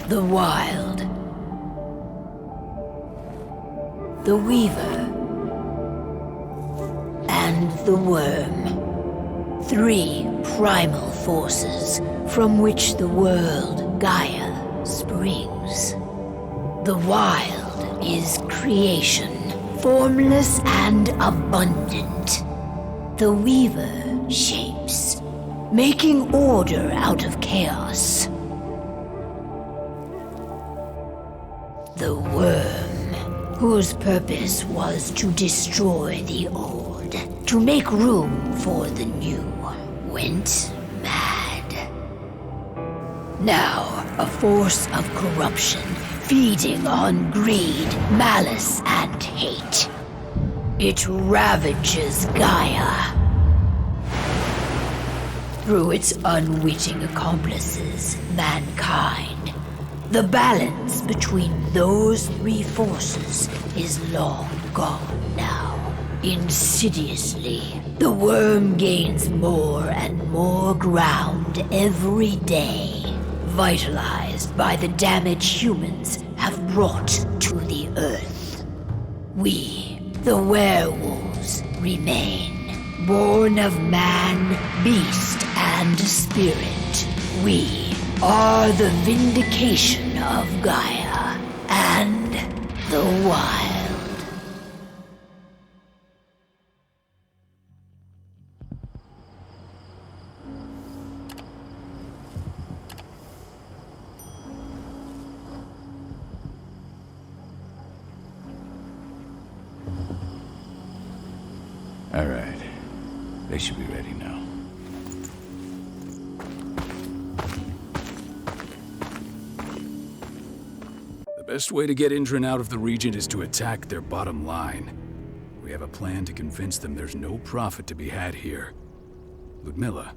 The Wild, the Weaver, and the Worm. Three primal forces from which the world, Gaia, springs. The Wild is creation, formless and abundant. The Weaver shapes, making order out of chaos. The Worm, whose purpose was to destroy the old, to make room for the new, went mad. Now, a force of corruption, feeding on greed, malice, and hate. It ravages Gaia. Through its unwitting accomplices, mankind. The balance between those three forces is long gone now. Insidiously, the Worm gains more and more ground every day, vitalized by the damage humans have brought to the Earth. We, the werewolves, remain, born of man, beast, and spirit. We are the vindication of Gaia and the Wild. All right. They should be ready now. The best way to get Indran out of the region is to attack their bottom line. We have a plan to convince them there's no profit to be had here. Ludmilla,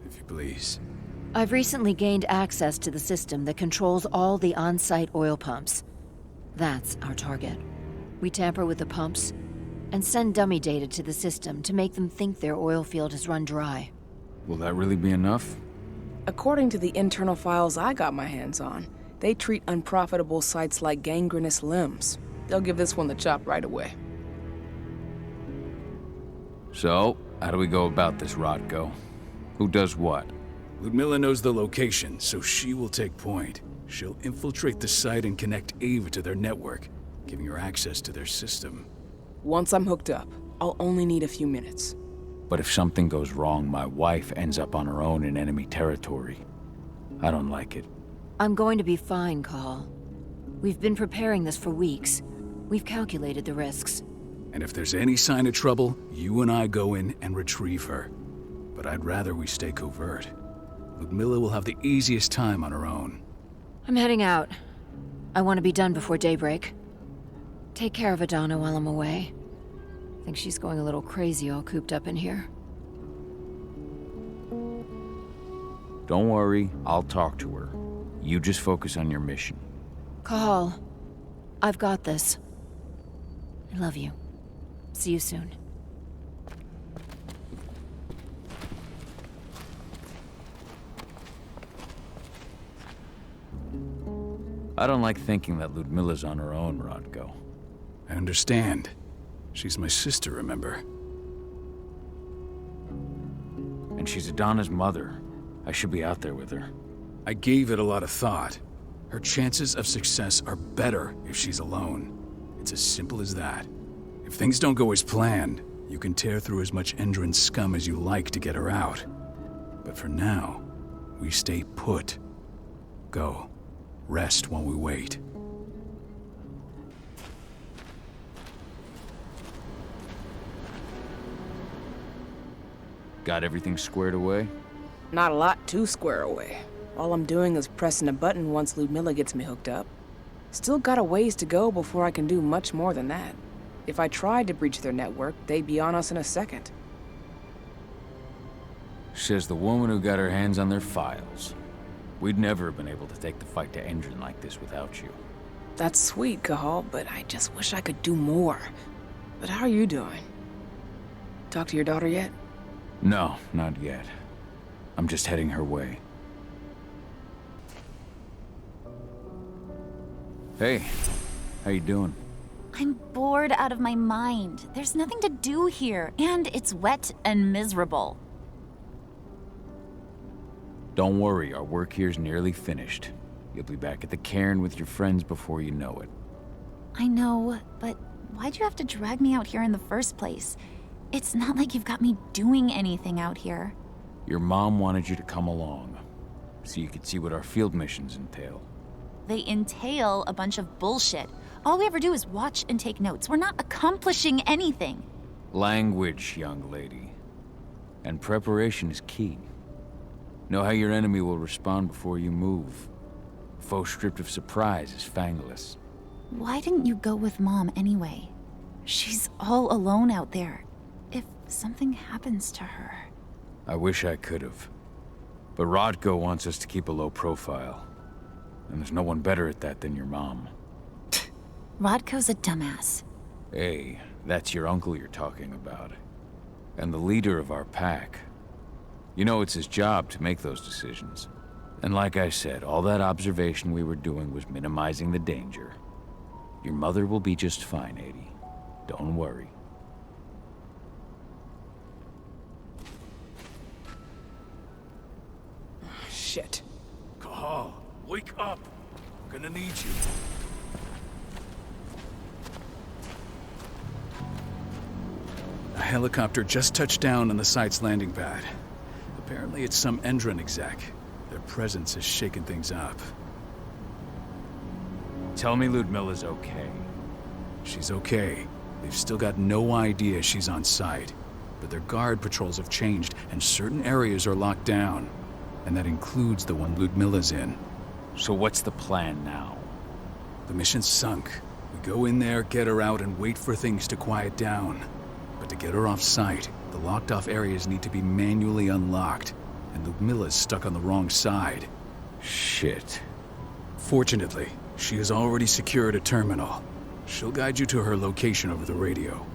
if you please. I've recently gained access to the system that controls all the on-site oil pumps. That's our target. We tamper with the pumps, and send dummy data to the system to make them think their oil field has run dry. Will that really be enough? According to the internal files I got my hands on, they treat unprofitable sites like gangrenous limbs. They'll give this one the chop right away. So, how do we go about this, Rodko? Who does what? Ludmilla knows the location, so she will take point. She'll infiltrate the site and connect Ava to their network, giving her access to their system. Once I'm hooked up, I'll only need a few minutes. But if something goes wrong, my wife ends up on her own in enemy territory. I don't like it. I'm going to be fine, Cahal. We've been preparing this for weeks. We've calculated the risks. And if there's any sign of trouble, you and I go in and retrieve her. But I'd rather we stay covert. Ludmilla will have the easiest time on her own. I'm heading out. I want to be done before daybreak. Take care of Adana while I'm away. I think she's going a little crazy all cooped up in here. Don't worry, I'll talk to her. You just focus on your mission. Cahal, I've got this. I love you. See you soon. I don't like thinking that Ludmilla's on her own, Rodko. I understand. She's my sister, remember? And she's Adana's mother. I should be out there with her. I gave it a lot of thought. Her chances of success are better if she's alone. It's as simple as that. If things don't go as planned, you can tear through as much Endron scum as you like to get her out. But for now, we stay put. Go. Rest while we wait. Got everything squared away? Not a lot to square away. All I'm doing is pressing a button once Ludmilla gets me hooked up. Still got a ways to go before I can do much more than that. If I tried to breach their network, they'd be on us in a second. Says the woman who got her hands on their files. We'd never have been able to take the fight to Endron like this without you. That's sweet, Cahal, but I just wish I could do more. But how are you doing? Talk to your daughter yet? No, not yet. I'm just heading her way. Hey, how you doing? I'm bored out of my mind. There's nothing to do here, and it's wet and miserable. Don't worry, our work here's nearly finished. You'll be back at the cairn with your friends before you know it. I know, but why'd you have to drag me out here in the first place? It's not like you've got me doing anything out here. Your mom wanted you to come along, so you could see what our field missions entail. They entail a bunch of bullshit. All we ever do is watch and take notes. We're not accomplishing anything. Language, young lady. And preparation is key. Know how your enemy will respond before you move. Faux script of surprise is fangless. Why didn't you go with Mom anyway? She's all alone out there. If something happens to her... I wish I could have. But Rodko wants us to keep a low profile. And there's no one better at that than your mom. Rodko's a dumbass. Hey, that's your uncle you're talking about. And the leader of our pack. You know it's his job to make those decisions. And like I said, all that observation we were doing was minimizing the danger. Your mother will be just fine, Adie. Don't worry. Shit. Cahal, wake up! I'm gonna need you. A helicopter just touched down on the site's landing pad. Apparently it's some Endron exec. Their presence has shaken things up. Tell me Ludmilla's okay. She's okay. They've still got no idea she's on site. But their guard patrols have changed, and certain areas are locked down. And that includes the one Ludmilla's in. So what's the plan now? The mission's sunk. We go in there, get her out, and wait for things to quiet down. But to get her off site, the locked-off areas need to be manually unlocked, and Ludmilla's stuck on the wrong side. Shit. Fortunately, she has already secured a terminal. She'll guide you to her location over the radio.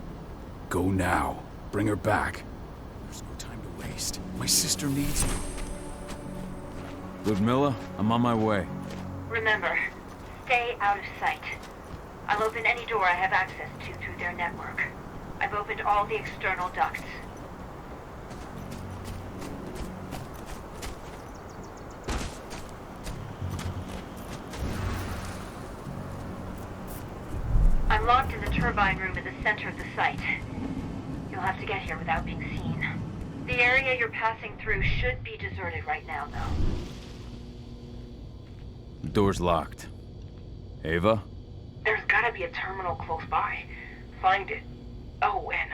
Go now. Bring her back. There's no time to waste. My sister needs me. Ludmilla, I'm on my way. Remember, stay out of sight. I'll open any door I have access to through their network. I've opened all the external ducts. I'm locked in the turbine room in the center of the site. You'll have to get here without being seen. The area you're passing through should be deserted right now, though. The door's locked. Ava? There's gotta be a terminal close by. Find it. Oh, and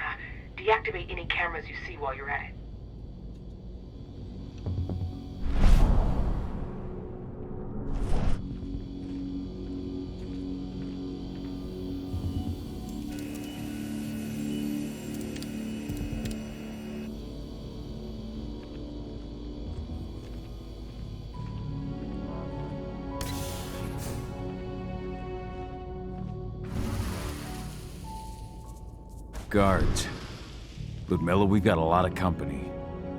deactivate any cameras you see while you're at it. Guards. Ludmilla, we got a lot of company.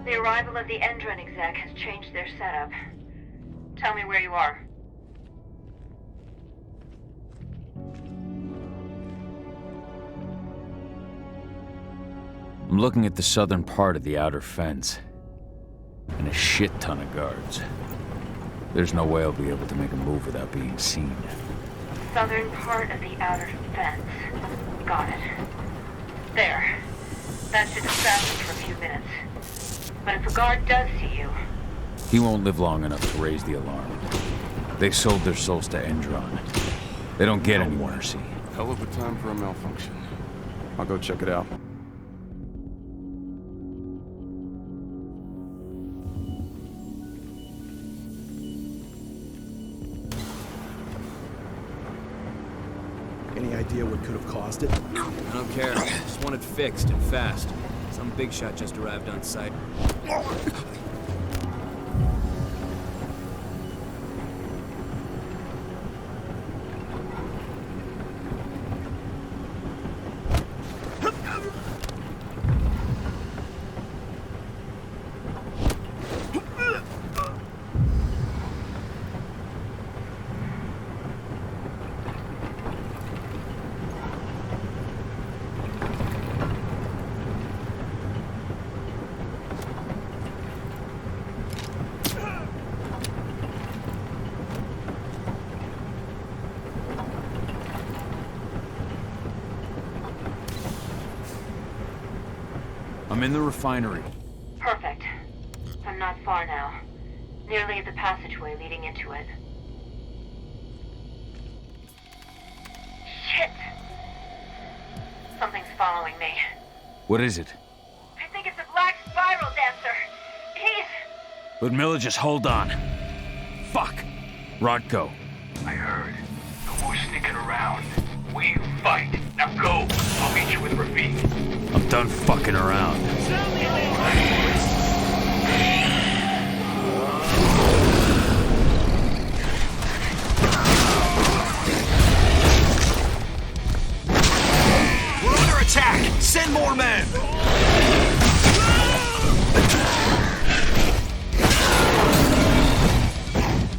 The arrival of the Endron exec has changed their setup. Tell me where you are. I'm looking at the southern part of the outer fence. And a shit ton of guards. There's no way I'll be able to make a move without being seen. Southern part of the outer fence. Got it. There. That should distract you for a few minutes. But if a guard does see you... He won't live long enough to raise the alarm. They sold their souls to Endron. They don't get any mercy. Hell of a time for a malfunction. I'll go check it out. Any idea what could have caused it? I don't care. Just want it fixed and fast. Some big shot just arrived on site. I'm in the refinery. Perfect. I'm not far now. Nearly at the passageway leading into it. Shit! Something's following me. What is it? I think it's a black spiral dancer. He's... Ludmilla, just hold on. Fuck. Rodko. I heard. No more sticking around. We fight. Now go. I'll meet you with Rafik. I'm done fucking around. We're under attack! Send more men!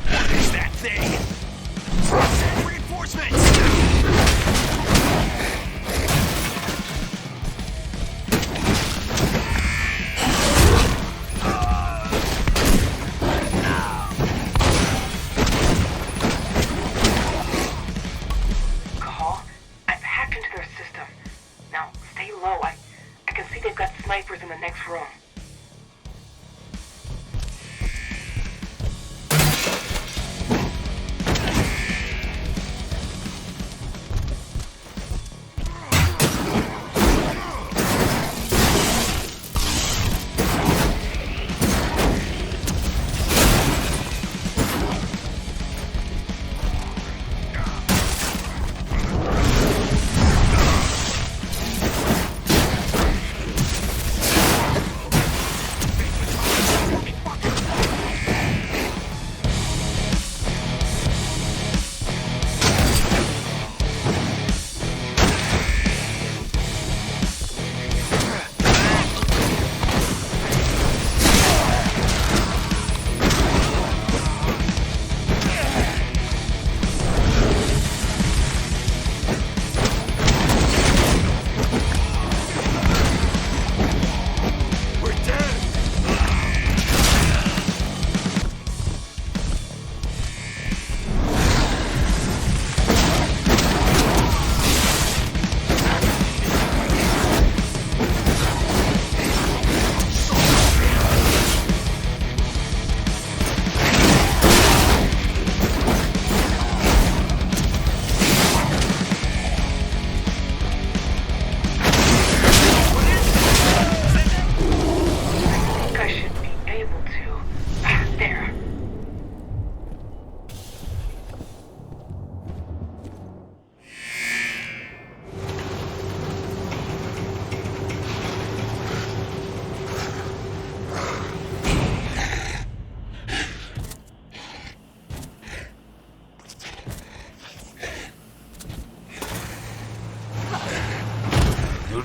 What is that thing? Send reinforcements!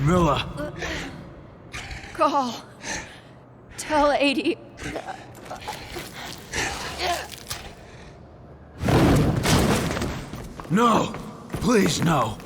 Ludmilla! Call. Tell 80. No! Please, no!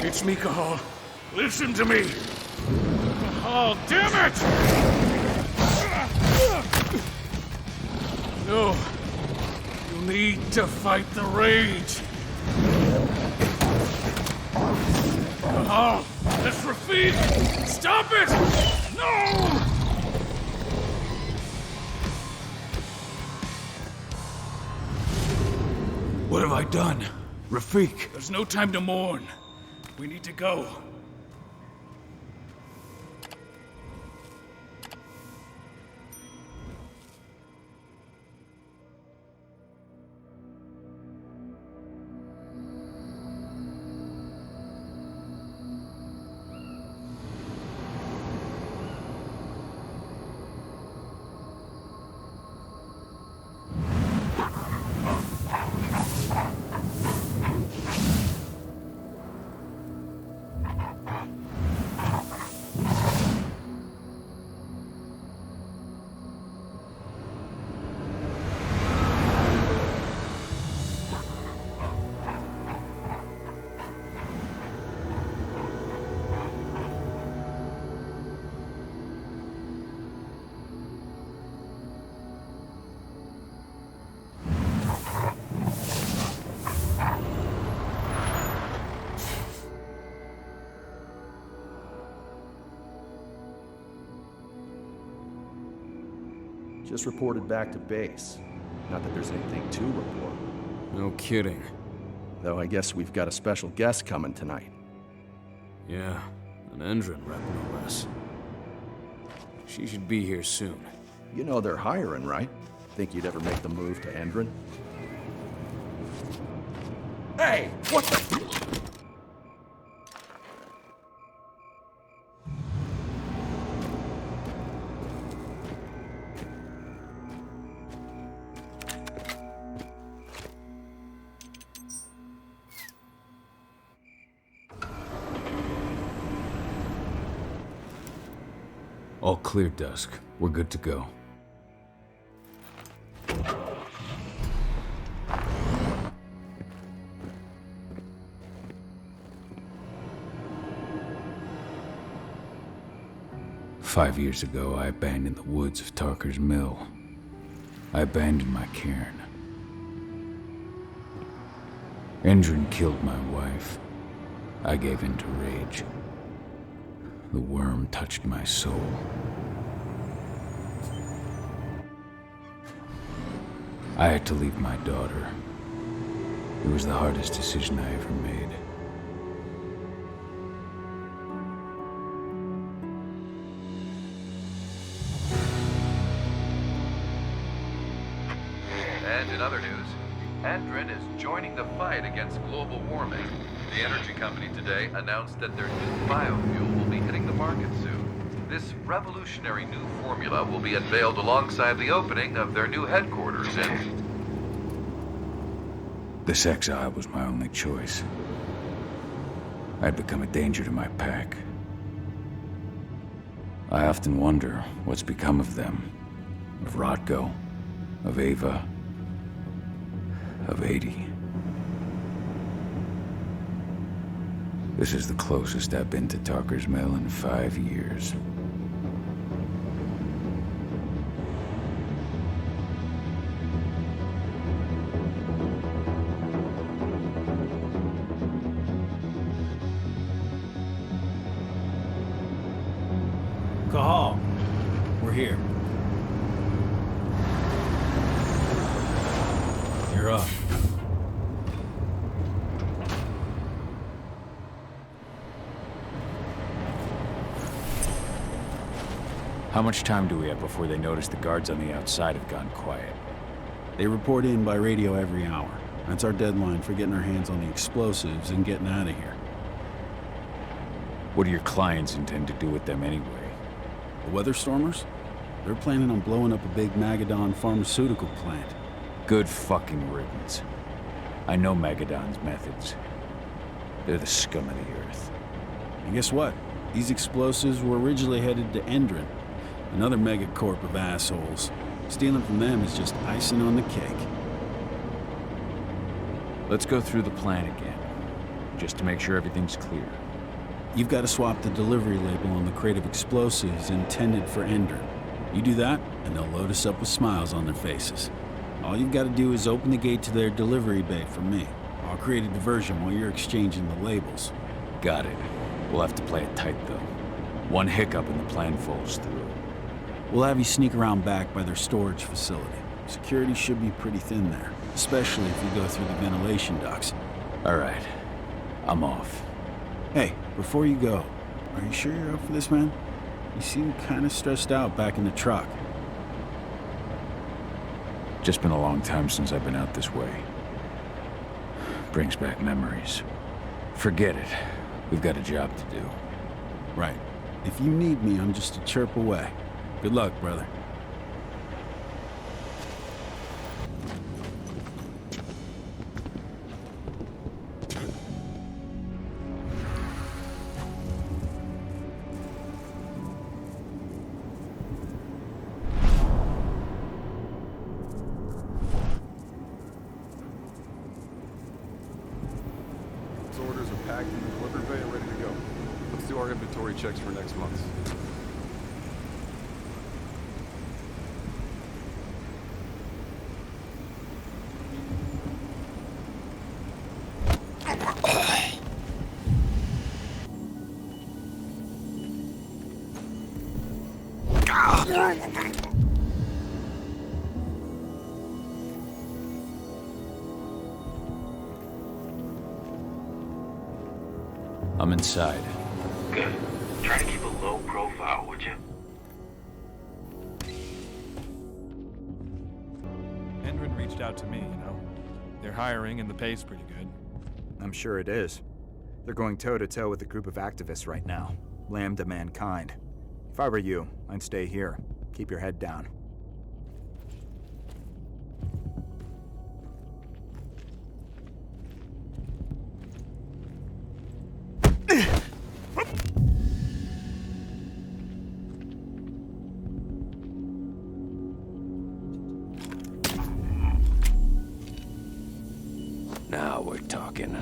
It's me, Kahal. Listen to me. Kahal, damn it! No. You need to fight the rage. Kahal, that's Rafik! Stop it! No! What have I done? Rafik! There's no time to mourn. We need to go. Just reported back to base. Not that there's anything to report. No kidding. Though I guess we've got a special guest coming tonight. Yeah, an Endron rep, no less. She should be here soon. You know they're hiring, right? Think you'd ever make the move to Endron? Hey! What the... All clear, Dusk. We're good to go. "5 years ago, I abandoned the woods of Tarker's Mill. I abandoned my cairn. Endron killed my wife. I gave in to rage. The worm touched my soul. I had to leave my daughter. It was the hardest decision I ever made. And in other news, Endron is joining the fight against global warming. The energy company today announced that their new biofuel will be hitting the market soon. This revolutionary new formula will be unveiled alongside the opening of their new headquarters in... This exile was my only choice. I'd become a danger to my pack. I often wonder what's become of them. Of Rotko, of Ava, of 80. This is the closest I've been to Talker's Mill in 5 years. Kahal, we're here. You're up. How much time do we have before they notice the guards on the outside have gone quiet? They report in by radio every hour. That's our deadline for getting our hands on the explosives and getting out of here. What do your clients intend to do with them anyway? The Weatherstormers? They're planning on blowing up a big Magadon pharmaceutical plant. Good fucking riddance. I know Magadon's methods. They're the scum of the earth. And guess what? These explosives were originally headed to Endron, another megacorp of assholes. Stealing from them is just icing on the cake. Let's go through the plan again, just to make sure everything's clear. You've got to swap the delivery label on the crate of explosives intended for Endron. You do that, and they'll load us up with smiles on their faces. All you've got to do is open the gate to their delivery bay for me. I'll create a diversion while you're exchanging the labels. Got it. We'll have to play it tight, though. One hiccup and the plan falls through. We'll have you sneak around back by their storage facility. Security should be pretty thin there, especially if you go through the ventilation ducts. All right. I'm off. Hey, before you go, are you sure you're up for this, man? You seem kind of stressed out back in the truck. Just been a long time since I've been out this way. Brings back memories. Forget it. We've got a job to do. Right. If you need me, I'm just a chirp away. Good luck, brother. Orders are packed in the delivery bay and ready to go. Let's do our inventory checks for next month. I'm inside. Good. Try to keep a low profile, would you? Endron reached out to me, you know. They're hiring and the pay's pretty good. I'm sure it is. They're going toe-to-toe with a group of activists right now. Lambda mankind. If I were you, I'd stay here. Keep your head down. Now we're talking.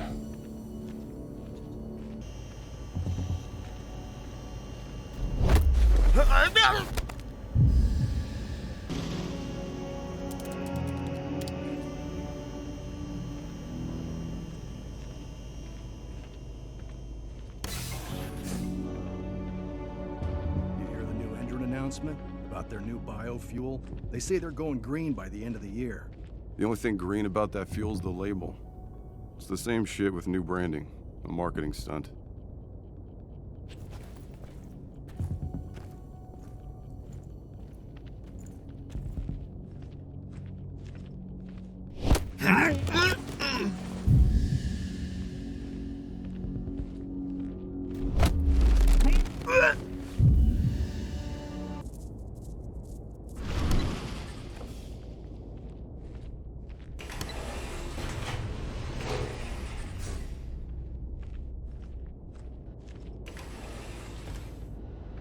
About their new biofuel. They say they're going green by the end of the year. The only thing green about that fuel's the label. It's the same shit with new branding. A marketing stunt.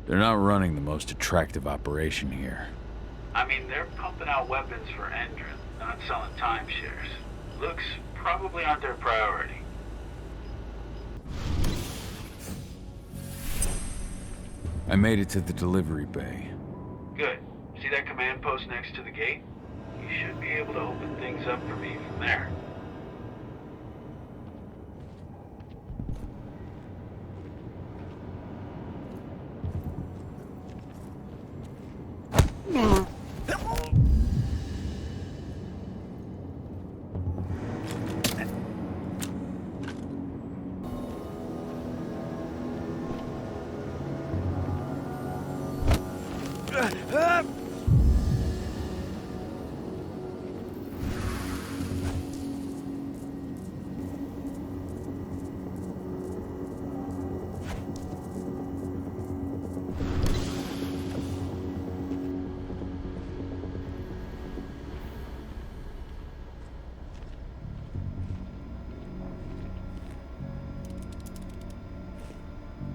They're not running the most attractive operation here. I mean, they're pumping out weapons for Endron, not selling timeshares. Looks probably aren't their priority. I made it to the delivery bay. Good. See that command post next to the gate? You should be able to open things up for me from there.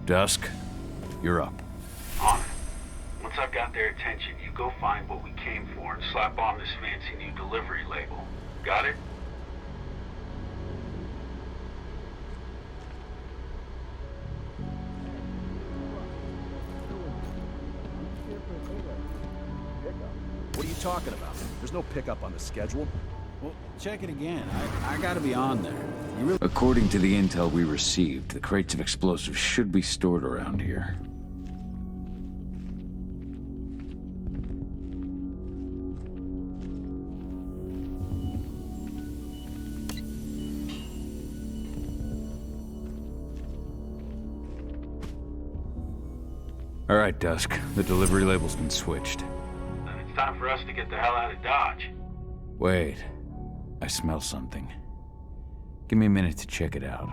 Dusk, you're up. On it. Once I've got their attention, you go find what we came for and slap on this fancy new delivery label. Got it? What are you talking about? There's no pickup on the schedule. Well, check it again. I gotta be on there. You really... According to the intel we received, the crates of explosives should be stored around here. All right, Dusk. The delivery label's been switched. Then it's time for us to get the hell out of Dodge. Wait. I smell something. Give me a minute to check it out.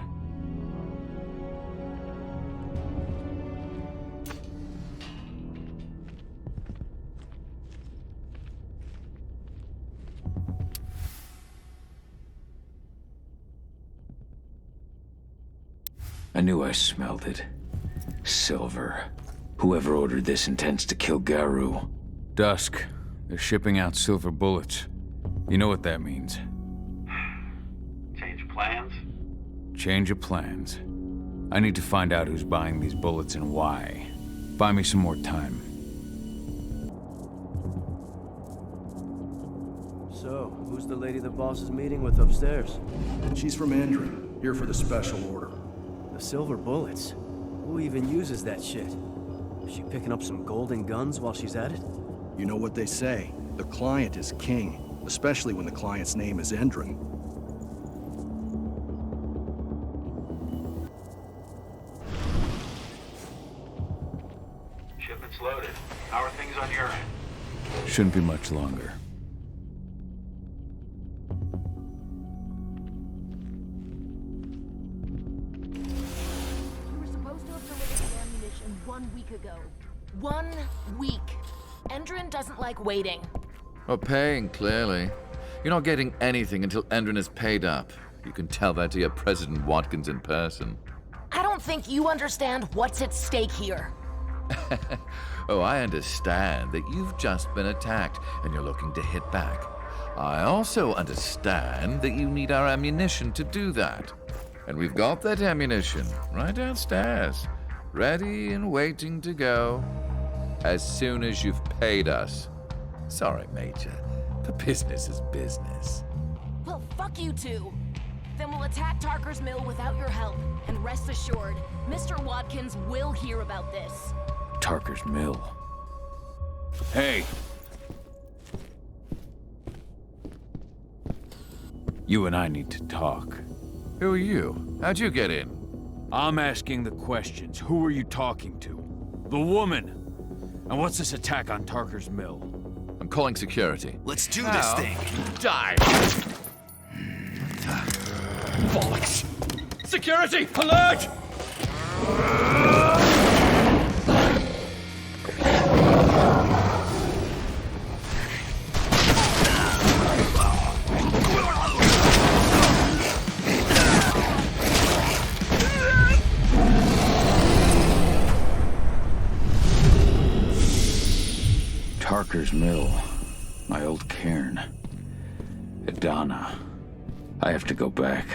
I knew I smelled it. Silver. Whoever ordered this intends to kill Garou. Dusk. They're shipping out silver bullets. You know what that means. Change plans? Change of plans. I need to find out who's buying these bullets and why. Buy me some more time. So, who's the lady the boss is meeting with upstairs? She's from Endrin, here for the special order. The silver bullets? Who even uses that shit? Is she picking up some golden guns while she's at it? You know what they say, the client is king. Especially when the client's name is Endrin. Shipment's loaded. How are things on your end? Shouldn't be much longer. We were supposed to have delivered the ammunition 1 week ago. 1 week. Endrin doesn't like waiting. Well, paying, clearly. You're not getting anything until Endrin is paid up. You can tell that to your President Watkins in person. I don't think you understand what's at stake here. Oh, I understand that you've just been attacked and you're looking to hit back. I also understand that you need our ammunition to do that. And we've got that ammunition right downstairs, ready and waiting to go as soon as you've paid us. Sorry, Major, but business is business. Well, fuck you two. Then we'll attack Tarker's mill without your help. And rest assured, Mr. Watkins will hear about this. Tarker's mill. Hey! You and I need to talk. Who are you? How'd you get in? I'm asking the questions. Who are you talking to? The woman! And what's this attack on Tarker's mill? I'm calling security. Let's do this thing. Die! Bollocks! Security! Alert! Tarker's mill. My old cairn. Adana. I have to go back.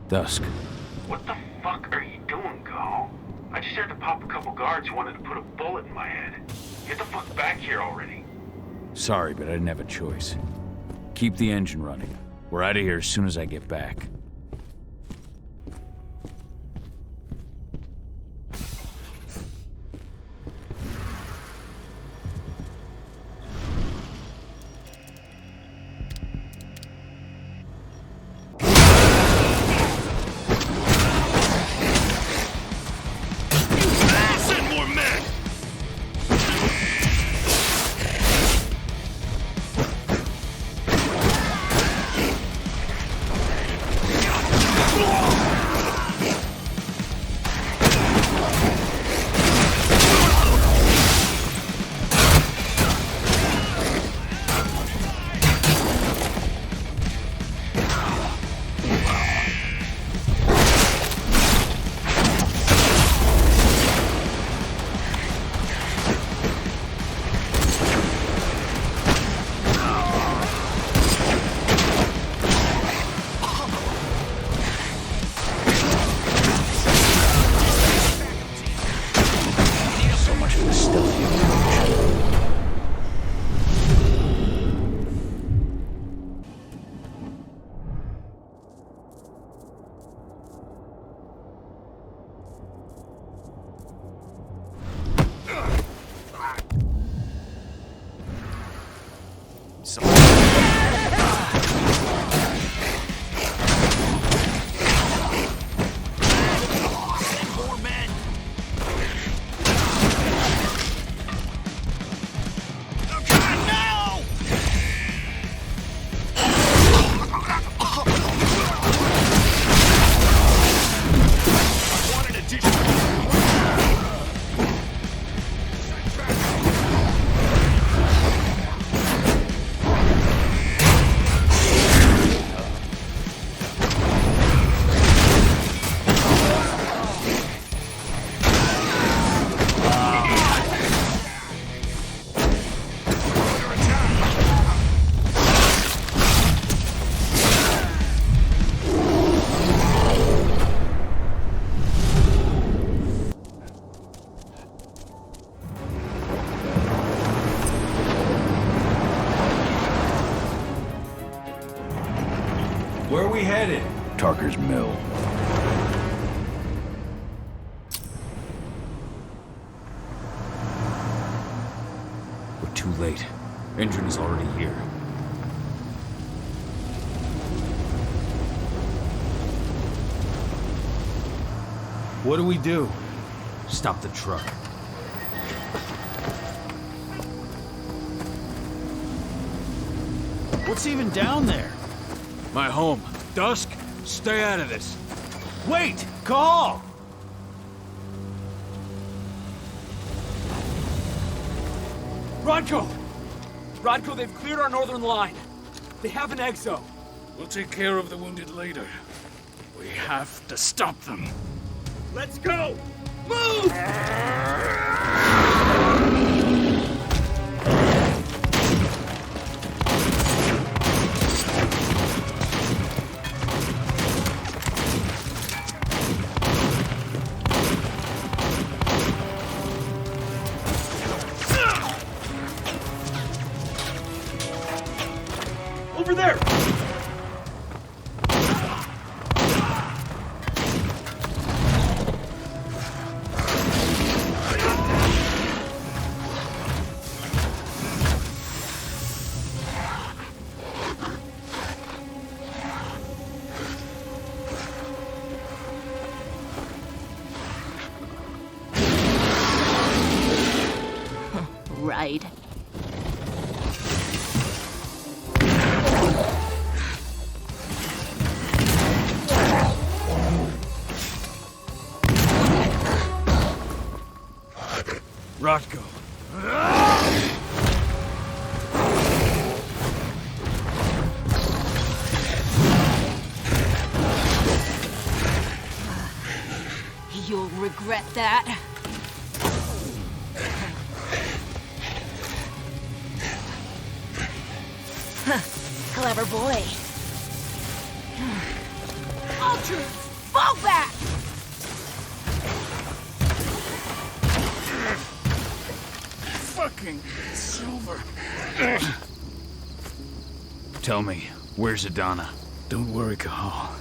Dusk. What the fuck are you doing, Go? pop a couple guards who wanted to put a bullet in my head. Get the fuck back here already. Sorry, but I didn't have a choice. Keep the engine running. We're out of here as soon as I get back. Where are we headed? Tarker's Mill. We're too late. Engine is already here. What do we do? Stop the truck. What's even down there? My home. Dusk, stay out of this. Wait! Call! Rodko! Rodko, they've cleared our northern line. They have an exo. We'll take care of the wounded later. We have to stop them. Let's go! Move! Over there! Right. Rodko. You'll regret that. Clever boy. Ultras, fall back! fucking Silver. Tell me, where's Adana? Don't worry, Kahal.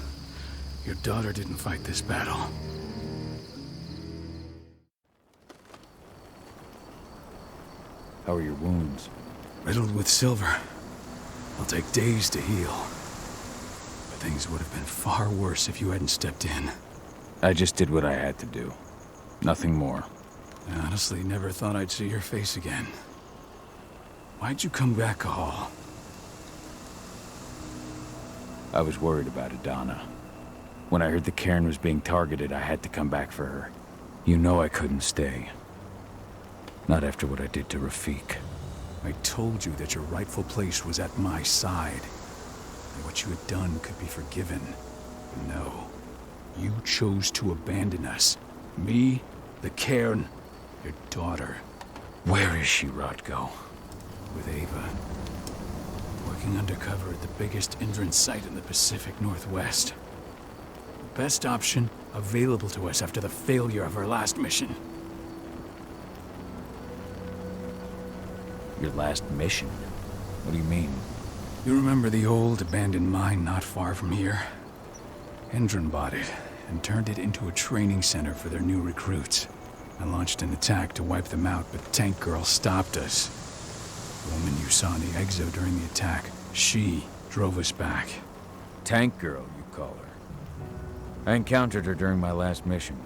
Your daughter didn't fight this battle. How are your wounds? Riddled with silver. They'll take days to heal. But things would have been far worse if you hadn't stepped in. I just did what I had to do. Nothing more. I honestly never thought I'd see your face again. Why'd you come back, Kahal? I was worried about Adana. When I heard the cairn was being targeted, I had to come back for her. You know I couldn't stay. Not after what I did to Rafik. I told you that your rightful place was at my side. And what you had done could be forgiven. No. You chose to abandon us. Me, the cairn, your daughter. Where is she, Rodko? With Ava. Working undercover at the biggest Indran site in the Pacific Northwest. The best option available to us after the failure of our last mission. Your last mission? What do you mean? You remember the old abandoned mine not far from here? Indran bought it and turned it into a training center for their new recruits. I launched an attack to wipe them out, but Tank Girl stopped us. The woman you saw in the exo during the attack, she drove us back. Tank Girl, you call her. I encountered her during my last mission.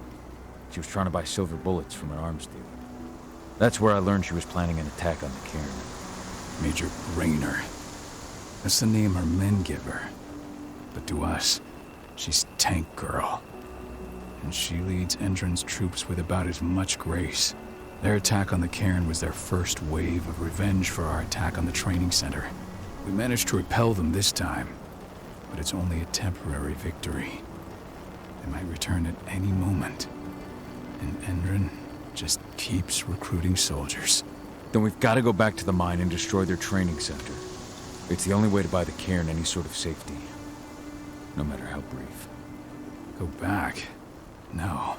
She was trying to buy silver bullets from an arms dealer. That's where I learned she was planning an attack on the cairn. Major Raynor. That's the name her men give her. But to us, she's Tank Girl. And she leads Endron's troops with about as much grace. Their attack on the cairn was their first wave of revenge for our attack on the training center. We managed to repel them this time, but it's only a temporary victory. They might return at any moment. And Endron just keeps recruiting soldiers. Then we've got to go back to the mine and destroy their training center. It's the only way to buy the cairn any sort of safety. No matter how brief. Go back? No.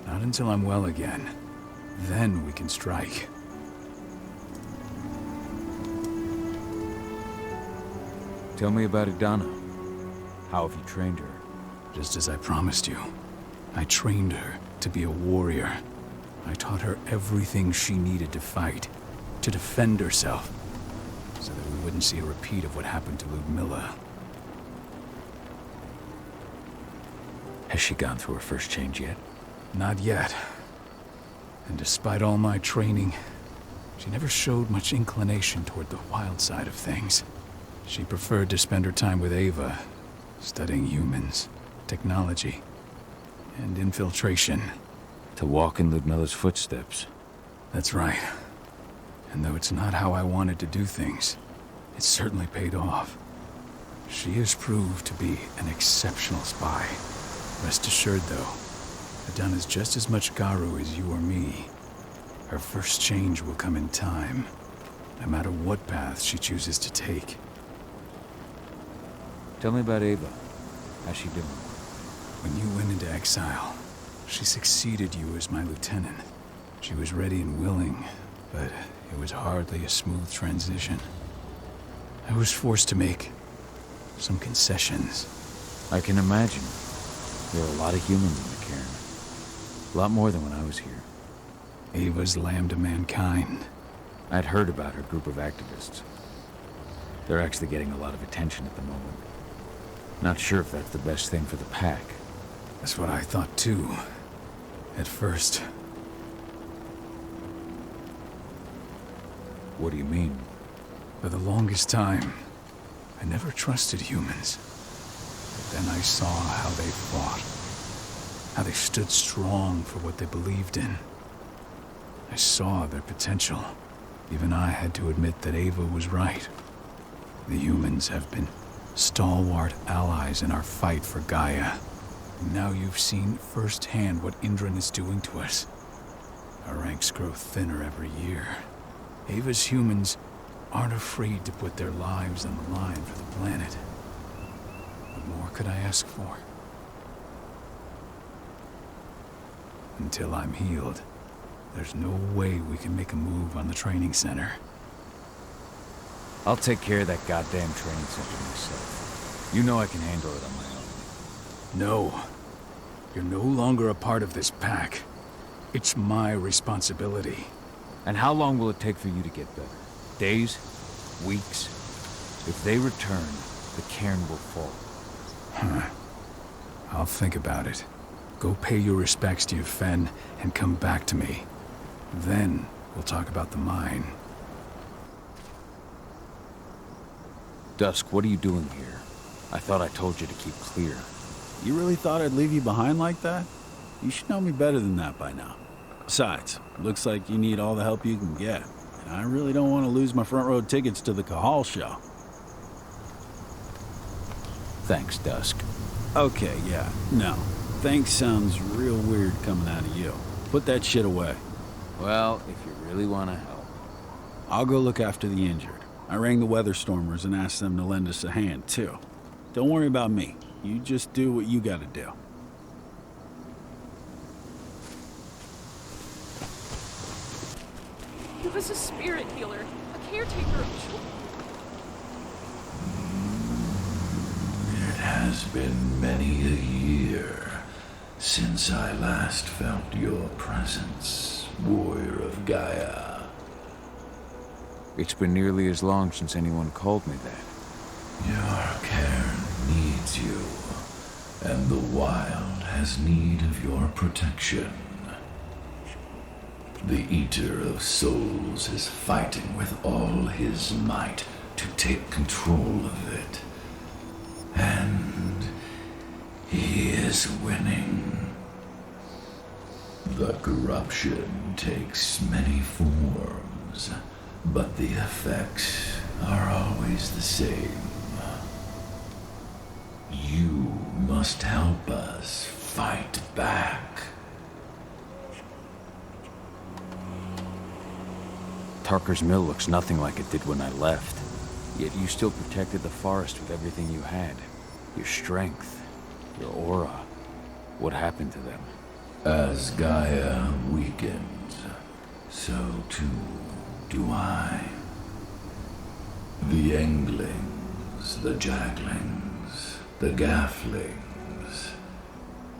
Not until I'm well again. Then we can strike. Tell me about Adana. How have you trained her? Just as I promised you. I trained her to be a warrior. I taught her everything she needed to fight, to defend herself, so that we wouldn't see a repeat of what happened to Ludmilla. Has she gone through her first change yet? Not yet. And despite all my training, she never showed much inclination toward the wild side of things. She preferred to spend her time with Ava, studying humans, technology, and infiltration. To walk in Ludmilla's footsteps. That's right. And though it's not how I wanted to do things, it certainly paid off. She has proved to be an exceptional spy. Rest assured, though, Adana's just as much Garu as you or me. Her first change will come in time, no matter what path she chooses to take. Tell me about Ava. How's she doing? When you went into exile, she succeeded you as my lieutenant. She was ready and willing, but it was hardly a smooth transition. I was forced to make some concessions. I can imagine. There are a lot of humans in the cairn. A lot more than when I was here. Ava's lamb to mankind. I'd heard about her group of activists. They're actually getting a lot of attention at the moment. Not sure if that's the best thing for the pack. That's what I thought too. At first. What do you mean? For the longest time, I never trusted humans. But then I saw how they fought. How they stood strong for what they believed in. I saw their potential. Even I had to admit that Ava was right. The humans have been stalwart allies in our fight for Gaia. And now you've seen firsthand what Indran is doing to us. Our ranks grow thinner every year. Ava's humans aren't afraid to put their lives on the line for the planet. What more could I ask for? Until I'm healed. there's no way we can make a move on the training center. I'll take care of that goddamn training center myself. You know I can handle it on my own. No. You're no longer a part of this pack. It's my responsibility. And how long will it take for you to get better? Days? Weeks? If they return, the cairn will fall. Huh. I'll think about it. Go pay your respects to your Fen and come back to me. Then we'll talk about the mine. Dusk, what are you doing here? I thought I told you to keep clear. You really thought I'd leave you behind like that? You should know me better than that by now. Besides, looks like you need all the help you can get. And I really don't want to lose my front row tickets to the Kahal show. Thanks, Dusk. Okay, yeah, no. Thanks sounds real weird coming out of you. Put that shit away. Well, if you really want to help. I'll go look after the injured. I rang the Weatherstormers and asked them to lend us a hand, too. Don't worry about me. You just do what you gotta do. He was a spirit healer, a caretaker. It has been many a year since I last felt your presence, warrior of Gaia. It's been nearly as long since anyone called me that. Your cairn needs you, and the wild has need of your protection. The Eater of Souls is fighting with all his might to take control of it. And he is winning. The corruption takes many forms, but the effects are always the same. You must help us fight back. Tarker's mill looks nothing like it did when I left. Yet you still protected the forest with everything you had. Your strength, your aura. What happened to them? As Gaia weakens, so too do I. The Englings, the Jagglings, the Gafflings,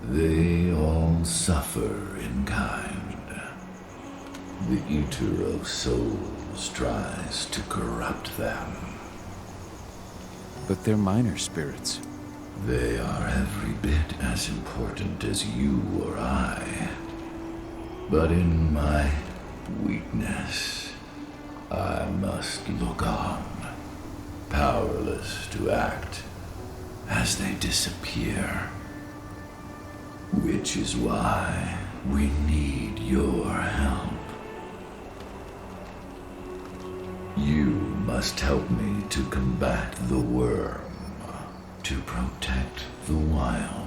they all suffer in kind. The Eater of Souls tries to corrupt them. But they're minor spirits. They are every bit as important as you or I. But in my weakness, I must look on, powerless to act as they disappear. Which is why we need your help. You must help me to combat the worm, to protect the wild.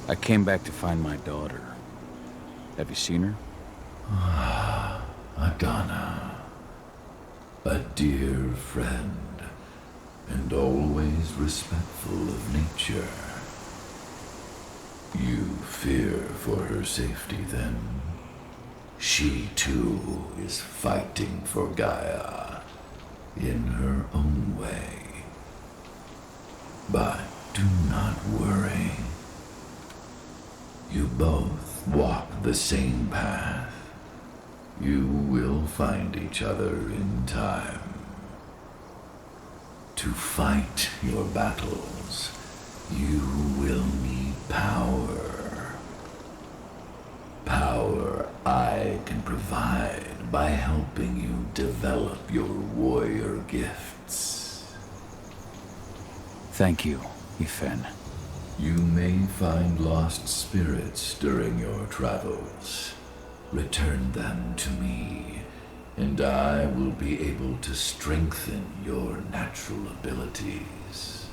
I came back to find my daughter. Have you seen her? Adana, a dear friend, and always respectful of nature. You fear for her safety, then? She, too, is fighting for Gaia, in her own way. But do not worry. You both walk the same path. You will find each other in time. To fight your battles, you will need power. Power I can provide by helping you develop your warrior gifts. Thank you, Ifen. You may find lost spirits during your travels. Return them to me, and I will be able to strengthen your natural abilities.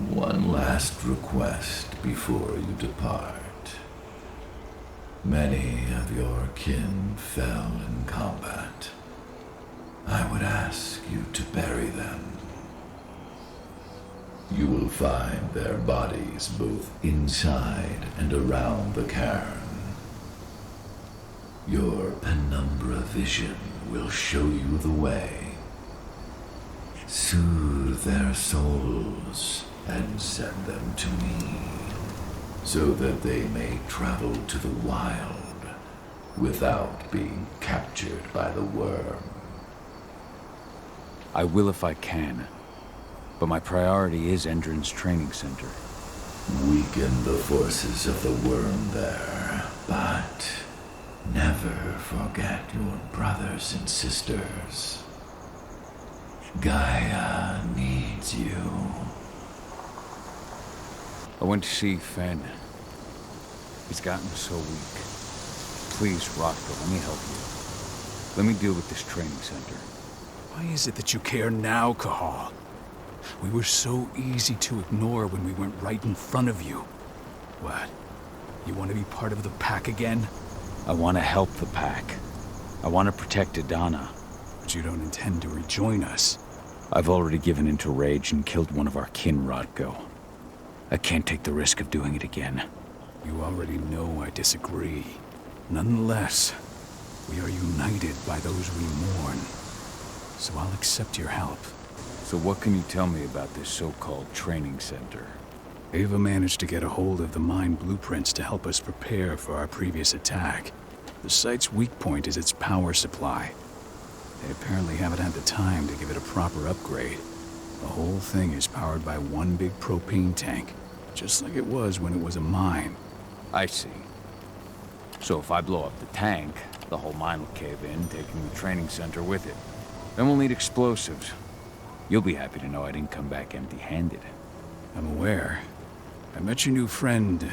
One last request before you depart. Many of your kin fell in combat. I would ask you to bury them. You will find their bodies both inside and around the cairn. Your penumbra vision will show you the way. Soothe their souls and send them to me, so that they may travel to the wild without being captured by the worm. I will if I can, but my priority is Endron's training center. Weaken the forces of the worm there, but never forget your brothers and sisters. Gaia needs you. I went to see Fenn. He's gotten so weak. Please, Rodko, let me help you. Let me deal with this training center. Why is it that you care now, Cahal? We were so easy to ignore when we went right in front of you. What? You want to be part of the pack again? I want to help the pack. I want to protect Adana. But you don't intend to rejoin us. I've already given in to rage and killed one of our kin, Rodko. I can't take the risk of doing it again. You already know I disagree. Nonetheless, we are united by those we mourn. So I'll accept your help. So what can you tell me about this so-called training center? Ava managed to get a hold of the mine blueprints to help us prepare for our previous attack. The site's weak point is its power supply. They apparently haven't had the time to give it a proper upgrade. The whole thing is powered by one big propane tank, just like it was when it was a mine. I see. So if I blow up the tank, the whole mine will cave in, taking the training center with it. Then we'll need explosives. You'll be happy to know I didn't come back empty-handed. I'm aware. I met your new friend,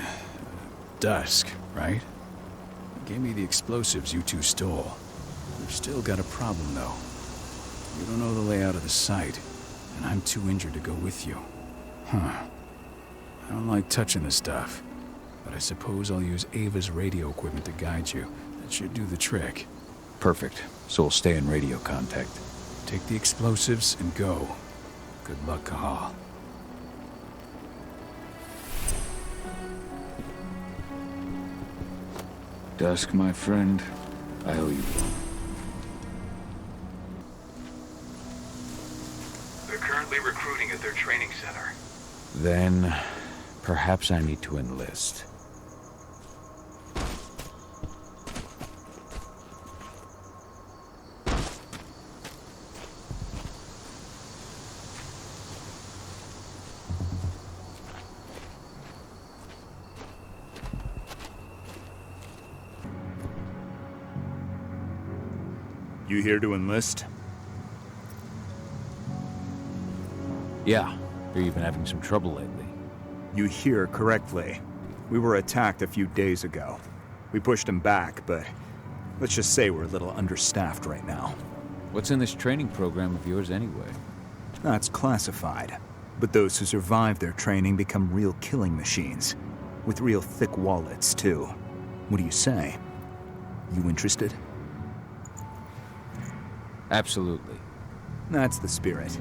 Dusk, right? He gave me the explosives you two stole. We've still got a problem, though. You don't know the layout of the site, and I'm too injured to go with you. Huh. I don't like touching the stuff, but I suppose I'll use Ava's radio equipment to guide you. That should do the trick. Perfect. So we'll stay in radio contact. Take the explosives and go. Good luck, Cahal. Dusk, my friend, I owe you one. They're currently recruiting at their training center. Then, perhaps I need to enlist. You here to enlist? Yeah. Hear you've been having some trouble lately. You hear correctly. We were attacked a few days ago. We pushed them back, but let's just say we're a little understaffed right now. What's in this training program of yours anyway? That's classified. But those who survive their training become real killing machines. With real thick wallets, too. What do you say? You interested? Absolutely. That's the spirit.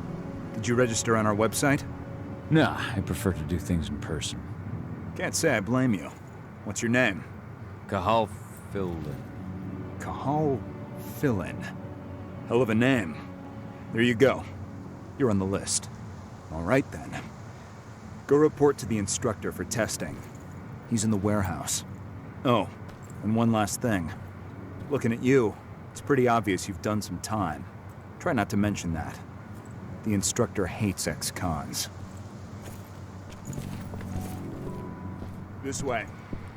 Did you register on our website? Nah, I prefer to do things in person. Can't say I blame you. What's your name? Cahal Fillin. Cahal Fillin. Hell of a name. There you go. You're on the list. All right, then. Go report to the instructor for testing. He's in the warehouse. Oh, and one last thing. Looking at you, it's pretty obvious you've done some time. Try not to mention that. The instructor hates ex-cons. This way.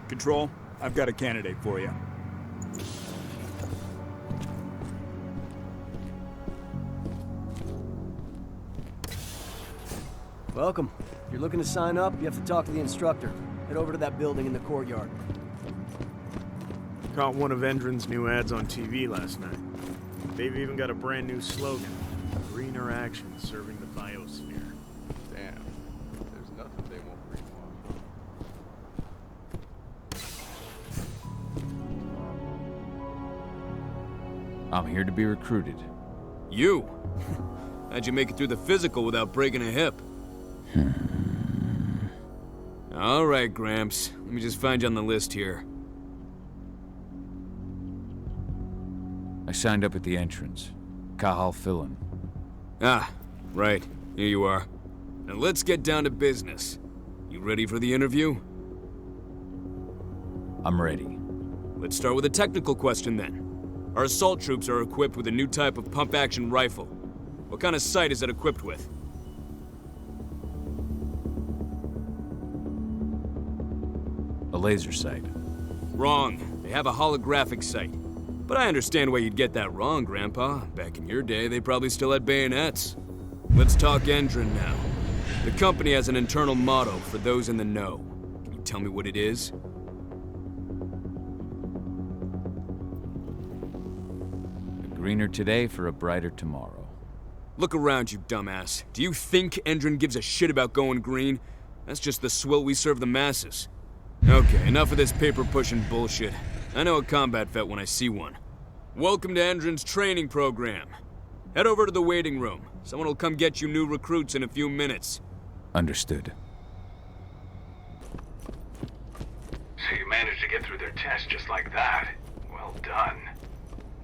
Control, I've got a candidate for you. Welcome. If you're looking to sign up, you have to talk to the instructor. Head over to that building in the courtyard. Caught one of Endron's new ads on TV last night. They've even got a brand new slogan. Greener action serving the biosphere. Damn. There's nothing they won't greenwash. I'm here to be recruited. You? How'd you make it through the physical without breaking a hip? All right, Gramps. Let me just find you on the list here. I signed up at the entrance. Kahal. Ah, right. Here you are. Now let's get down to business. You ready for the interview? I'm ready. Let's start with a technical question then. Our assault troops are equipped with a new type of pump-action rifle. What kind of sight is it equipped with? A laser sight. Wrong. They have a holographic sight. But I understand why you'd get that wrong, Grandpa. Back in your day, they probably still had bayonets. Let's talk Endron now. The company has an internal motto for those in the know. Can you tell me what it is? A greener today for a brighter tomorrow. Look around, you dumbass. Do you think Endron gives a shit about going green? That's just the swill we serve the masses. Okay, enough of this paper-pushing bullshit. I know a combat vet when I see one. Welcome to Endron's training program. Head over to the waiting room. Someone will come get you new recruits in a few minutes. Understood. So you managed to get through their test just like that. Well done.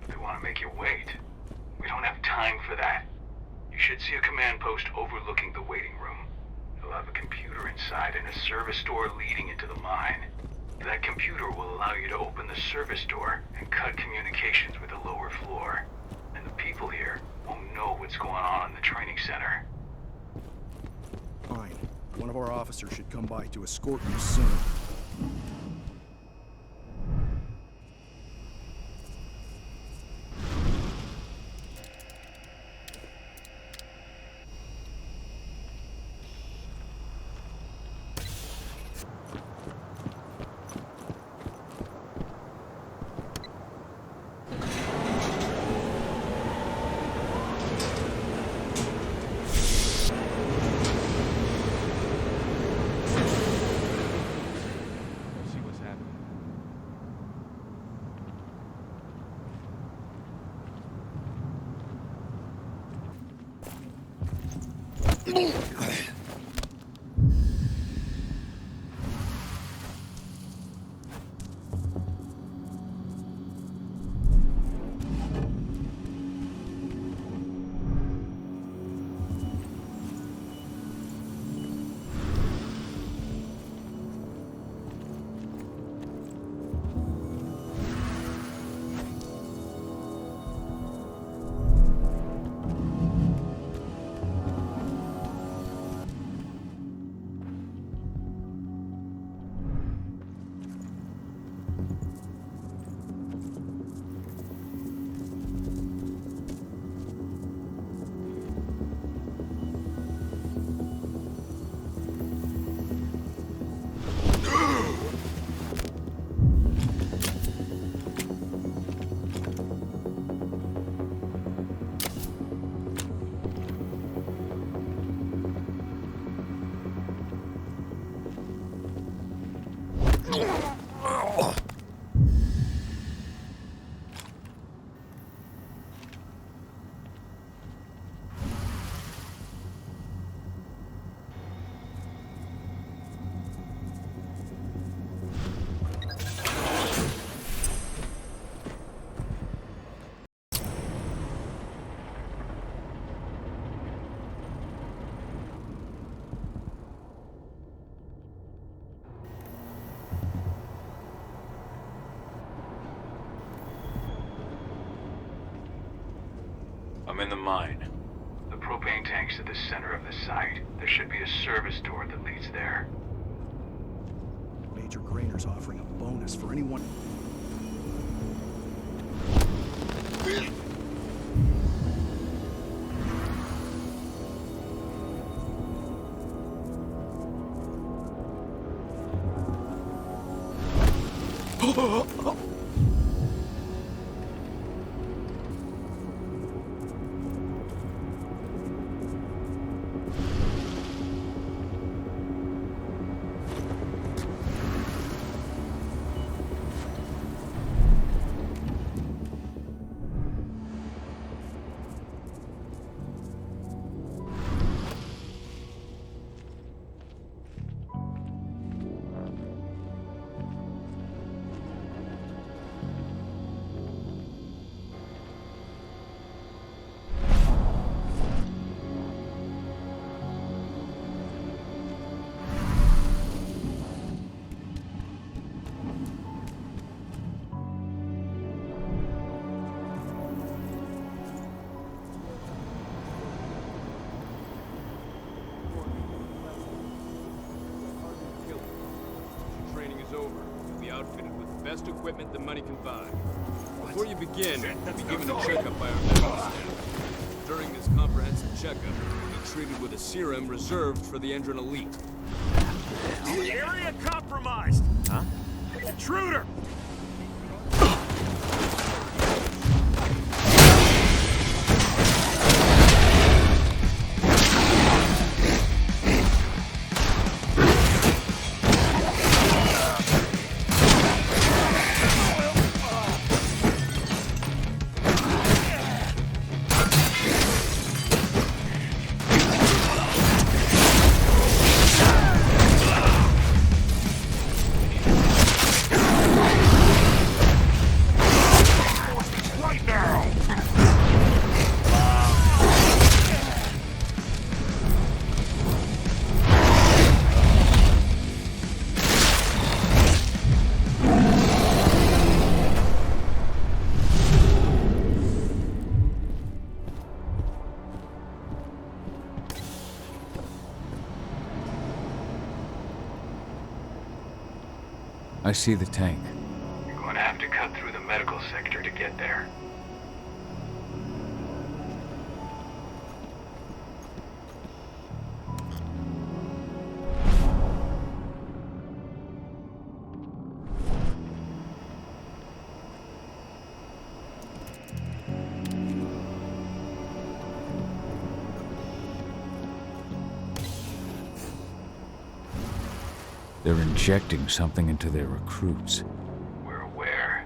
They want to make you wait. We don't have time for that. You should see a command post overlooking the waiting room. It'll have a computer inside and a service door leading into the mine. That computer will allow you to open the service door and cut communications with the lower floor. And the people here won't know what's going on in the training center. Fine. One of our officers should come by to escort you soon. I'm in the mine. The propane tank's at the center of the site. There should be a service door that leads there. Major Grainer's offering a bonus for anyone. best equipment the money can buy. Before you begin, you'll be given a checkup by our medical staff. During this comprehensive checkup, you'll be treated with a serum reserved for the Endrin elite. Area compromised! Huh? Intruder! I see the tank. You're going to have to cut through the medical sector to get there. They're injecting something into their recruits. We're aware.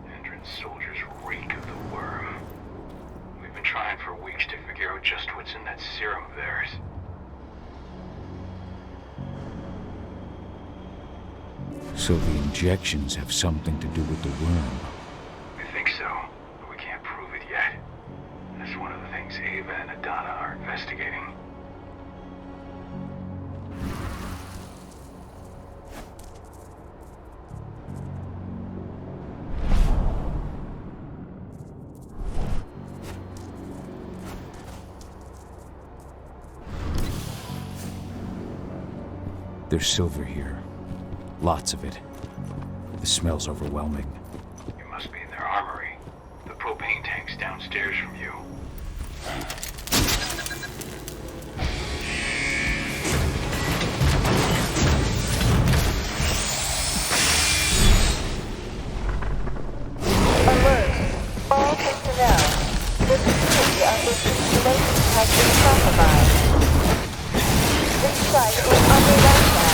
Endrin soldiers reek of the worm. We've been trying for weeks to figure out just what's in that serum of theirs. So the injections have something to do with the worm. We think so, but we can't prove it yet. That's one of the things Ava and Adana are investigating. There's silver here. Lots of it. The smell's overwhelming. You must be in their armory. The propane tank's downstairs from you. Alert! All personnel. The security of this installation has been compromised. This site is under lockdown.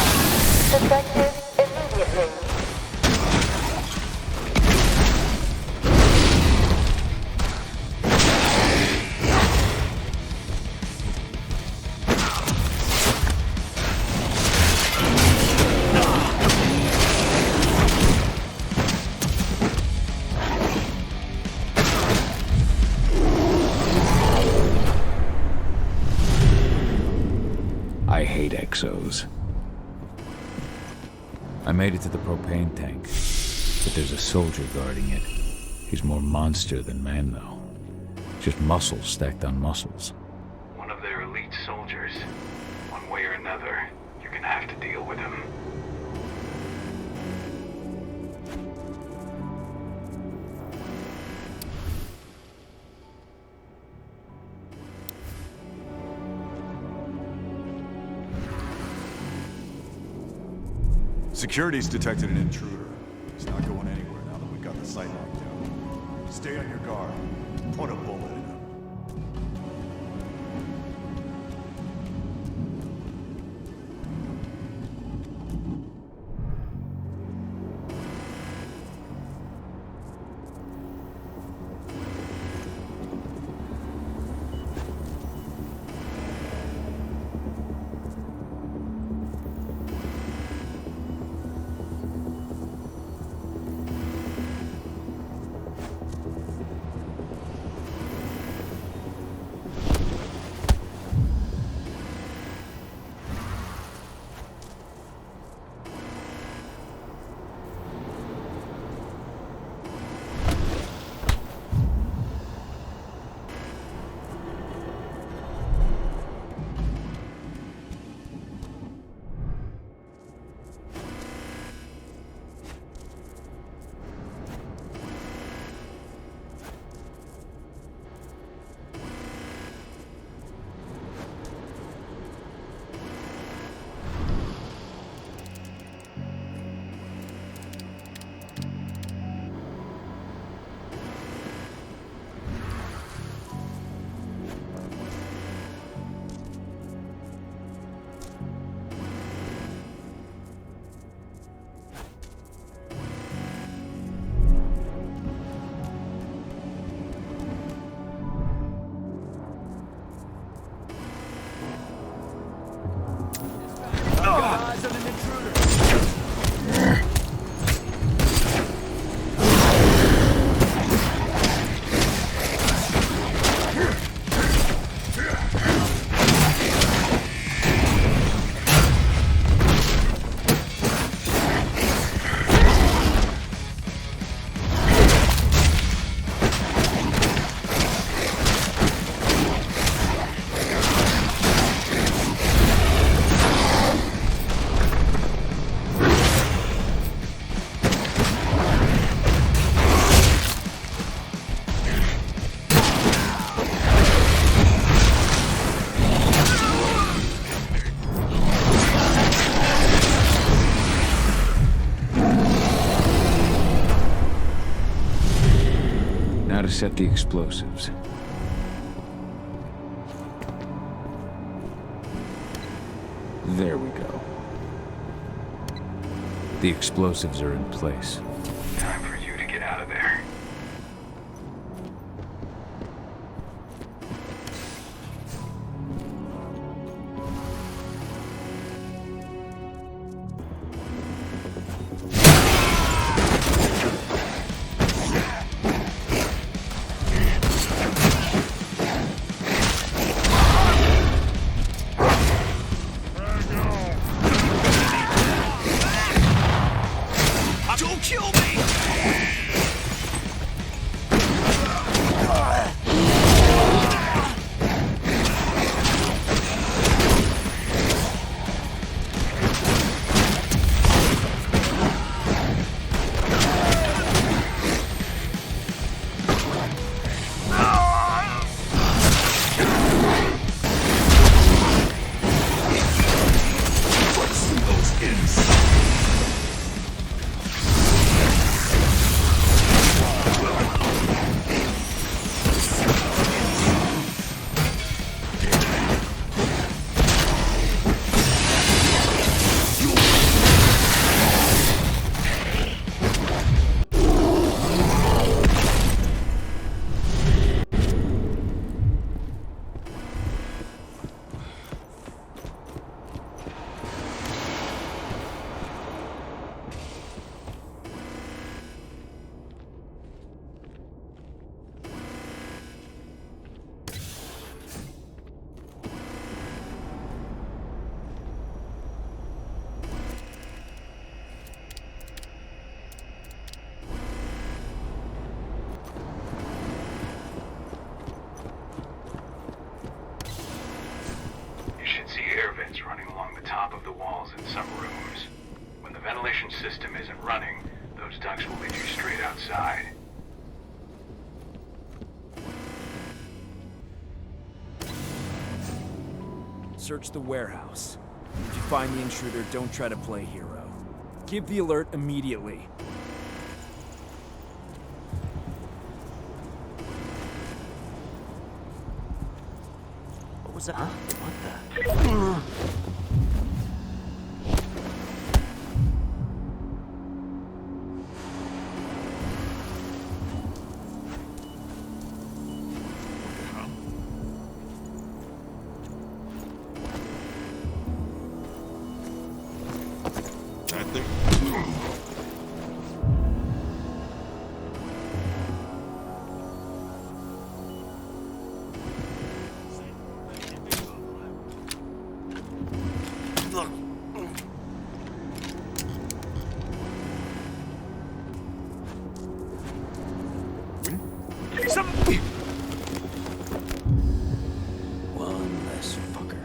Suspected immediately. I hate exos. I made it to the propane tank, but there's a soldier guarding it. He's more monster than man, though. Just muscles stacked on muscles. One of their elite soldiers. One way or another, you're gonna have to deal with him. Security's detected an intruder. He's not going anywhere now that we got the site locked down. Stay on your guard. Put a bullet in him. how to set the explosives. There we go. The explosives are in place. Time for you to get out of there. Running along the top of the walls in some rooms. When the ventilation system isn't running, those ducts will lead you straight outside. Search the warehouse. If you find the intruder, don't try to play hero. Give the alert immediately. What was that? Huh? What the? One less fucker.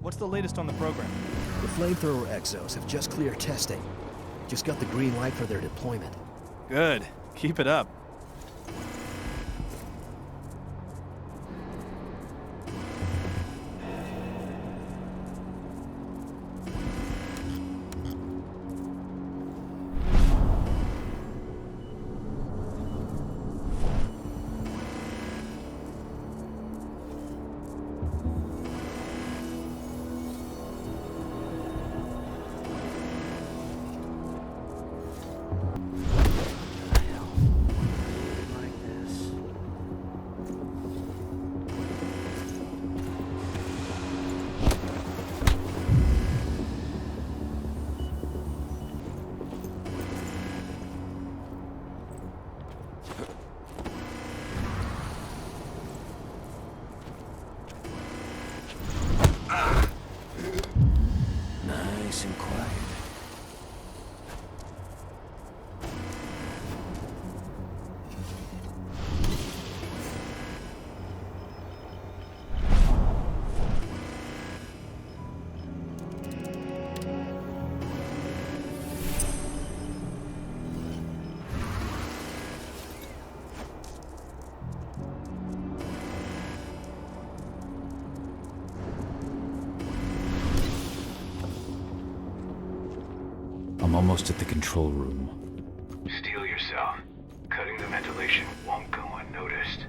What's the latest on the program? The flamethrower exos have just cleared testing. Just got the green light for their deployment. Good. Keep it up. I'm almost at the control room. Steel yourself. Cutting the ventilation won't go unnoticed.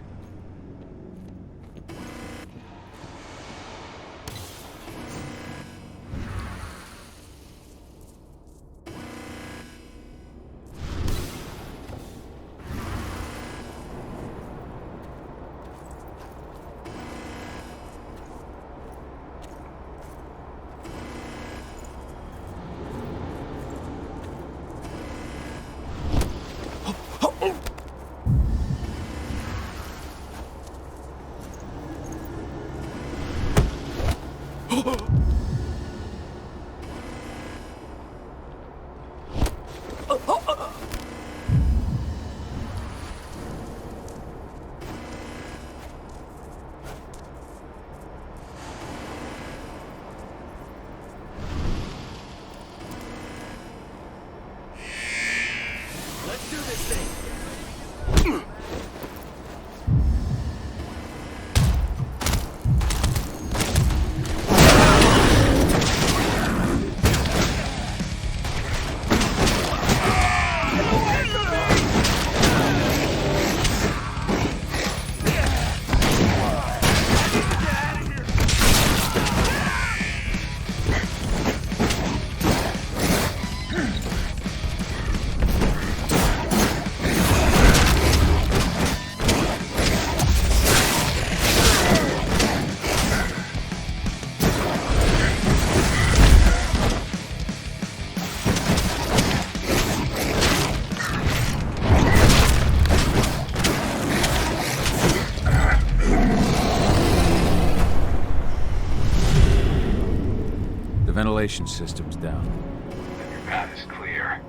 Ventilation system's down. Then your path is clear.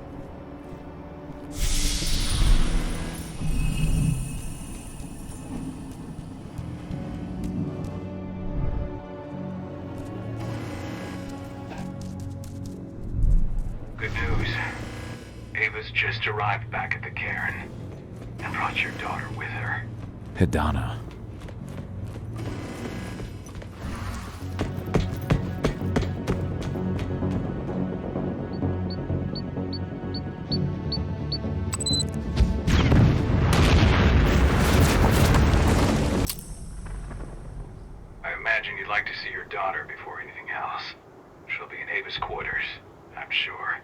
Good news. Ava's just arrived back at the cairn and brought your daughter with her. Hidana. I'm sure.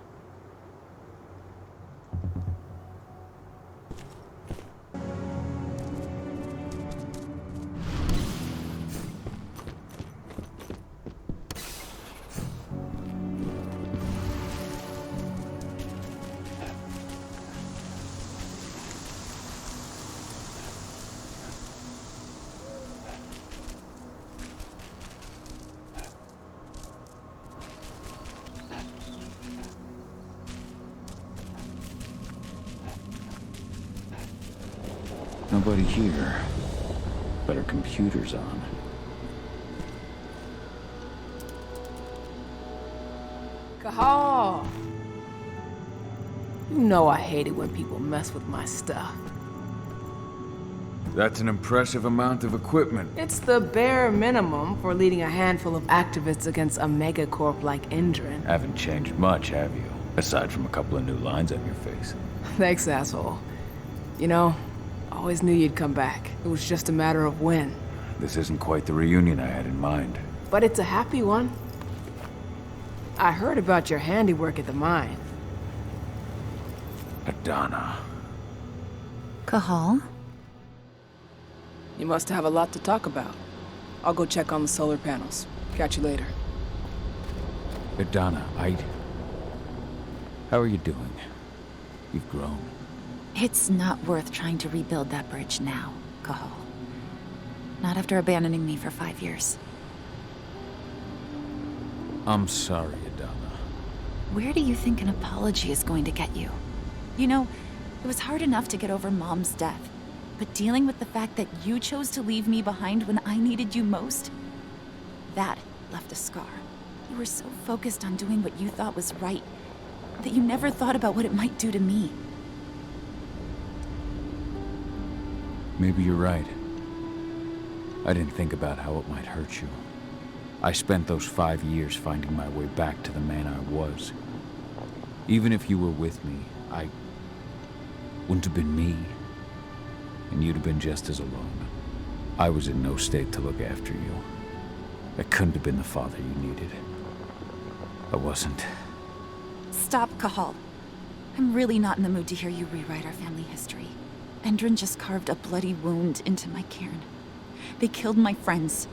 Nobody here, but our computer's on. Kahal! You know I hate it when people mess with my stuff. That's an impressive amount of equipment. It's the bare minimum for leading a handful of activists against a megacorp like Endrin. Haven't changed much, have you? Aside from a couple of new lines on your face. Thanks, asshole. You know, I always knew you'd come back. It was just a matter of when. This isn't quite the reunion I had in mind. But it's a happy one. I heard about your handiwork at the mine. Hidana. Cahal? You must have a lot to talk about. I'll go check on the solar panels. Catch you later. Hidana, how are you doing? You've grown. It's not worth trying to rebuild that bridge now, Cahal. Not after abandoning me for 5 years. I'm sorry, Hidana. Where do you think an apology is going to get you? You know, it was hard enough to get over Mom's death, but dealing with the fact that you chose to leave me behind when I needed you most, that left a scar. You were so focused on doing what you thought was right, that you never thought about what it might do to me. Maybe you're right. I didn't think about how it might hurt you. I spent those 5 years finding my way back to the man I was. Even if you were with me, I wouldn't have been me. And you'd have been just as alone. I was in no state to look after you. I couldn't have been the father you needed. I wasn't. Stop, Kahal. I'm really not in the mood to hear you rewrite our family history. Endrin just carved a bloody wound into my cairn. They killed my friends.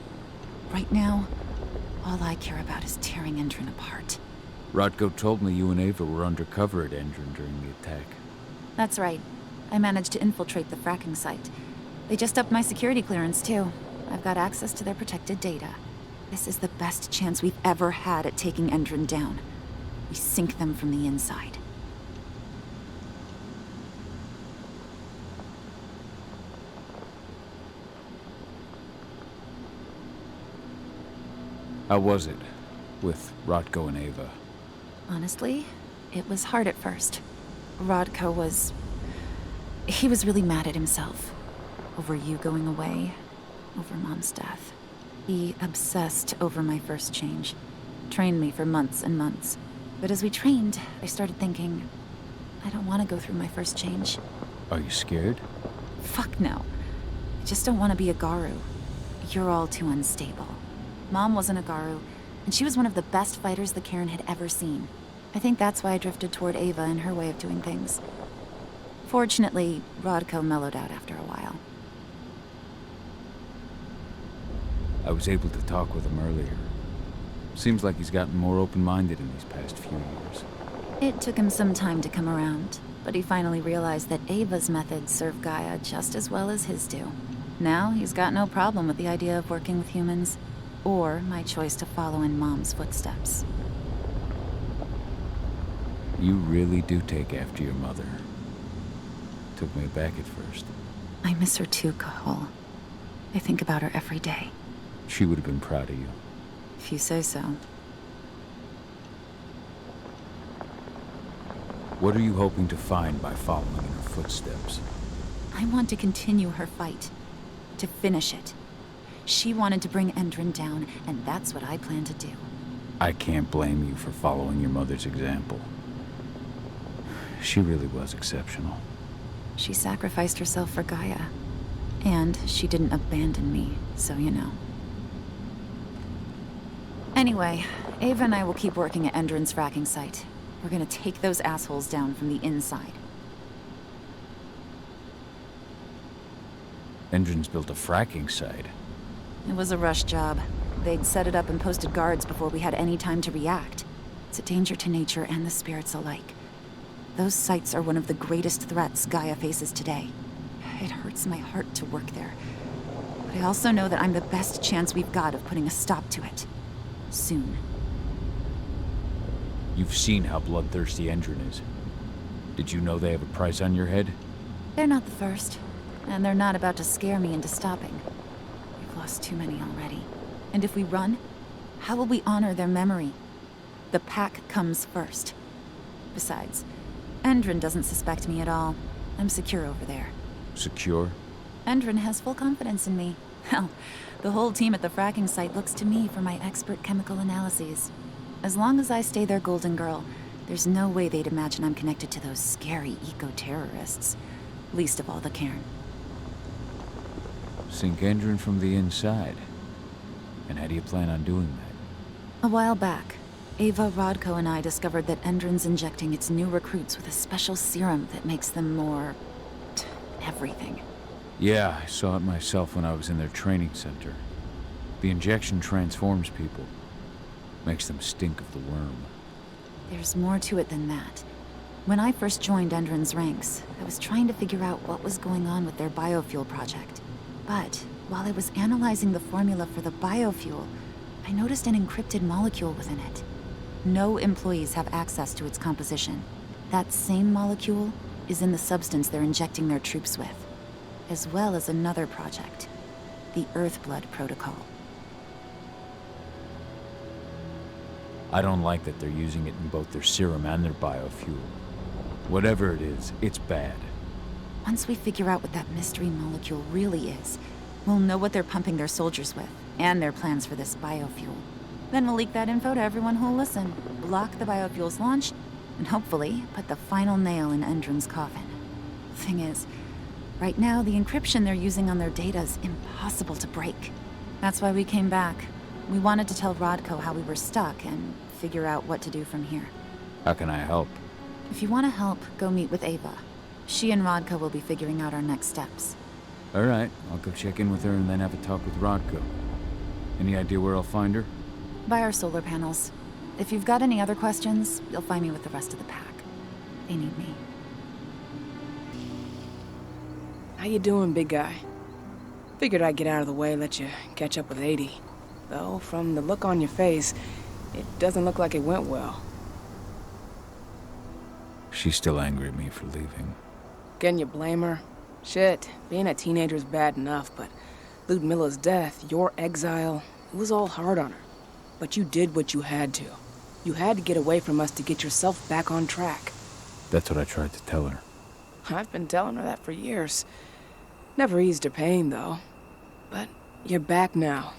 Right now, all I care about is tearing Endrin apart. Rodko told me you and Ava were undercover at Endrin during the attack. That's right. I managed to infiltrate the fracking site. They just upped my security clearance, too. I've got access to their protected data. This is the best chance we've ever had at taking Endrin down. We sink them from the inside. How was it with Rodko and Ava? Honestly, it was hard at first. Rodko was... he was really mad at himself. Over you going away, over Mom's death. He obsessed over my first change. Trained me for months and months. But as we trained, I started thinking, I don't want to go through my first change. Are you scared? Fuck no. I just don't want to be a Garu. You're all too unstable. Mom wasn't a Garu, and she was one of the best fighters the Cairn had ever seen. I think that's why I drifted toward Ava and her way of doing things. Fortunately, Rodko mellowed out after a while. I was able to talk with him earlier. Seems like he's gotten more open-minded in these past few years. It took him some time to come around, but he finally realized that Ava's methods serve Gaia just as well as his do. Now he's got no problem with the idea of working with humans, or my choice to follow in Mom's footsteps. You really do take after your mother. Took me aback at first. I miss her too, Kahal. I think about her every day. She would have been proud of you. If you say so. What are you hoping to find by following in her footsteps? I want to continue her fight. To finish it. She wanted to bring Endrin down, and that's what I plan to do. I can't blame you for following your mother's example. She really was exceptional. She sacrificed herself for Gaia. And she didn't abandon me, so you know. Anyway, Ava and I will keep working at Endrin's fracking site. We're gonna take those assholes down from the inside. Endrin's built a fracking site. It was a rush job. They'd set it up and posted guards before we had any time to react. It's a danger to nature and the spirits alike. Those sites are one of the greatest threats Gaia faces today. It hurts my heart to work there. But I also know that I'm the best chance we've got of putting a stop to it. Soon. You've seen how bloodthirsty Endrin is. Did you know they have a price on your head? They're not the first. And they're not about to scare me into stopping. We've lost too many already. And if we run, how will we honor their memory? The pack comes first. Besides, Endrin doesn't suspect me at all. I'm secure over there. Secure? Endrin has full confidence in me. Hell, the whole team at the fracking site looks to me for my expert chemical analyses. As long as I stay their golden girl, there's no way they'd imagine I'm connected to those scary eco-terrorists. Least of all the Cairn. Sink Endrin from the inside. And how do you plan on doing that? A while back, Ava, Rodko, and I discovered that Endrin's injecting its new recruits with a special serum that makes them more... everything. Yeah, I saw it myself when I was in their training center. The injection transforms people. Makes them stink of the worm. There's more to it than that. When I first joined Endrin's ranks, I was trying to figure out what was going on with their biofuel project. But while I was analyzing the formula for the biofuel, I noticed an encrypted molecule within it. No employees have access to its composition. That same molecule is in the substance they're injecting their troops with, as well as another project, the Earthblood Protocol. I don't like that they're using it in both their serum and their biofuel. Whatever it is, it's bad. Once we figure out what that mystery molecule really is, we'll know what they're pumping their soldiers with, and their plans for this biofuel. Then we'll leak that info to everyone who'll listen, block the biofuel's launch, and hopefully put the final nail in Endron's coffin. Thing is, right now the encryption they're using on their data is impossible to break. That's why we came back. We wanted to tell Rodko how we were stuck and figure out what to do from here. How can I help? If you want to help, go meet with Ava. She and Rodko will be figuring out our next steps. All right, I'll go check in with her and then have a talk with Rodko. Any idea where I'll find her? By our solar panels. If you've got any other questions, you'll find me with the rest of the pack. They need me. How you doing, big guy? Figured I'd get out of the way, let you catch up with 80. Though, from the look on your face, it doesn't look like it went well. She's still angry at me for leaving. Can you blame her? Shit, being a teenager's bad enough, but Ludmilla's death, your exile, it was all hard on her. But you did what you had to. You had to get away from us to get yourself back on track. That's what I tried to tell her. I've been telling her that for years. Never eased her pain, though. But you're back now.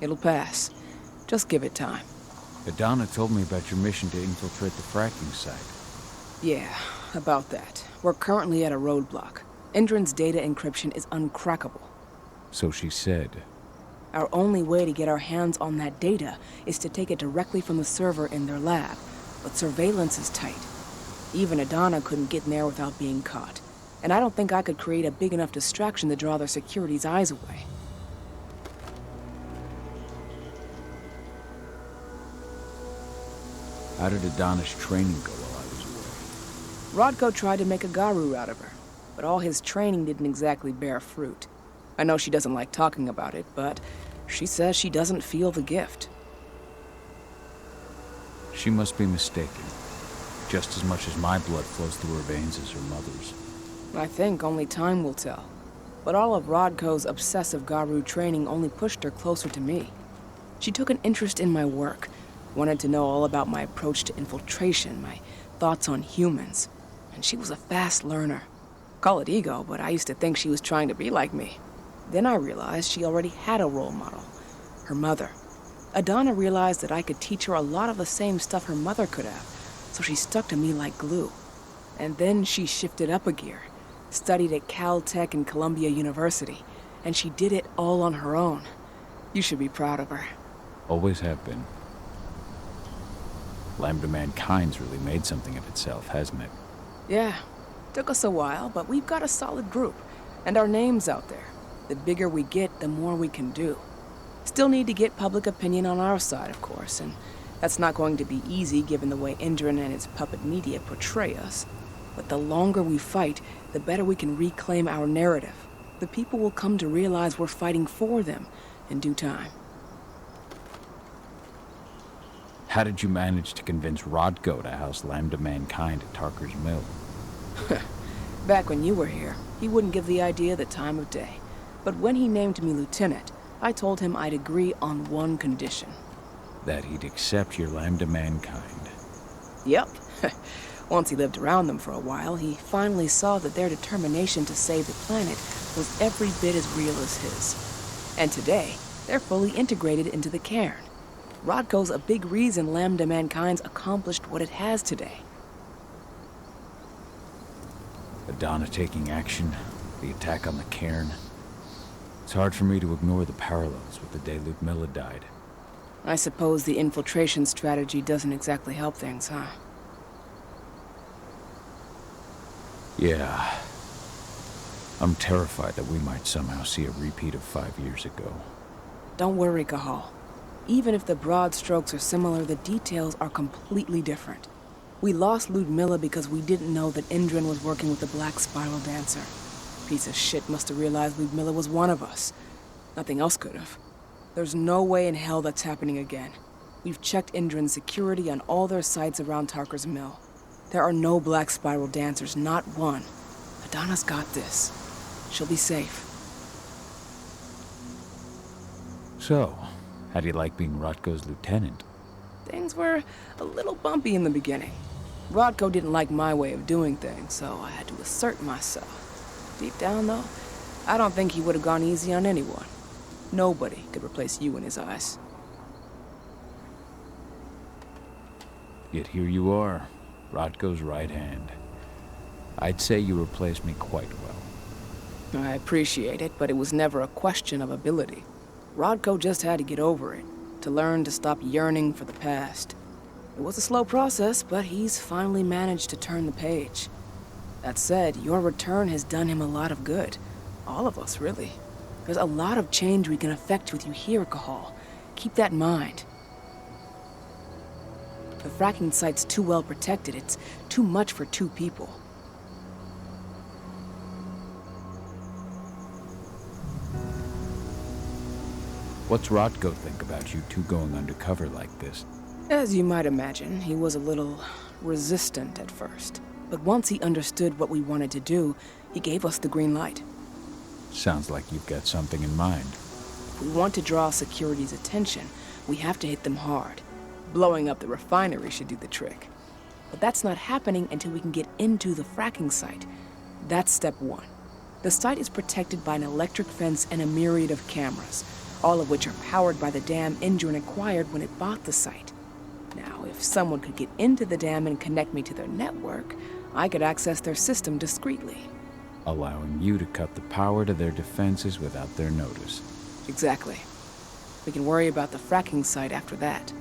It'll pass. Just give it time. Adana told me about your mission to infiltrate the fracking site. Yeah, about that. We're currently at a roadblock. Endron's data encryption is uncrackable. So she said. Our only way to get our hands on that data is to take it directly from the server in their lab. But surveillance is tight. Even Adana couldn't get in there without being caught. And I don't think I could create a big enough distraction to draw their security's eyes away. How did Adana's training go while I was away? Rodko tried to make a Garu out of her, but all his training didn't exactly bear fruit. I know she doesn't like talking about it, but she says she doesn't feel the gift. She must be mistaken. Just as much as my blood flows through her veins as her mother's. I think only time will tell. But all of Rodko's obsessive Garu training only pushed her closer to me. She took an interest in my work, wanted to know all about my approach to infiltration, my thoughts on humans. And she was a fast learner. Call it ego, but I used to think she was trying to be like me. Then I realized she already had a role model, her mother. Adana realized that I could teach her a lot of the same stuff her mother could have, so she stuck to me like glue. And then she shifted up a gear, studied at Caltech and Columbia University, and she did it all on her own. You should be proud of her. Always have been. Lambda Mankind's really made something of itself, hasn't it? Yeah, took us a while, but we've got a solid group, and our name's out there. The bigger we get, the more we can do. Still need to get public opinion on our side, of course, and that's not going to be easy given the way Endron and its puppet media portray us. But the longer we fight, the better we can reclaim our narrative. The people will come to realize we're fighting for them in due time. How did you manage to convince Rodko to house Lambda Mankind at Tarker's Mill? Back when you were here, he wouldn't give the idea the time of day. But when he named me lieutenant, I told him I'd agree on one condition. That he'd accept your Lambda Mankind. Yep. Once he lived around them for a while, he finally saw that their determination to save the planet was every bit as real as his. And today, they're fully integrated into the cairn. Rodko's a big reason Lambda Mankind's accomplished what it has today. Adana taking action, the attack on the cairn. It's hard for me to ignore the parallels with the day Ludmilla died. I suppose the infiltration strategy doesn't exactly help things, huh? Yeah. I'm terrified that we might somehow see a repeat of 5 years ago. Don't worry, Cahal. Even if the broad strokes are similar, the details are completely different. We lost Ludmilla because we didn't know that Endron was working with the Black Spiral Dancer. Piece of shit must have realized Ludmilla was one of us. Nothing else could have. There's no way in hell that's happening again. We've checked Endron's security on all their sites around Tarker's Mill. There are no Black Spiral Dancers, not one. Adana's got this. She'll be safe. So, how do you like being Rodko's lieutenant? Things were a little bumpy in the beginning. Rodko didn't like my way of doing things, so I had to assert myself. Deep down, though, I don't think he would have gone easy on anyone. Nobody could replace you in his eyes. Yet here you are, Rodko's right hand. I'd say you replaced me quite well. I appreciate it, but it was never a question of ability. Rodko just had to get over it, to learn to stop yearning for the past. It was a slow process, but he's finally managed to turn the page. That said, your return has done him a lot of good. All of us, really. There's a lot of change we can effect with you here, Cahal. Keep that in mind. The fracking site's too well protected. It's too much for 2 people. What's Rodko think about you two going undercover like this? As you might imagine, he was a little resistant at first. But once he understood what we wanted to do, he gave us the green light. Sounds like you've got something in mind. If we want to draw security's attention, we have to hit them hard. Blowing up the refinery should do the trick. But that's not happening until we can get into the fracking site. That's step 1. The site is protected by an electric fence and a myriad of cameras, all of which are powered by the dam Endrin acquired when it bought the site. Now, if someone could get into the dam and connect me to their network, I could access their system discreetly. Allowing you to cut the power to their defenses without their notice. Exactly. We can worry about the fracking site after that.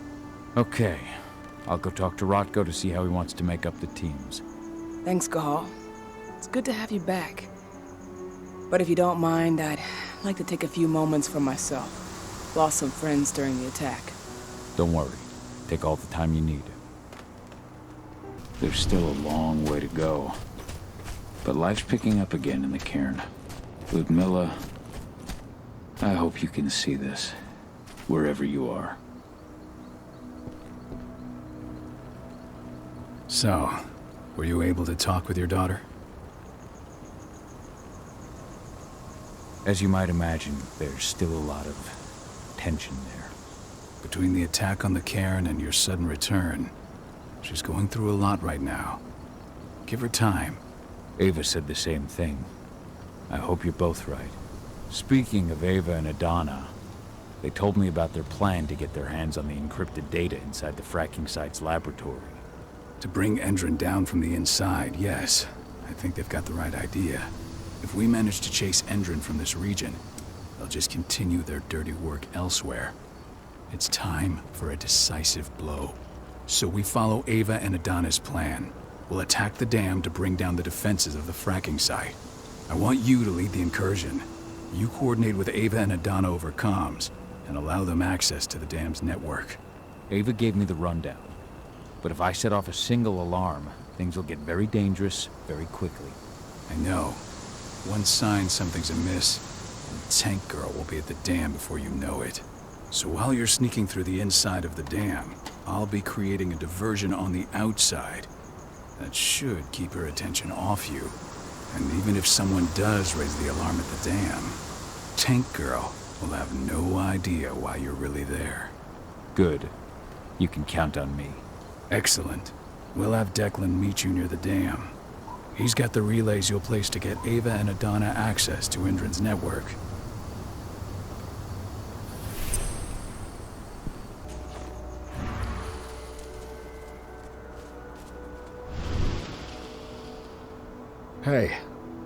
Okay. I'll go talk to Rodko to see how he wants to make up the teams. Thanks, Cahal. It's good to have you back. But if you don't mind, I'd like to take a few moments for myself. Lost some friends during the attack. Don't worry. Take all the time you need. There's still a long way to go. But life's picking up again in the cairn. Ludmilla, I hope you can see this, wherever you are. So, were you able to talk with your daughter? As you might imagine, there's still a lot of tension there. Between the attack on the cairn and your sudden return, she's going through a lot right now. Give her time. Ava said the same thing. I hope you're both right. Speaking of Ava and Adana, they told me about their plan to get their hands on the encrypted data inside the fracking site's laboratory. To bring Endrin down from the inside, yes. I think they've got the right idea. If we manage to chase Endrin from this region, they'll just continue their dirty work elsewhere. It's time for a decisive blow. So we follow Ava and Adana's plan. We'll attack the dam to bring down the defenses of the fracking site. I want you to lead the incursion. You coordinate with Ava and Adana over comms, and allow them access to the dam's network. Ava gave me the rundown. But if I set off a single alarm, things will get very dangerous very quickly. I know. One sign something's amiss, and the tank girl will be at the dam before you know it. So while you're sneaking through the inside of the dam, I'll be creating a diversion on the outside. That should keep her attention off you. And even if someone does raise the alarm at the dam, Tank Girl will have no idea why you're really there. Good. You can count on me. Excellent. We'll have Declan meet you near the dam. He's got the relays you'll place to get Ava and Adana access to Endrin's network. Hey,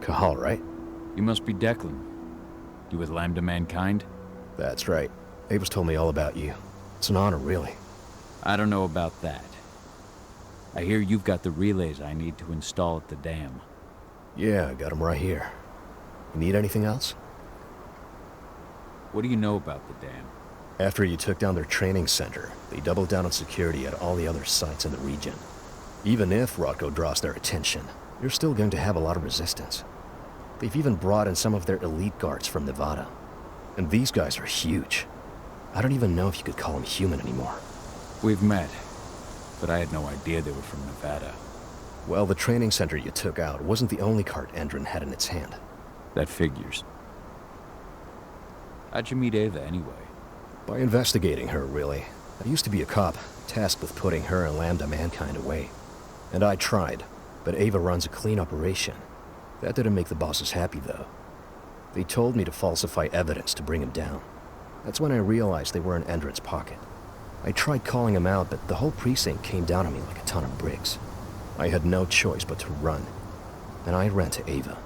Cahal, right? You must be Declan. You with Lambda Mankind? That's right. Ava's told me all about you. It's an honor, really. I don't know about that. I hear you've got the relays I need to install at the dam. Yeah, I got them right here. You need anything else? What do you know about the dam? After you took down their training center, they doubled down on security at all the other sites in the region. Even if Rodko draws their attention, you're still going to have a lot of resistance. They've even brought in some of their elite guards from Nevada. And these guys are huge. I don't even know if you could call them human anymore. We've met, but I had no idea they were from Nevada. Well, the training center you took out wasn't the only cart Endrin had in its hand. That figures. How'd you meet Ava, anyway? By investigating her, really. I used to be a cop, tasked with putting her and Lambda Mankind away. And I tried, but Ava runs a clean operation. That didn't make the bosses happy, though. They told me to falsify evidence to bring him down. That's when I realized they were in Endrin's pocket. I tried calling him out, but the whole precinct came down on me like a ton of bricks. I had no choice but to run. And I ran to Ava.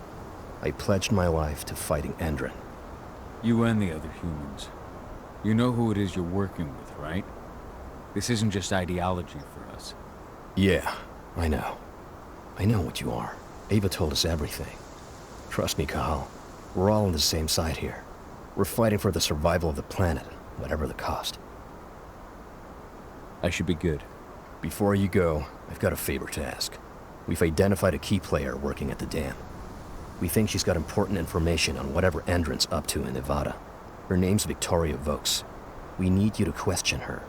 I pledged my life to fighting Endrin. You and the other humans. You know who it is you're working with, right? This isn't just ideology for us. Yeah, I know. I know what you are. Ava told us everything. Trust me, Kahal. We're all on the same side here. We're fighting for the survival of the planet, whatever the cost. I should be good. Before you go, I've got a favor to ask. We've identified a key player working at the dam. We think she's got important information on whatever Endrin's up to in Nevada. Her name's Victoria Vokes. We need you to question her.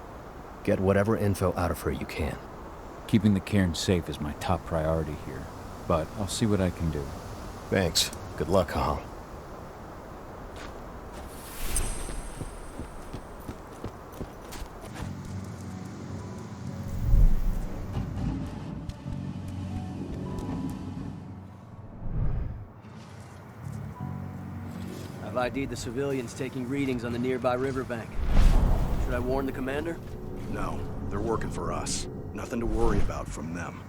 Get whatever info out of her you can. Keeping the cairn safe is my top priority here, but I'll see what I can do. Thanks. Good luck, Kahal. I've ID'd the civilians taking readings on the nearby riverbank. Should I warn the commander? No, they're working for us. Nothing to worry about from them.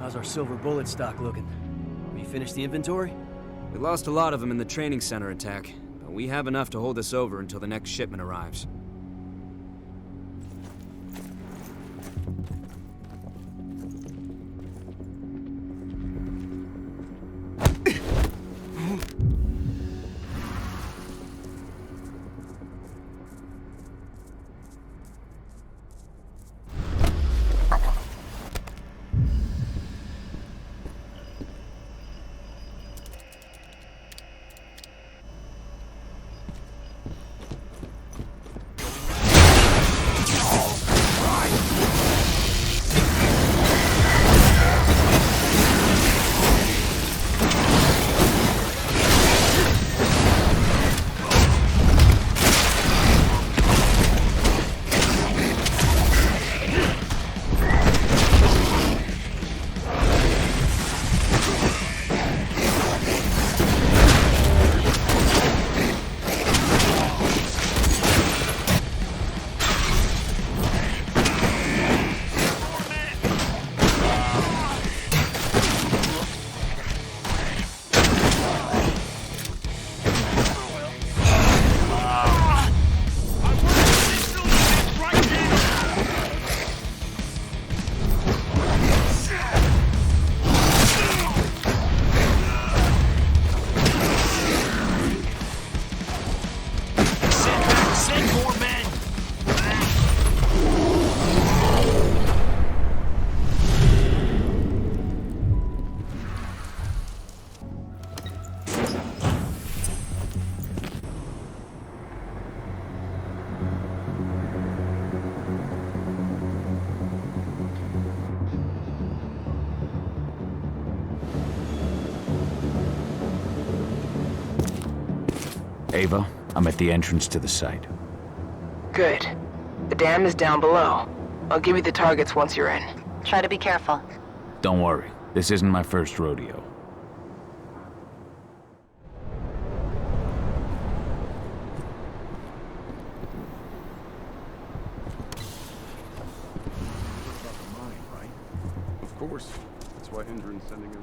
How's our silver bullet stock looking? Have you finished the inventory? We lost a lot of them in the training center attack, but we have enough to hold us over until the next shipment arrives. Ava, I'm at the entrance to the site. Good. The dam is down below. I'll give you the targets once you're in. Try to be careful. Don't worry, this isn't my first rodeo. Of course. That's why Endrin's sending him.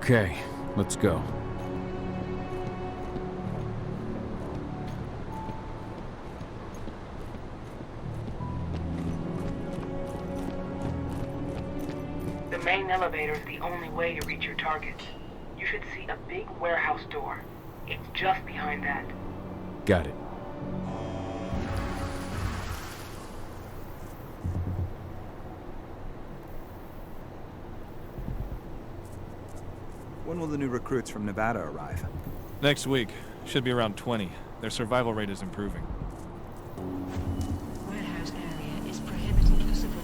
Okay, let's go. The main elevator is the only way to reach your target. You should see a big warehouse door. It's just behind that. Got it. When will the new recruits from Nevada arrive? Next week. Should be around 20. Their survival rate is improving. Warehouse area is prohibited for civilians.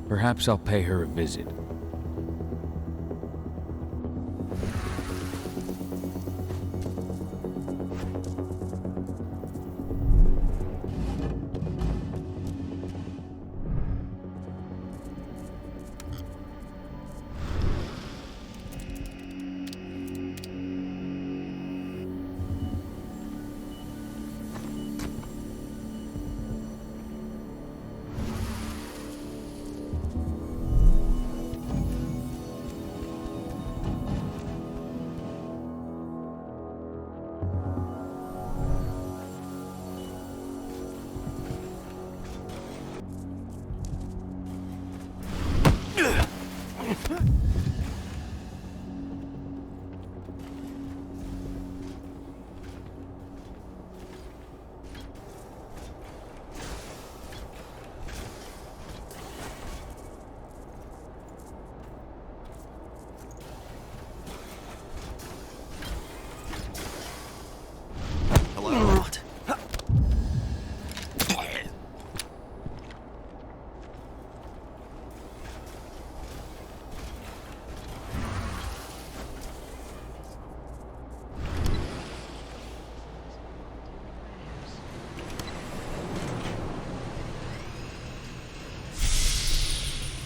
Perhaps I'll pay her a visit.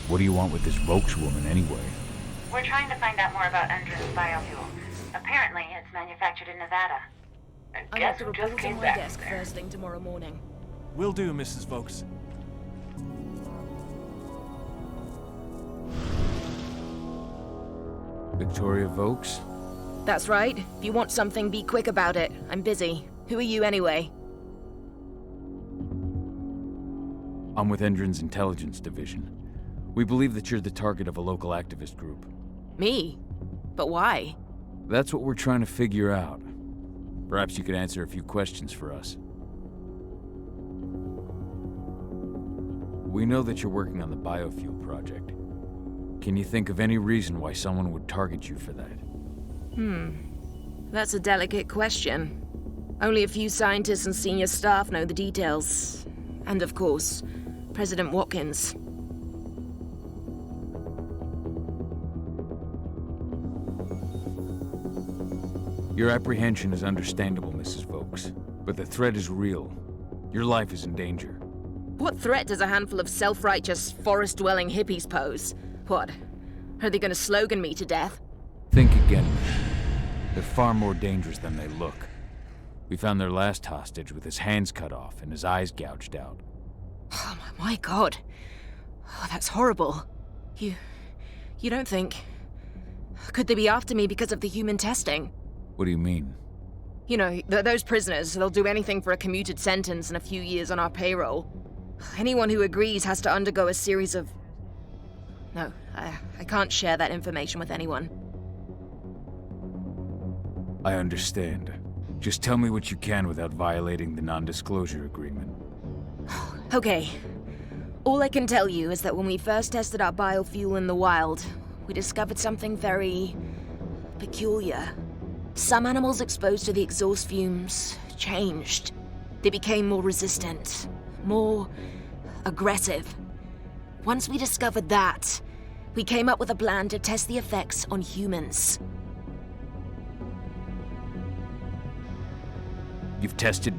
What do you want with this Vokes woman, anyway? We're trying to find out more about Endrin's biofuel. Apparently, it's manufactured in Nevada. And guess who just came back? Desk first thing tomorrow morning. Will do, Mrs. Vokes. Victoria Vokes? That's right. If you want something, be quick about it. I'm busy. Who are you anyway? I'm with Endrin's intelligence division. We believe that you're the target of a local activist group. Me? But why? That's what we're trying to figure out. Perhaps you could answer a few questions for us. We know that you're working on the biofuel project. Can you think of any reason why someone would target you for that? That's a delicate question. Only a few scientists and senior staff know the details. And of course, President Watkins. Your apprehension is understandable, Mrs. Vokes. But the threat is real. Your life is in danger. What threat does a handful of self-righteous, forest-dwelling hippies pose? What? Are they gonna slogan me to death? Think again. They're far more dangerous than they look. We found their last hostage with his hands cut off and his eyes gouged out. Oh my god. Oh, that's horrible. You don't think... Could they be after me because of the human testing? What do you mean? You know, those prisoners, they'll do anything for a commuted sentence and a few years on our payroll. Anyone who agrees has to undergo a series of... No, I can't share that information with anyone. I understand. Just tell me what you can without violating the non-disclosure agreement. Okay. All I can tell you is that when we first tested our biofuel in the wild, we discovered something very... peculiar. Some animals exposed to the exhaust fumes changed. They became more resistant, more aggressive. Once we discovered that, we came up with a plan to test the effects on humans. You've tested...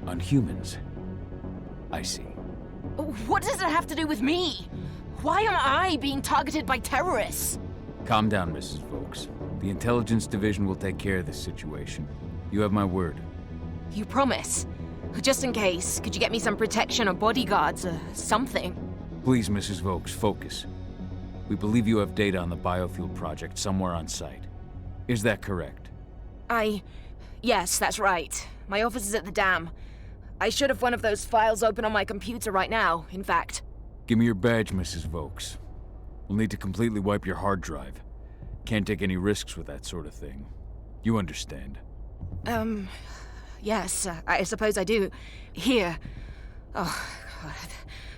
on humans? I see. What does it have to do with me? Why am I being targeted by terrorists? Calm down, Mrs. Vokes. The Intelligence Division will take care of this situation. You have my word. You promise? Just in case, could you get me some protection or bodyguards or something? Please, Mrs. Vokes, focus. We believe you have data on the biofuel project somewhere on site. Is that correct? Yes, that's right. My office is at the dam. I should have one of those files open on my computer right now, in fact. Give me your badge, Mrs. Vokes. We'll need to completely wipe your hard drive. Can't take any risks with that sort of thing. You understand. Yes, I suppose I do. Here. Oh, God,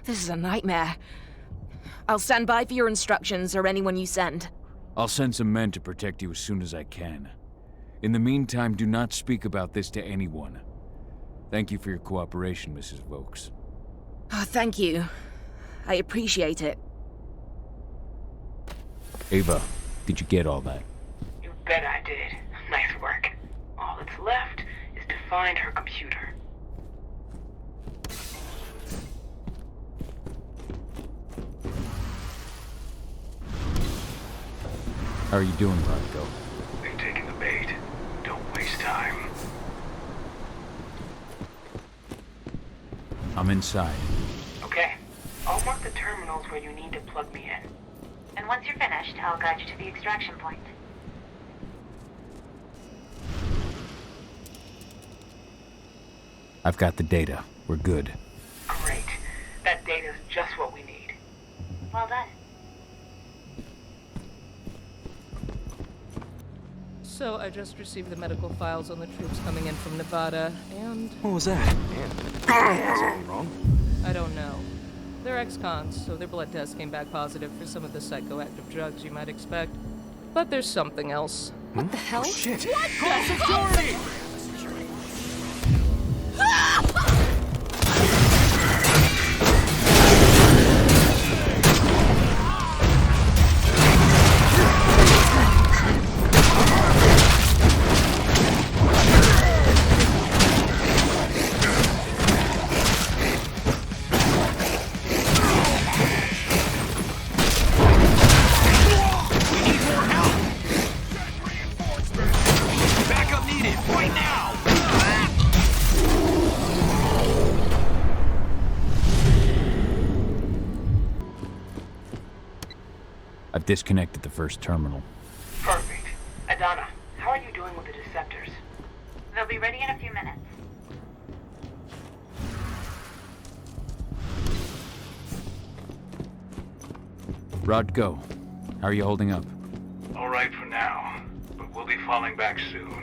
this is a nightmare. I'll stand by for your instructions or anyone you send. I'll send some men to protect you as soon as I can. In the meantime, do not speak about this to anyone. Thank you for your cooperation, Mrs. Vokes. Oh, thank you. I appreciate it. Ava, did you get all that? You bet I did. Nice work. All that's left is to find her computer. How are you doing, Rodko? They've taken the bait. Don't waste time. I'm inside. Okay. I'll mark the terminals where you need to plug me in. And once you're finished, I'll guide you to the extraction point. I've got the data. We're good. Great. That data's just what we need. Well done. So I just received the medical files on the troops coming in from Nevada, and... What was that? Something wrong? I don't know. They're ex-cons, so their blood test came back positive for some of the psychoactive drugs you might expect. But there's something else. What the hell? Oh, shit! What the security! I've disconnected the first terminal. Perfect. Adana, how are you doing with the deceptors? They'll be ready in a few minutes. Rodko, how are you holding up? All right for now, but we'll be falling back soon.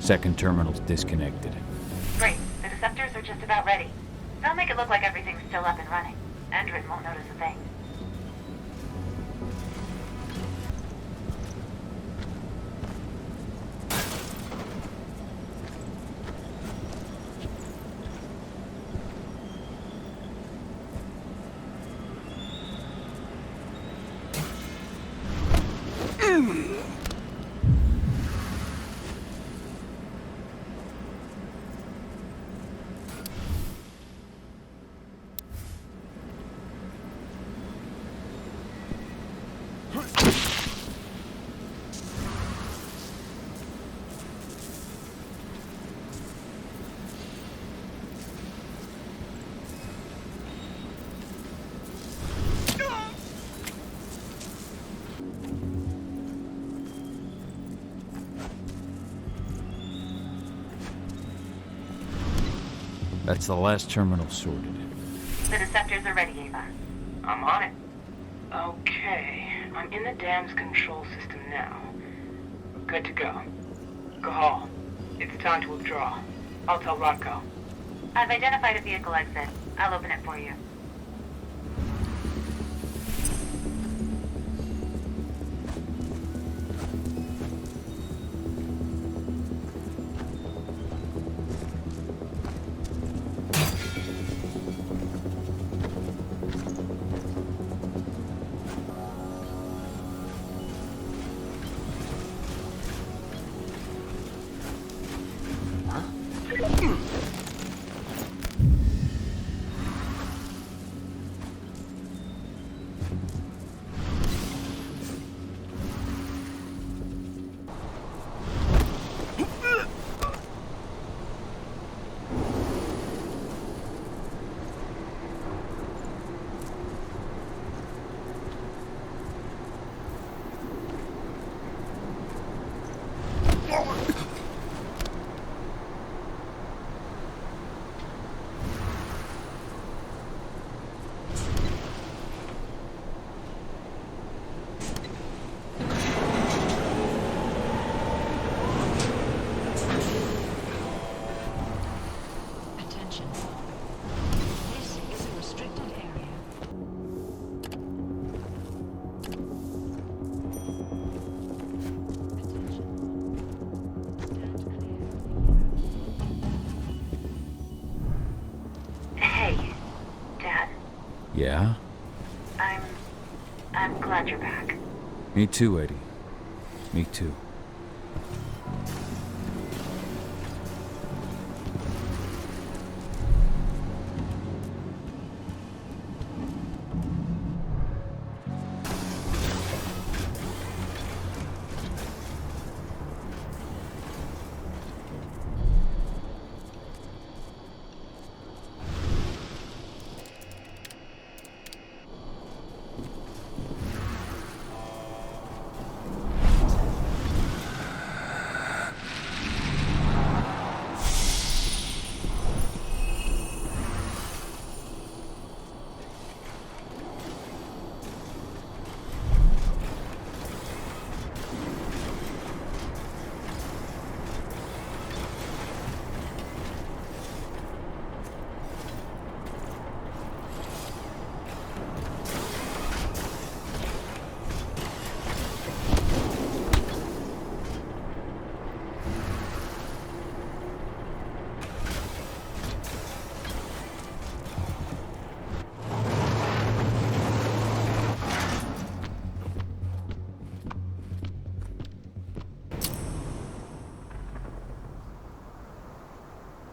Second terminal's disconnected. Great. The deceptors are just about ready. They'll make it look like everything's still up and running. Endrin won't notice a thing. That's the last terminal sorted. The deceptors are ready, Ava. I'm on it. Okay, I'm in the dam's control system now. Good to go. Cahal, it's time to withdraw. I'll tell Rodko. I've identified a vehicle exit. I'll open it for you. Yeah? I'm glad you're back. Me too, Eddie. Me too.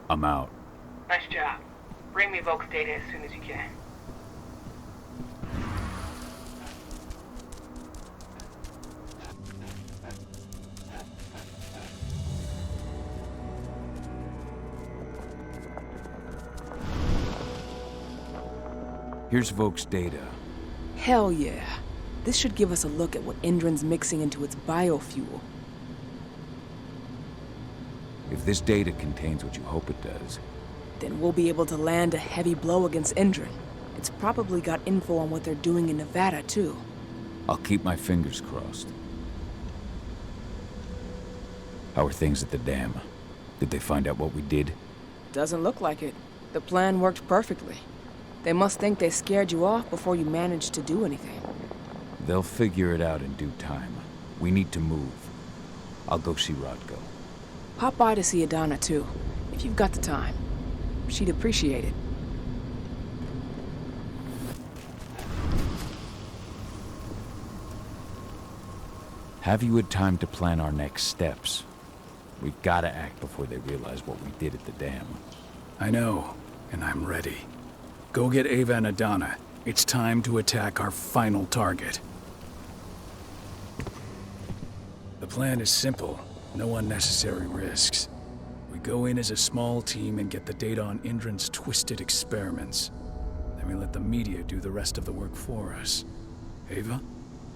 I'm out. Nice job. Bring me Volk's data as soon as you can. Here's Volk's data. Hell yeah. This should give us a look at what Indran's mixing into its biofuel. If this data contains what you hope it does, then we'll be able to land a heavy blow against Indran. It's probably got info on what they're doing in Nevada, too. I'll keep my fingers crossed. How are things at the dam? Did they find out what we did? Doesn't look like it. The plan worked perfectly. They must think they scared you off before you managed to do anything. They'll figure it out in due time. We need to move. I'll go see Rodko. Pop by to see Adana, too, if you've got the time. She'd appreciate it. Have you had time to plan our next steps? We've got to act before they realize what we did at the dam. I know, and I'm ready. Go get Ava and Adana. It's time to attack our final target. The plan is simple. No unnecessary risks. We go in as a small team and get the data on Indran's twisted experiments. Then we let the media do the rest of the work for us. Ava?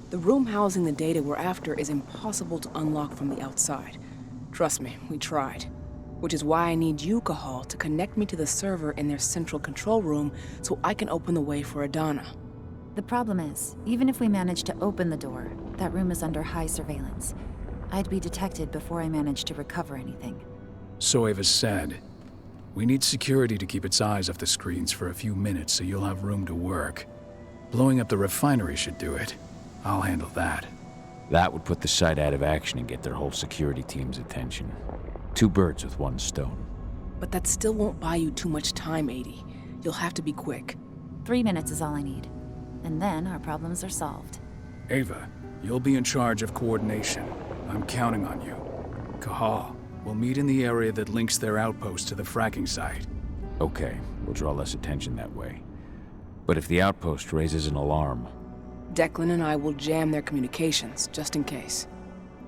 The room housing the data we're after is impossible to unlock from the outside. Trust me, we tried. Which is why I need you, Cahal, to connect me to the server in their central control room so I can open the way for Adana. The problem is, even if we manage to open the door, that room is under high surveillance. I'd be detected before I manage to recover anything. So Ava said. We need security to keep its eyes off the screens for a few minutes so you'll have room to work. Blowing up the refinery should do it. I'll handle that. That would put the site out of action and get their whole security team's attention. 2 birds with 1 stone. But that still won't buy you too much time, 80. You'll have to be quick. 3 minutes is all I need. And then our problems are solved. Ava, you'll be in charge of coordination. I'm counting on you. Cahal, we'll meet in the area that links their outpost to the fracking site. Okay, we'll draw less attention that way. But if the outpost raises an alarm... Declan and I will jam their communications, just in case.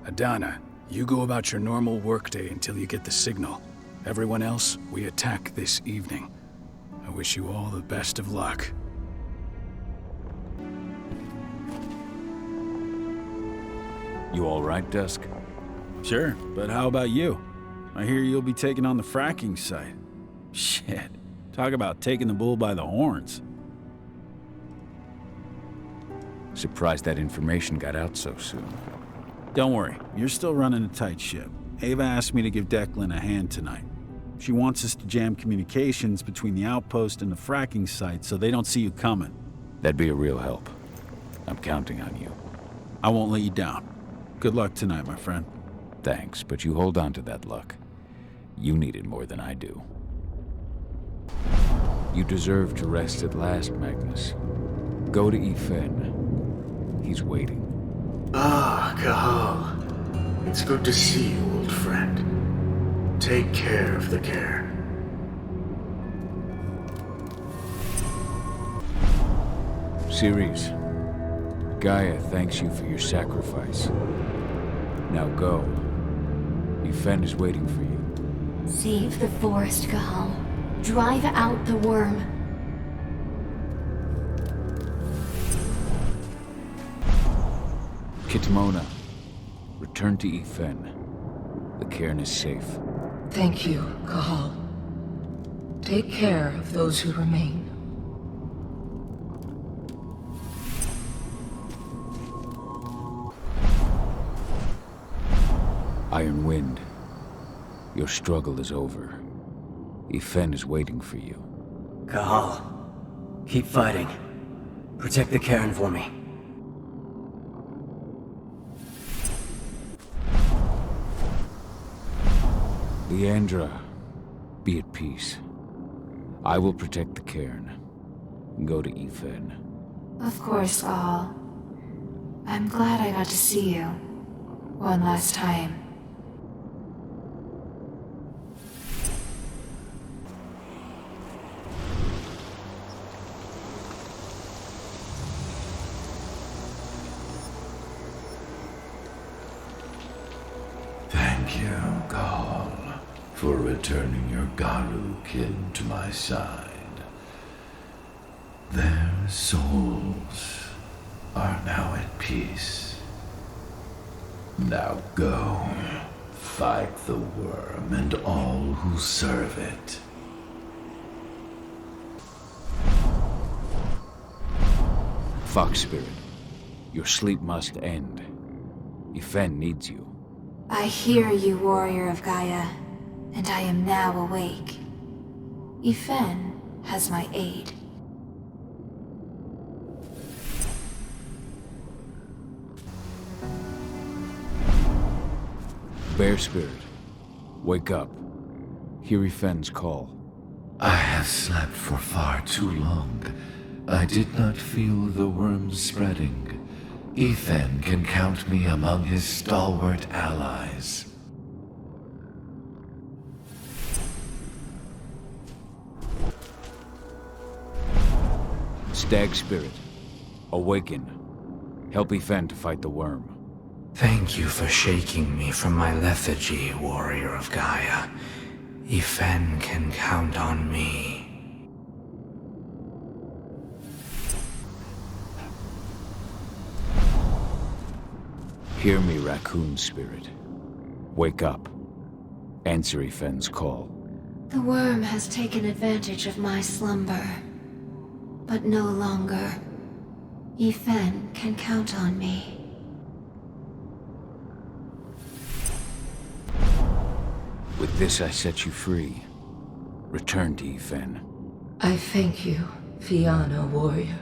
Adana, you go about your normal workday until you get the signal. Everyone else, we attack this evening. I wish you all the best of luck. You all right, Dusk? Sure, but how about you? I hear you'll be taking on the fracking site. Shit, talk about taking the bull by the horns. Surprised that information got out so soon. Don't worry, you're still running a tight ship. Ava asked me to give Declan a hand tonight. She wants us to jam communications between the outpost and the fracking site so they don't see you coming. That'd be a real help. I'm counting on you. I won't let you down. Good luck tonight, my friend. Thanks, but you hold on to that luck. You need it more than I do. You deserve to rest at last, Magnus. Go to Efen. He's waiting. Ah, Cahal. It's good to see you, old friend. Take care of the care. Ceres, Gaia thanks you for your sacrifice. Now go. Efen is waiting for you. Save the forest, Cahal. Drive out the worm. Kitmona, return to Efen. The cairn is safe. Thank you, Cahal. Take care of those who remain. Iron Wind, your struggle is over. Efen is waiting for you. Cahal, keep fighting. Protect the cairn for me. Leandra, be at peace. I will protect the cairn. Go to Efen. Of course, Cahal. I'm glad I got to see you. One last time. Thank you, Cahal, for returning your Garu kin to my side. Their souls are now at peace. Now go, fight the worm and all who serve it. Fox Spirit, your sleep must end. Yfen needs you. I hear you, warrior of Gaia, and I am now awake. Yfen has my aid. Bear Spirit, wake up. Hear Yfen's call. I have slept for far too long. I did not feel the worm spreading. Yfen can count me among his stalwart allies. Stag Spirit, awaken. Help Yfen to fight the worm. Thank you for shaking me from my lethargy, warrior of Gaia. Yfen can count on me. Hear me, Raccoon Spirit. Wake up. Answer Yfen's call. The worm has taken advantage of my slumber. But no longer. Yfen can count on me. With this I set you free. Return to Yfen. I thank you, Fianna warrior.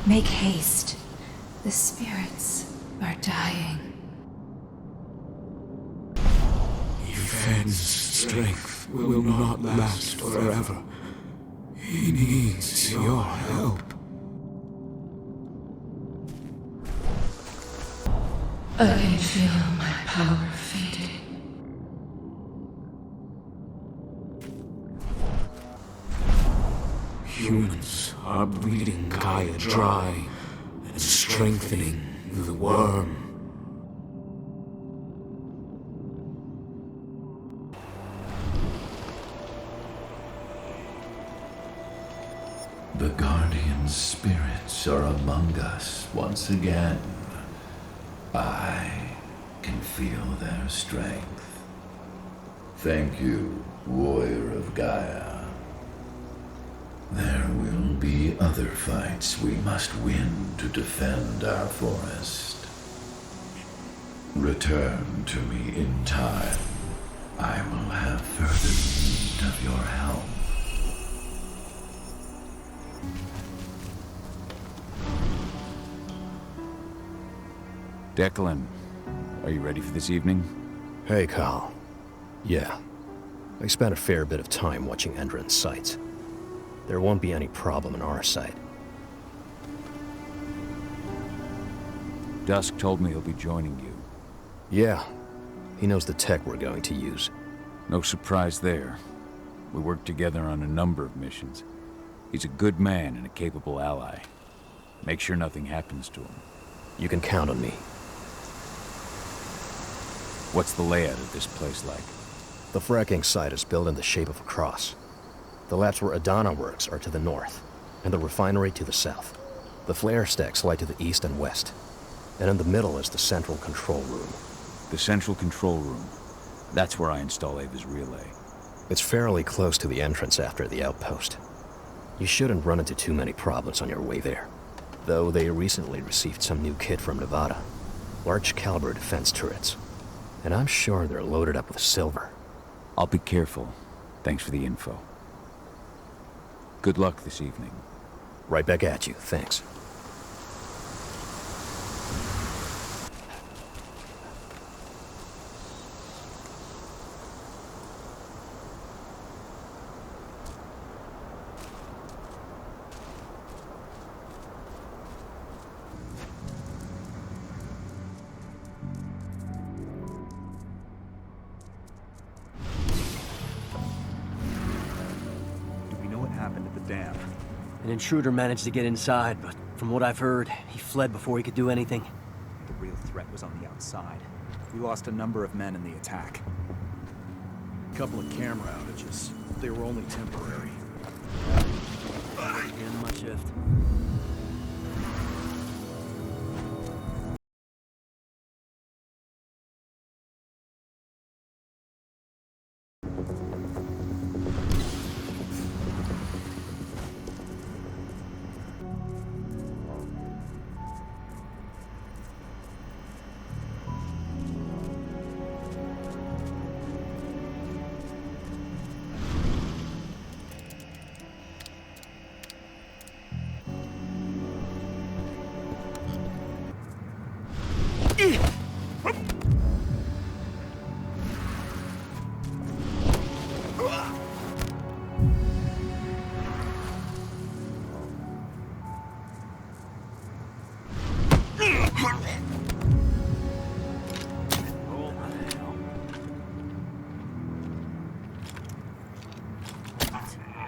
Make haste. The spirits are dying. Yfen's strength will not last forever. He needs your help. I can feel my power fading. Humans are bleeding Gaia dry and strengthening the worm. The guardian spirits are among us once again. I can feel their strength. Thank you, warrior of Gaia. There will be other fights we must win to defend our forest. Return to me in time. I will have further need of your help. Declan, are you ready for this evening? Hey, Kyle. Yeah. I spent a fair bit of time watching Endron's sights. There won't be any problem on our side. Dusk told me he'll be joining you. Yeah. He knows the tech we're going to use. No surprise there. We worked together on a number of missions. He's a good man and a capable ally. Make sure nothing happens to him. You can count on me. What's the layout of this place like? The fracking site is built in the shape of a cross. The labs where Adana works are to the north, and the refinery to the south. The flare stacks lie to the east and west, and in the middle is the central control room. The central control room. That's where I install Ava's relay. It's fairly close to the entrance after the outpost. You shouldn't run into too many problems on your way there. Though they recently received some new kit from Nevada. Large caliber defense turrets. And I'm sure they're loaded up with silver. I'll be careful. Thanks for the info. Good luck this evening. Right back at you, thanks. Dam. An intruder managed to get inside, but from what I've heard, he fled before he could do anything. The real threat was on the outside. We lost a number of men in the attack. A couple of camera outages. They were only temporary. Again, my shift.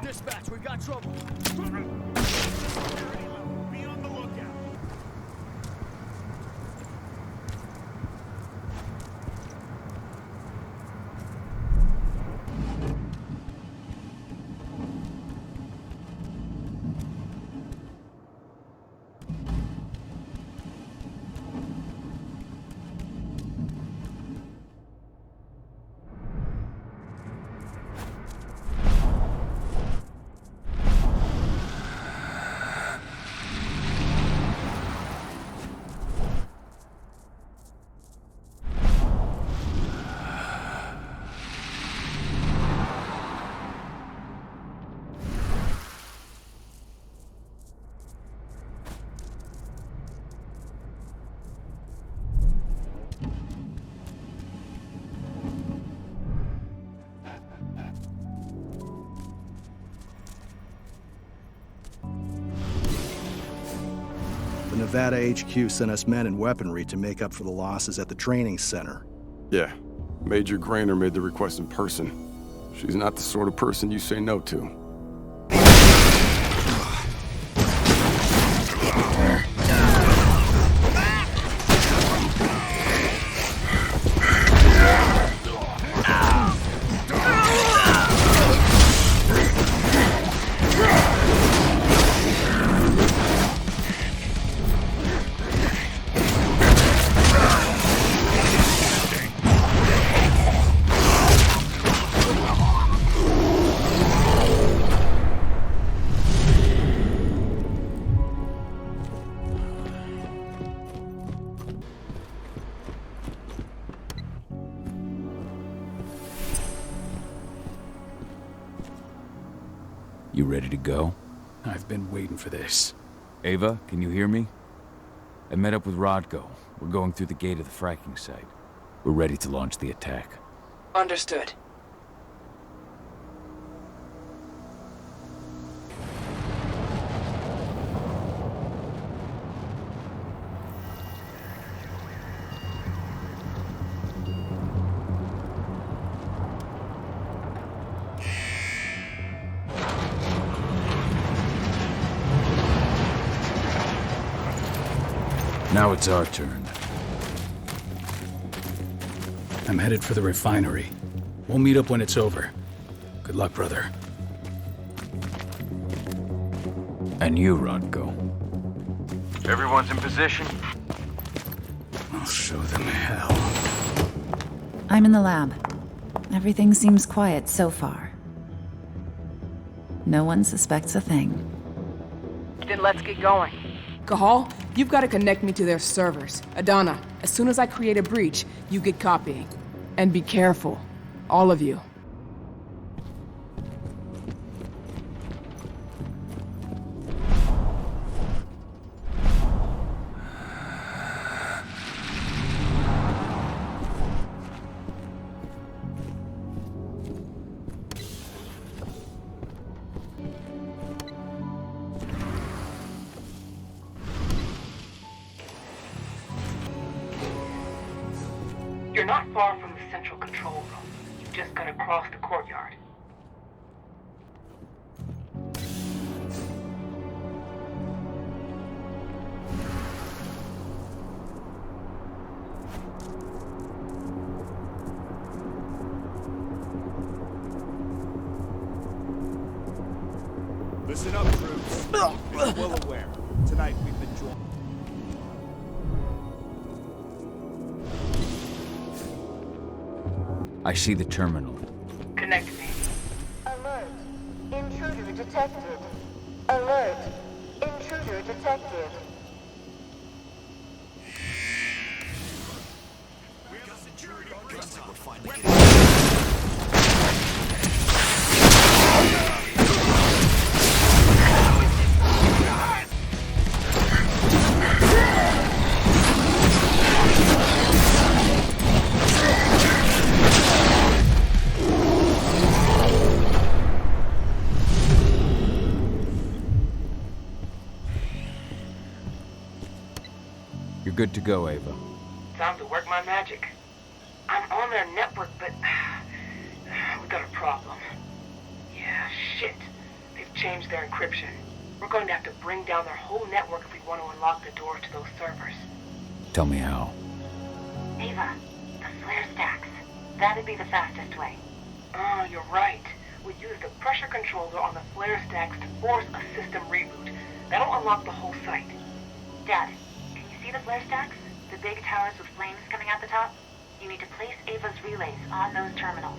Dispatch, we got trouble. Be on the lookout. The Nevada HQ sent us men and weaponry to make up for the losses at the training center. Yeah, Major Grainer made the request in person. She's not the sort of person you say no to. You ready to go? I've been waiting for this. Ava, can you hear me? I met up with Rodko. We're going through the gate of the fracking site. We're ready to launch the attack. Understood. Now it's our turn. I'm headed for the refinery. We'll meet up when it's over. Good luck, brother. And you, Rodko. Everyone's in position? I'll show them hell. I'm in the lab. Everything seems quiet so far. No one suspects a thing. Then let's get going. Cahal, you've got to connect me to their servers. Adana, as soon as I create a breach, you get copying. And be careful. All of you. You're not far from the central control room. You've just got to cross the courtyard. Listen up, troops. You're well aware. Tonight we've been joined. I see the terminal. Connect me. Alert. Intruder detected. Alert. Intruder detected. You're good to go, Ava. Time to work my magic. I'm on their network, but we got a problem. Yeah, shit. They've changed their encryption. We're going to have to bring down their whole network if we want to unlock the doors to those servers. Tell me how. Ava, the flare stacks. That'd be the fastest way. Oh, you're right. We use the pressure controller on the flare stacks to force a system reboot. That'll unlock the whole site. Dad, can you see the flare stacks? The big towers with flames coming out the top? You need to place Ava's relays on those terminals.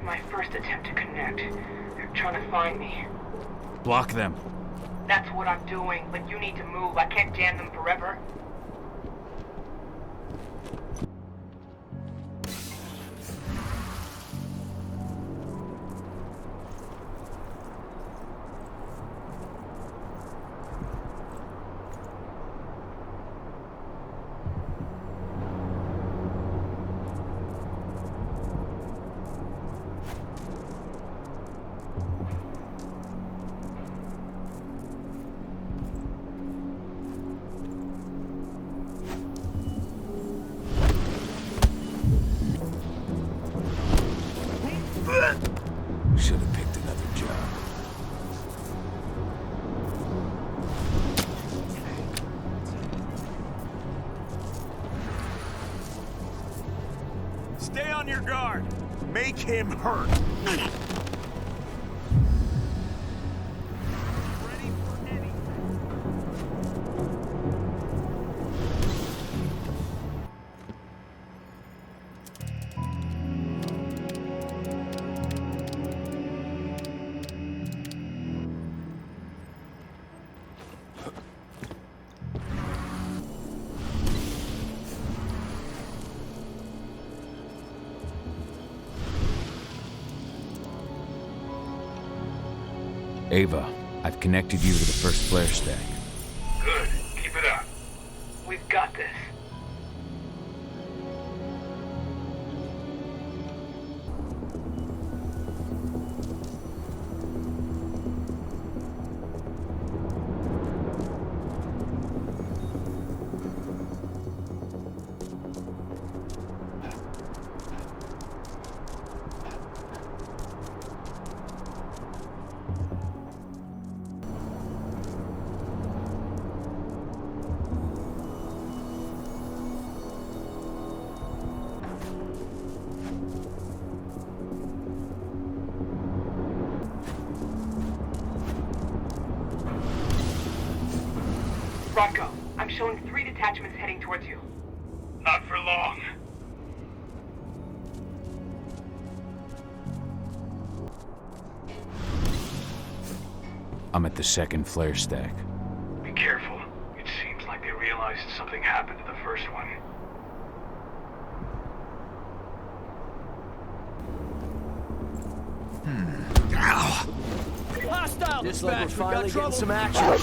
My first attempt to connect. They're trying to find me. Block them. That's what I'm doing, but you need to move. I can't jam them forever. Should have picked another job. Stay on your guard. Make him hurt. Ava, I've connected you to the first flare stack. Good. Keep it up. We've got this. showing 3 detachments heading towards you. Not for long. I'm at the second flare stack. Be careful. It seems like they realized something happened to the first one. Hostile! Looks like we're finally getting some action.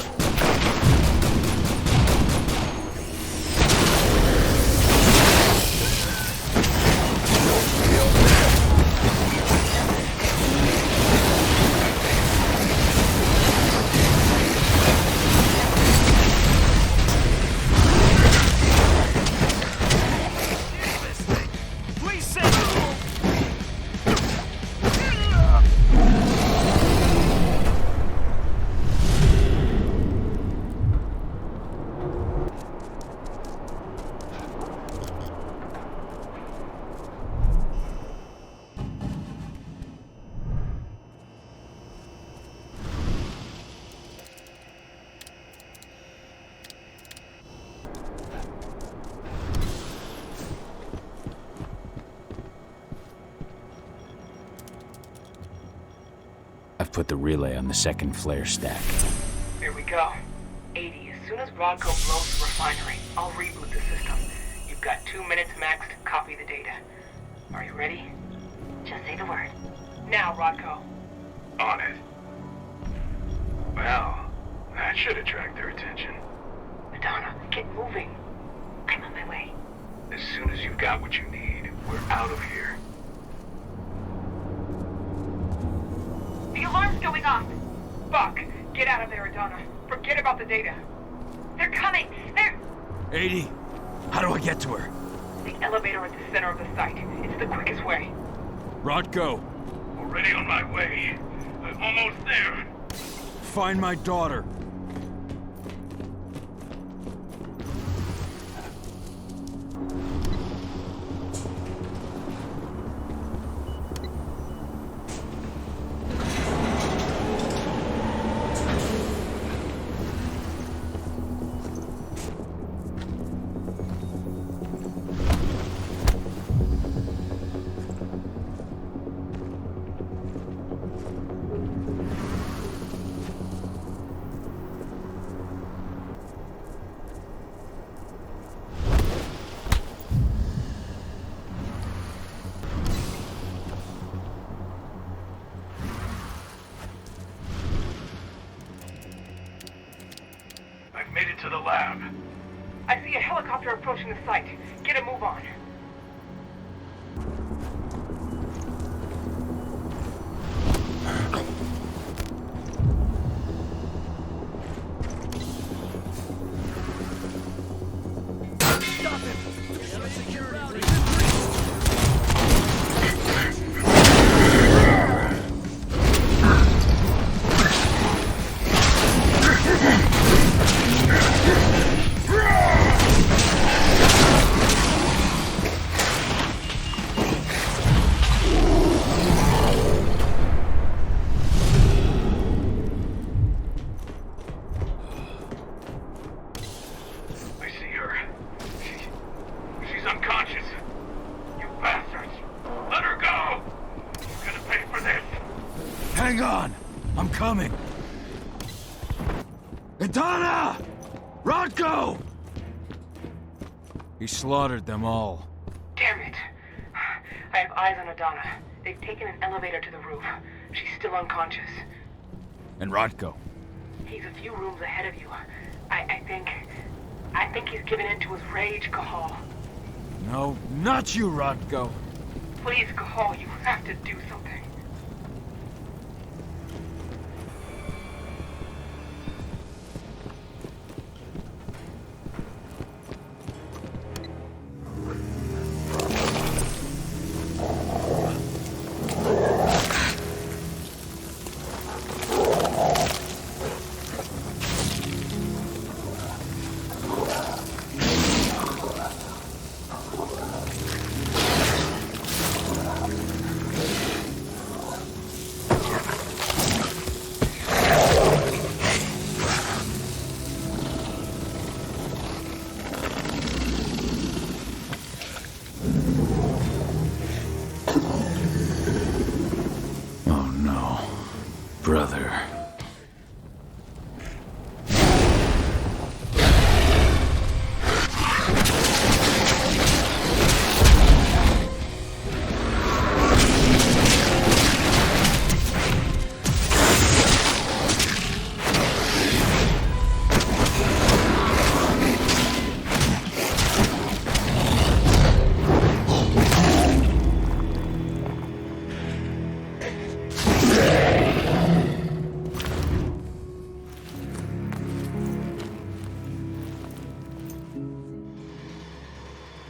I've put the relay on the second flare stack. Here we go. 80, as soon as Rodco blows the refinery, I'll reboot the system. You've got 2 minutes max to copy the data. Are you ready? Just say the word. Now, Rodco. On it. Well, that should attract their attention. Madonna, get moving. I'm on my way. As soon as you've got what you need, we're out of here. The alarm's going off. Fuck. Get out of there, Adana. Forget about the data. They're coming. They're... 80. How do I get to her? The elevator at the center of the site. It's the quickest way. Rodco. Already on my way. I'm almost there. Find my daughter. Made it to the lab. I see a helicopter approaching the site. Get a move on. Hang on! I'm coming! Idana! Rodko! He slaughtered them all. Damn it. I have eyes on Adana. They've taken an elevator to the roof. She's still unconscious. And Rodko? He's a few rooms ahead of you. I think he's given in to his rage, Cahal. No, not you, Rodko. Please, Cahal, you have to do something. brother.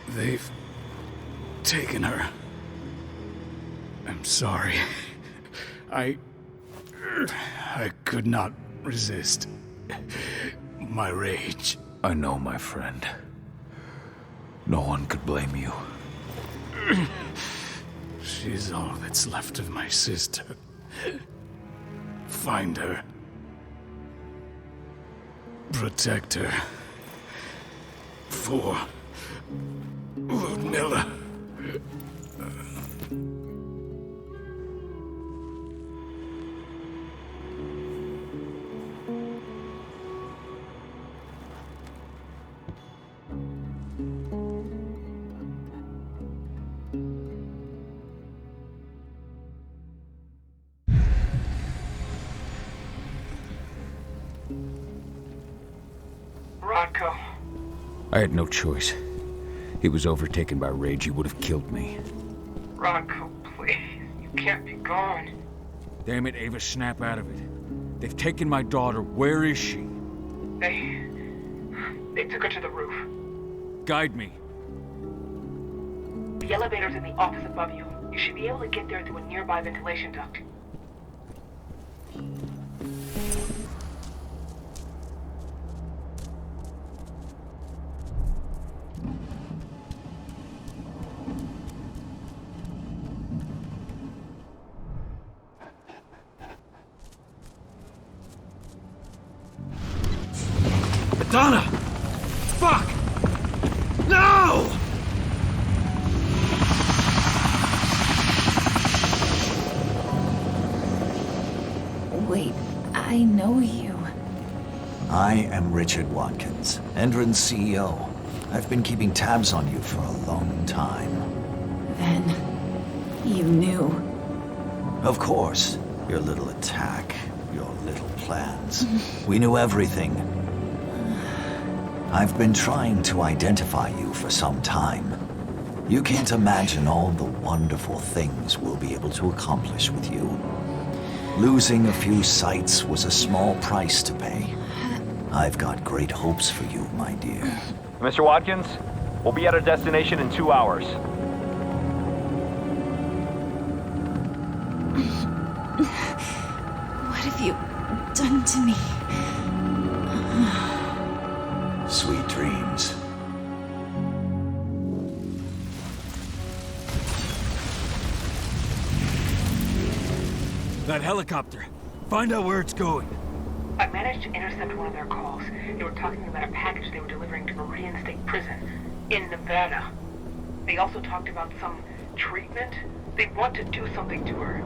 They've taken her. I'm sorry. I could not resist my rage. I know, my friend. No one could blame you. She's all that's left of my sister. Find her. Protect her. For Ludmilla. Rodko. I had no choice. He was overtaken by rage. He would have killed me. Rodko, please. You can't be gone. Damn it, Ava, snap out of it. They've taken my daughter. Where is she? They took her to the roof. Guide me. The elevator's in the office above you. You should be able to get there through a nearby ventilation duct. Donna! Fuck! No! Wait, I know you. I am Richard Watkins, Endron's CEO. I've been keeping tabs on you for a long time. Then, you knew. Of course. Your little attack, your little plans. We knew everything. I've been trying to identify you for some time. You can't imagine all the wonderful things we'll be able to accomplish with you. Losing a few sights was a small price to pay. I've got great hopes for you, my dear. Mr. Watkins, we'll be at our destination in 2 hours. What have you done to me? Sweet dreams. That helicopter. Find out where it's going. I managed to intercept one of their calls. They were talking about a package they were delivering to Meridian State Prison in Nevada. They also talked about some treatment. They want to do something to her.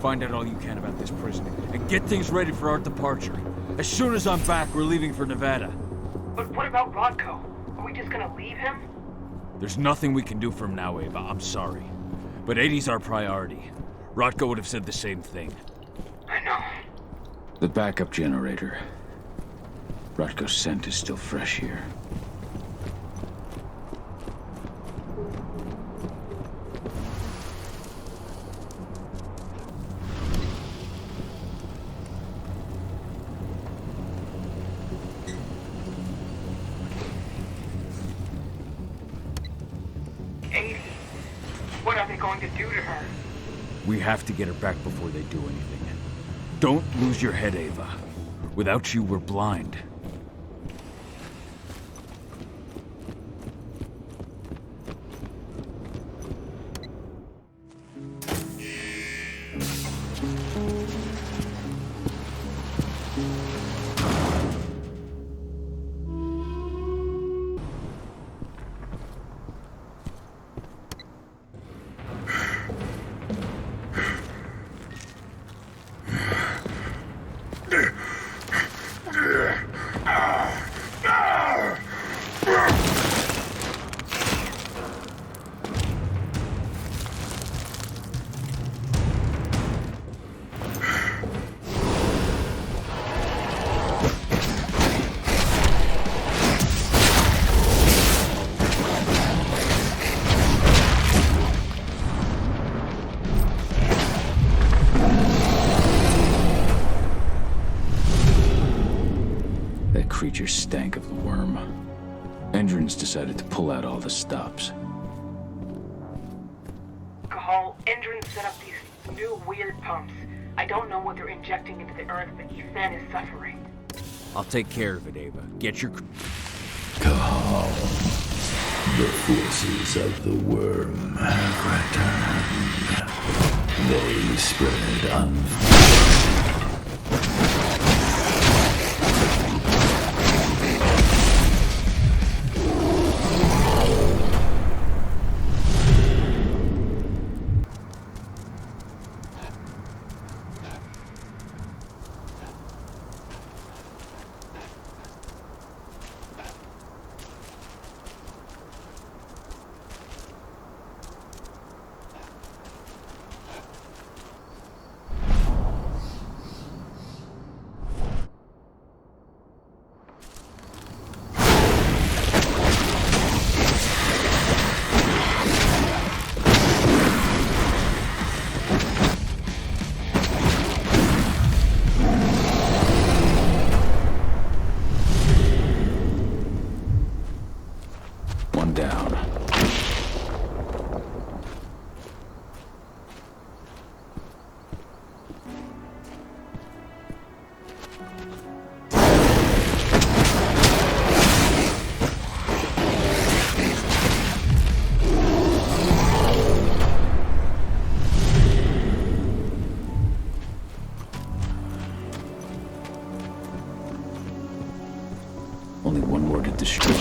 Find out all you can about this prison and get things ready for our departure. As soon as I'm back, we're leaving for Nevada. But what about Rodko? Are we just gonna leave him? There's nothing we can do for him now, Ava. I'm sorry. But 80's our priority. Rodko would have said the same thing. I know. The backup generator. Rodko's scent is still fresh here. What are they going to do to her? We have to get her back before they do anything. Don't lose your head, Ava. Without you, we're blind. creatures stank of the worm. Endrins decided to pull out all the stops. Cahal, Endrin set up these new weird pumps. I don't know what they're injecting into the earth, but Ethan is suffering. I'll take care of it, Ava. Get your... Kahal, the forces of the worm have returned. They spread Only one more to destroy.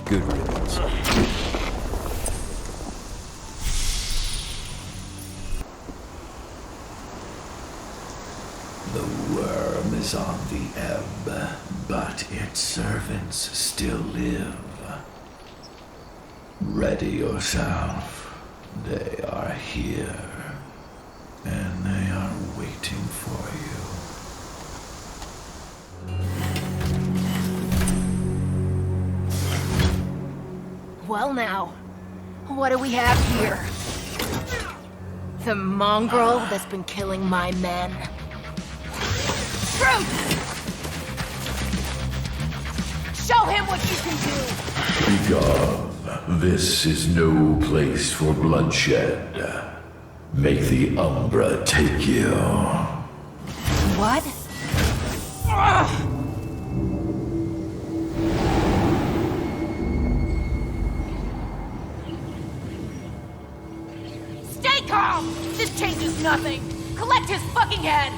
Good riddance. Is on the ebb, but its servants still live. Ready yourself. They are here, and they are waiting for you. Well now, what do we have here? The mongrel that's been killing my men. Show him what you can do! Begone. This is no place for bloodshed. Make the Umbra take you. What? Stay calm! This changes nothing! Collect his fucking head!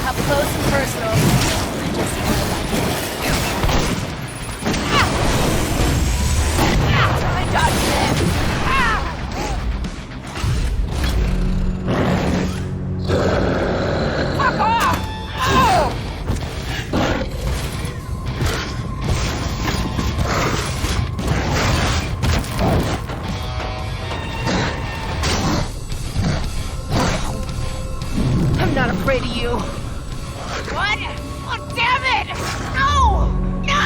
Up close and personal. I just I dodged it. Fuck off! I'm not afraid of you. What? Oh, damn it! No! No!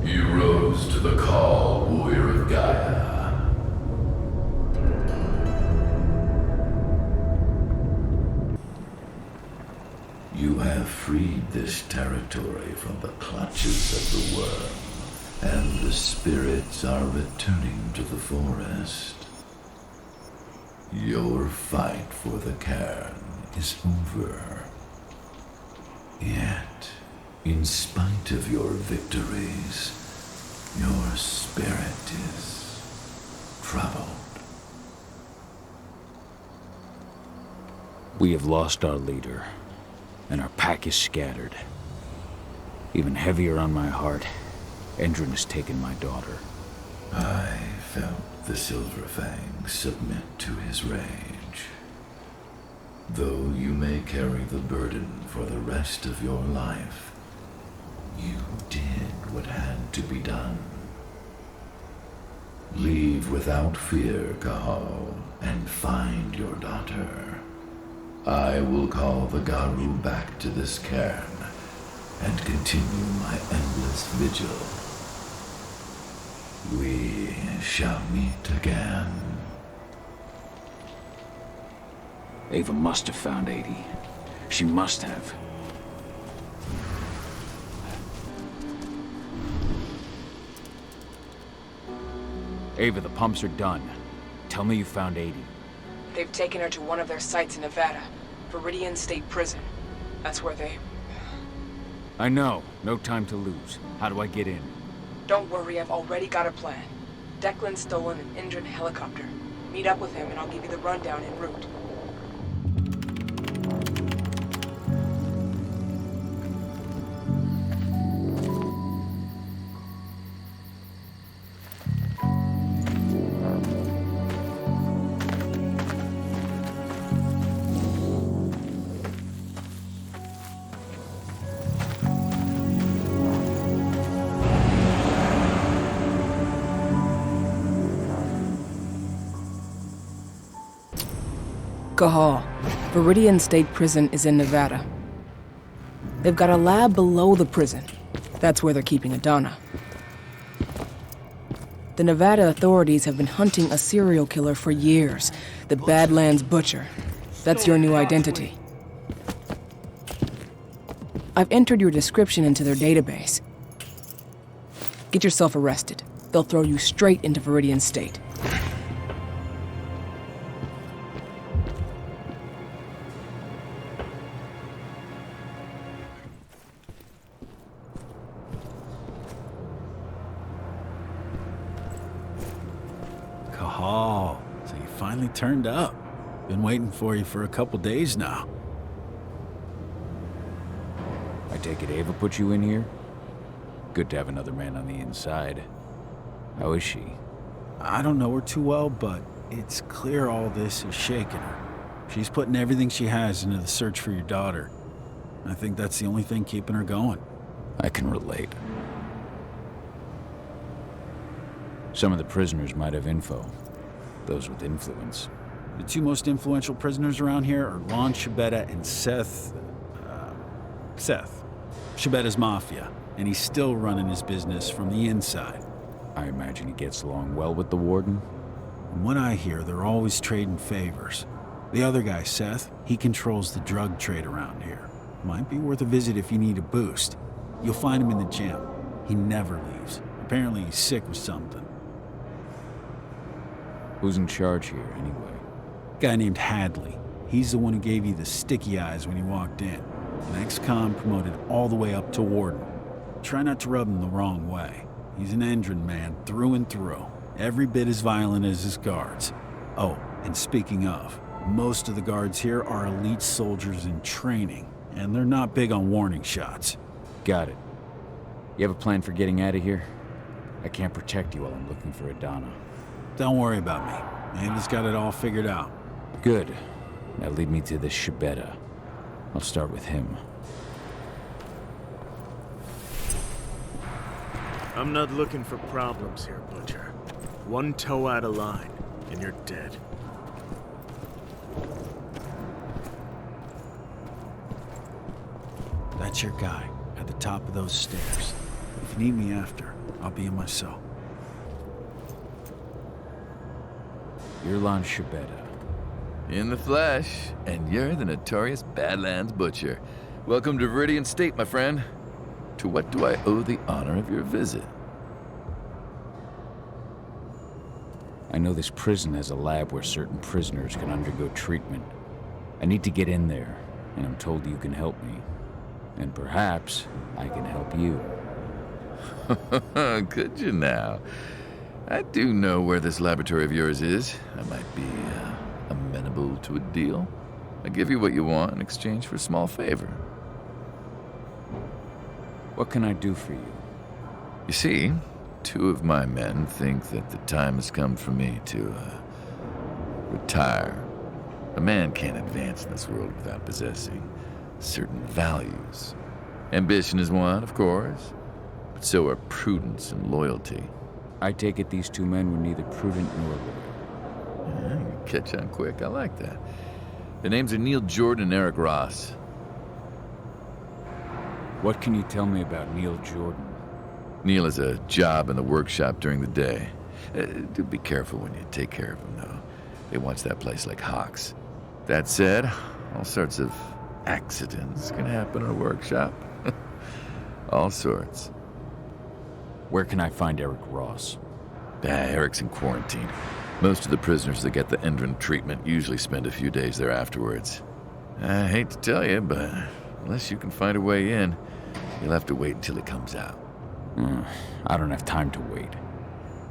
You rose to the call, warrior of Gaia. You have freed this territory from the clutches of the worm. And the spirits are returning to the forest. Your fight for the cairn is over. Yet, in spite of your victories, your spirit is troubled. We have lost our leader, and our pack is scattered. Even heavier on my heart, Endron has taken my daughter. I felt the Silver Fang submit to his rage. Though you may carry the burden for the rest of your life, you did what had to be done. Leave without fear, Cahal, and find your daughter. I will call the Garu back to this cairn and continue my endless vigil. We shall meet again. Ava must have found 80. She must have. Ava, the pumps are done. Tell me you found 80. They've taken her to one of their sites in Nevada, Viridian State Prison. That's where they... I know. No time to lose. How do I get in? Don't worry, I've already got a plan. Declan's stolen an Indran helicopter. Meet up with him and I'll give you the rundown en route. Cahal. Viridian State Prison is in Nevada. They've got a lab below the prison. That's where they're keeping Adana. The Nevada authorities have been hunting a serial killer for years. The Badlands Butcher. That's your new identity. I've entered your description into their database. Get yourself arrested. They'll throw you straight into Viridian State. Cahal, so you finally turned up. Been waiting for you for a couple days now. I take it Ava put you in here? Good to have another man on the inside. How is she? I don't know her too well, but it's clear all this is shaking her. She's putting everything she has into the search for your daughter. I think that's the only thing keeping her going. I can relate. Some of the prisoners might have info. Those with influence. The two most influential prisoners around here are Lon Shibeta and Seth. Shibetta's mafia, and he's still running his business from the inside. I imagine he gets along well with the warden? From what I hear, they're always trading favors. The other guy, Seth, he controls the drug trade around here. Might be worth a visit if you need a boost. You'll find him in the gym. He never leaves. Apparently he's sick with something. Who's in charge here, anyway? Guy named Hadley. He's the one who gave you the sticky eyes when you walked in. An ex-con promoted all the way up to warden. Try not to rub him the wrong way. He's an Endron man through and through. Every bit as violent as his guards. Oh, and speaking of, most of the guards here are elite soldiers in training, and they're not big on warning shots. Got it. You have a plan for getting out of here? I can't protect you while I'm looking for Adana. Don't worry about me. Ava's got it all figured out. Good. Now lead me to this Shibeta. I'll start with him. I'm not looking for problems here, Butcher. One toe out of line, and you're dead. That's your guy, at the top of those stairs. If you need me after, I'll be in my cell. You're Lon Shibeta. In the flesh, and you're the notorious Badlands Butcher. Welcome to Viridian State, my friend. To what do I owe the honor of your visit? I know this prison has a lab where certain prisoners can undergo treatment. I need to get in there, and I'm told you can help me. And perhaps I can help you. Could you now? I do know where this laboratory of yours is. I might be amenable to a deal. I give you what you want in exchange for a small favor. What can I do for you? You see, 2 of my men think that the time has come for me to, retire. A man can't advance in this world without possessing certain values. Ambition is one, of course, but so are prudence and loyalty. I take it these 2 men were neither prudent nor loyal. Yeah, you catch on quick. I like that. Their names are Neil Jordan and Eric Ross. What can you tell me about Neil Jordan? Neil has a job in the workshop during the day. Do be careful when you take care of him, though. They watch that place like hawks. That said, all sorts of accidents can happen in a workshop. All sorts. Where can I find Eric Ross? Eric's in quarantine. Most of the prisoners that get the Endron treatment usually spend a few days there afterwards. I hate to tell you, but unless you can find a way in, you'll have to wait until he comes out. I don't have time to wait.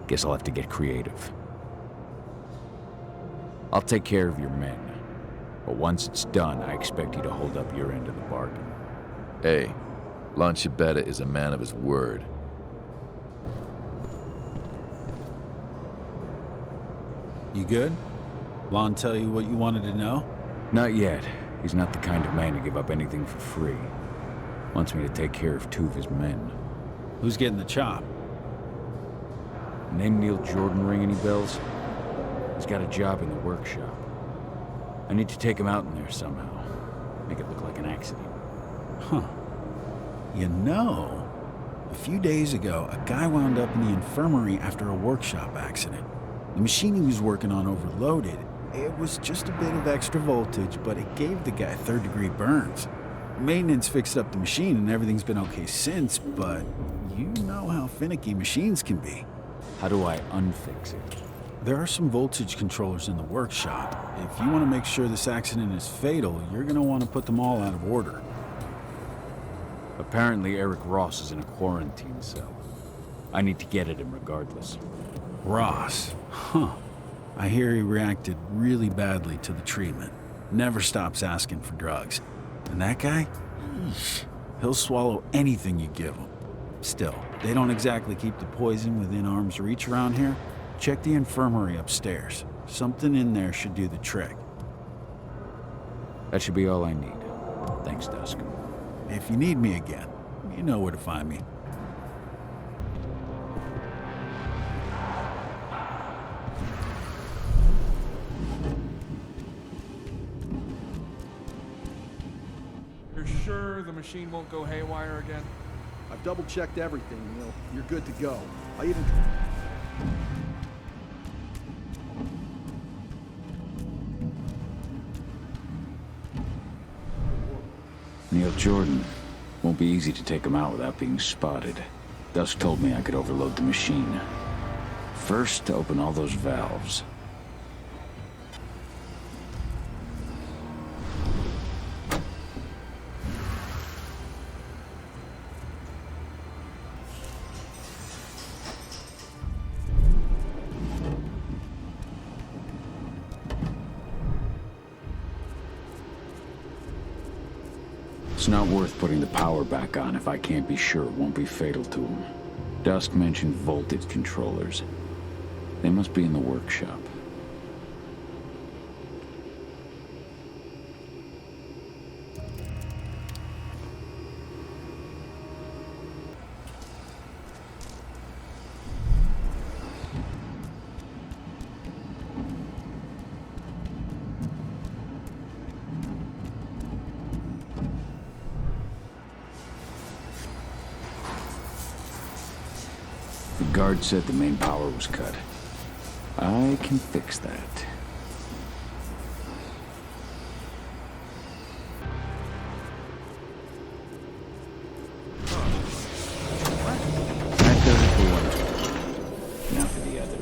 Guess I'll have to get creative. I'll take care of your men. But once it's done, I expect you to hold up your end of the bargain. Hey, Lancibetta is a man of his word. You good? Lon tell you what you wanted to know? Not yet. He's not the kind of man to give up anything for free. Wants me to take care of 2 of his men. Who's getting the chop? Name Neil Jordan ring any bells? He's got a job in the workshop. I need to take him out in there somehow. Make it look like an accident. Huh. You know, a few days ago, a guy wound up in the infirmary after a workshop accident. The machine he was working on overloaded. It was just a bit of extra voltage, but it gave the guy 3rd-degree burns. Maintenance fixed up the machine and everything's been okay since, but you know how finicky machines can be. How do I unfix it? There are some voltage controllers in the workshop. If you want to make sure this accident is fatal, you're going to want to put them all out of order. Apparently Eric Ross is in a quarantine cell. I need to get at him regardless. Ross? Huh. I hear he reacted really badly to the treatment. Never stops asking for drugs. And that guy? Eesh. He'll swallow anything you give him. Still, they don't exactly keep the poison within arm's reach around here. Check the infirmary upstairs. Something in there should do the trick. That should be all I need. Thanks, Dusk. If you need me again, you know where to find me. You're sure the machine won't go haywire again? I've double-checked everything, Neil. You're good to go. I even... Neil Jordan. Won't be easy to take him out without being spotted. Dusk told me I could overload the machine. First, to open all those valves. It's not worth putting the power back on if I can't be sure it won't be fatal to him. Dusk mentioned voltage controllers. They must be in the workshop. The guard said the main power was cut. I can fix that. That does it for one. Now for the other.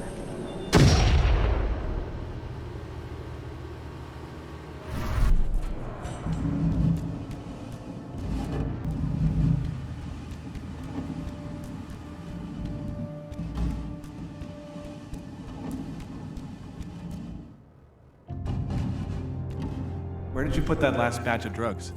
Where did you put that last batch of drugs?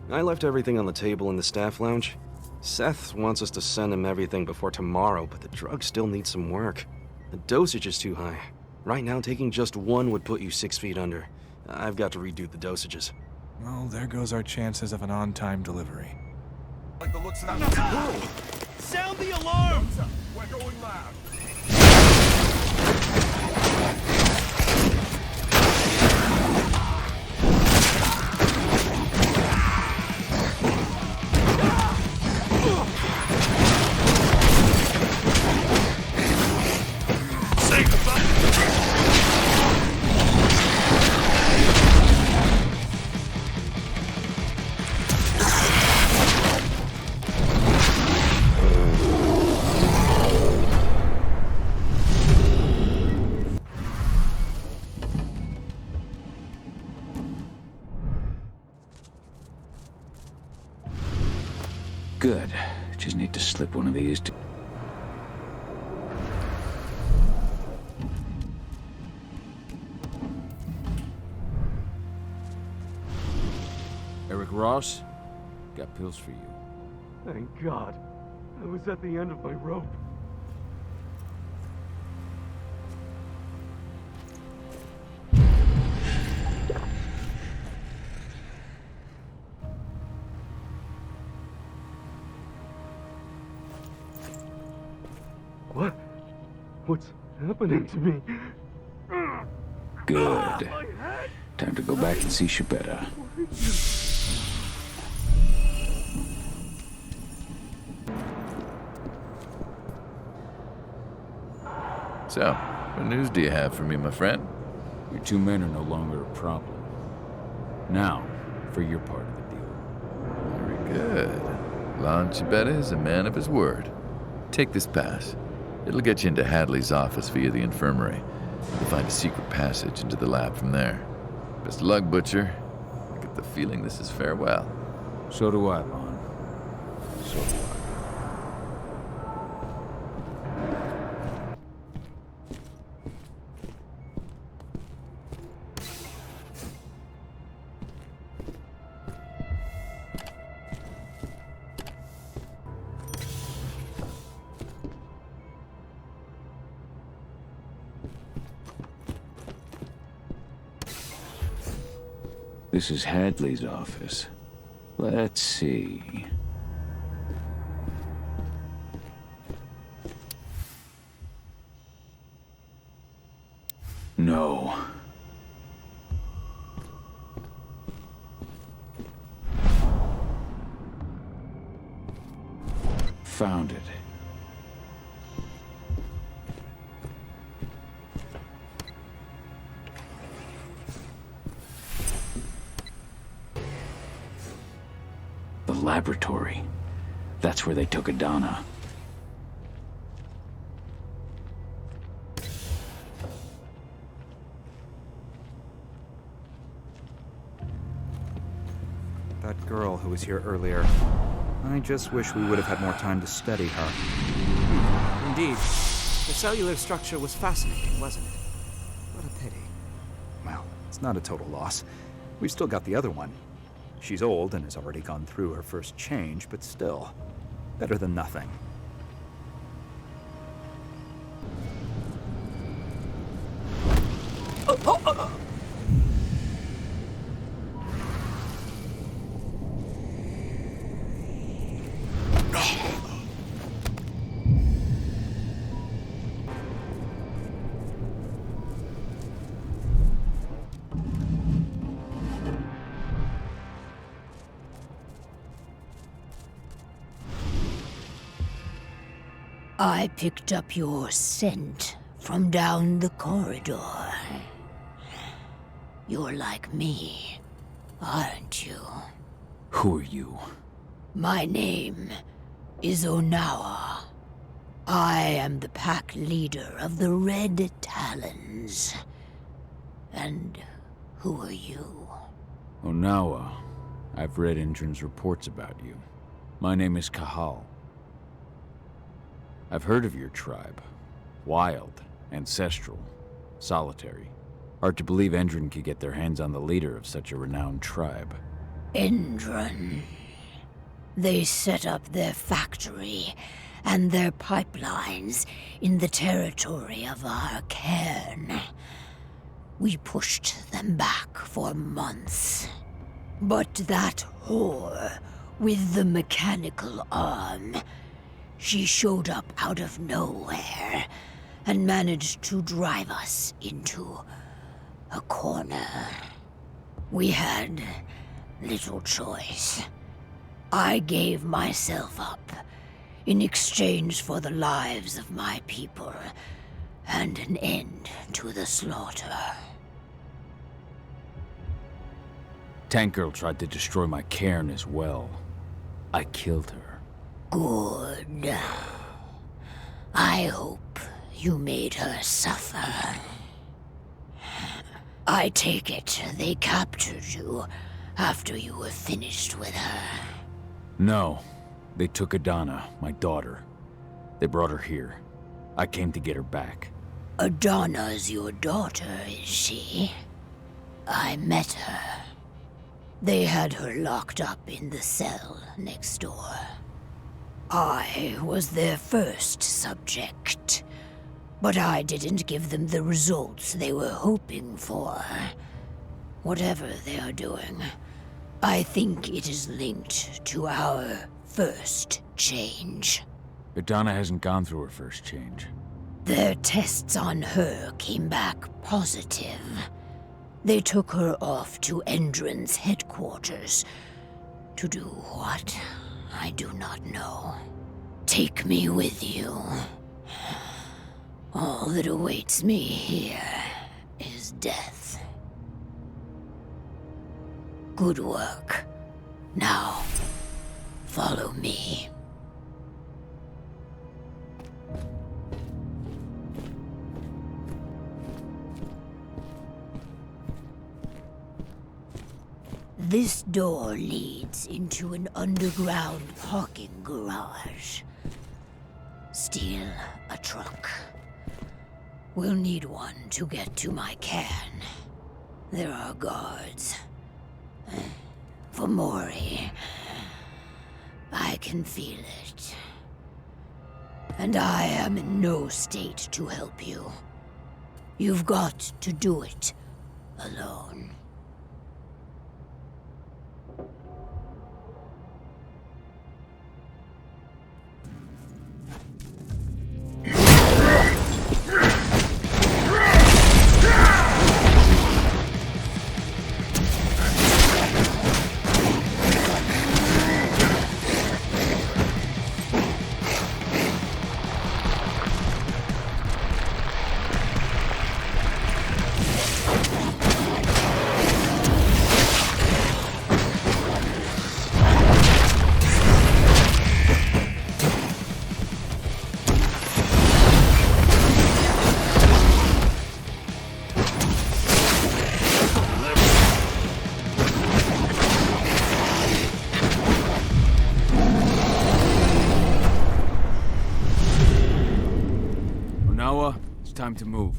I left everything on the table in the staff lounge. Seth wants us to send him everything before tomorrow, but the drug still needs some work. The dosage is too high. Right now, taking just one would put you 6 feet under. I've got to redo the dosages. Well, there goes our chances of an on-time delivery. Like the looks of that. Sound the alarm! We're going loud. Good. Just need to slip one of these to... Eric Ross? Got pills for you. Thank God. I was at the end of my rope. What's happening to me? Good. Time to go back and see Shabetta. So, what news do you have for me, my friend? Your 2 men are no longer a problem. Now, for your part of the deal. Very good. Lon Shabetta is a man of his word. Take this pass. It'll get you into Hadley's office via the infirmary. You'll find a secret passage into the lab from there. Best of luck, Butcher. I get the feeling this is farewell. So do I, Lon. So do I. This is Hadley's office. Let's see. No. Found it. The laboratory. That's where they took Adana. That girl who was here earlier. I just wish we would have had more time to study her. Indeed. The cellular structure was fascinating, wasn't it? What a pity. Well, it's not a total loss. We've still got the other one. She's old and has already gone through her first change, but still, better than nothing. I picked up your scent from down the corridor. You're like me, aren't you? Who are you? My name is Onawa. I am the pack leader of the Red Talons. And who are you? Onawa. I've read Indran's reports about you. My name is Kahal. I've heard of your tribe. Wild, ancestral, solitary. Hard to believe Endron could get their hands on the leader of such a renowned tribe. Endron. They set up their factory and their pipelines in the territory of our cairn. We pushed them back for months. But that whore with the mechanical arm, she showed up out of nowhere and managed to drive us into a corner. We had little choice. I gave myself up in exchange for the lives of my people and an end to the slaughter. Tank Girl tried to destroy my cairn as well. I killed her. Good. I hope you made her suffer. I take it they captured you after you were finished with her. No. They took Adana, my daughter. They brought her here. I came to get her back. Adana's your daughter, is she? I met her. They had her locked up in the cell next door. I was their first subject, but I didn't give them the results they were hoping for. Whatever they are doing, I think it is linked to our first change. Adana hasn't gone through her first change. Their tests on her came back positive. They took her off to Endron's headquarters. To do what? I do not know. Take me with you. All that awaits me here is death. Good work. Now, follow me. This door leads into an underground parking garage. Steal a truck. We'll need one to get to my cairn. There are guards. For Mori, I can feel it. And I am in no state to help you. You've got to do it alone. Time to move.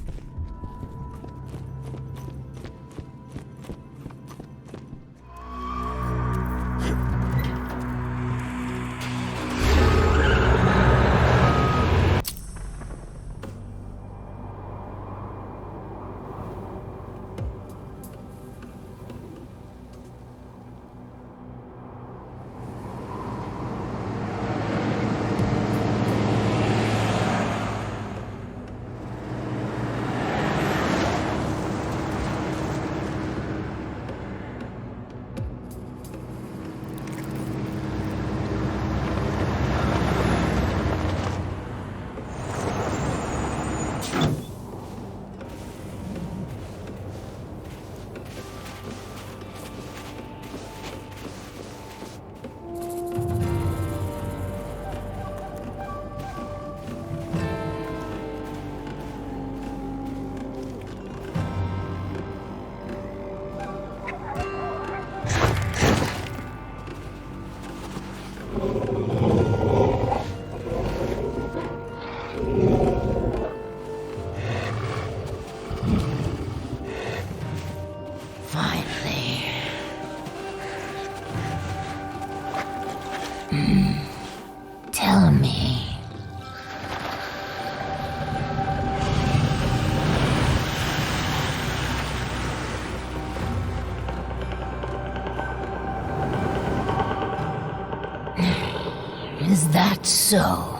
Is that so?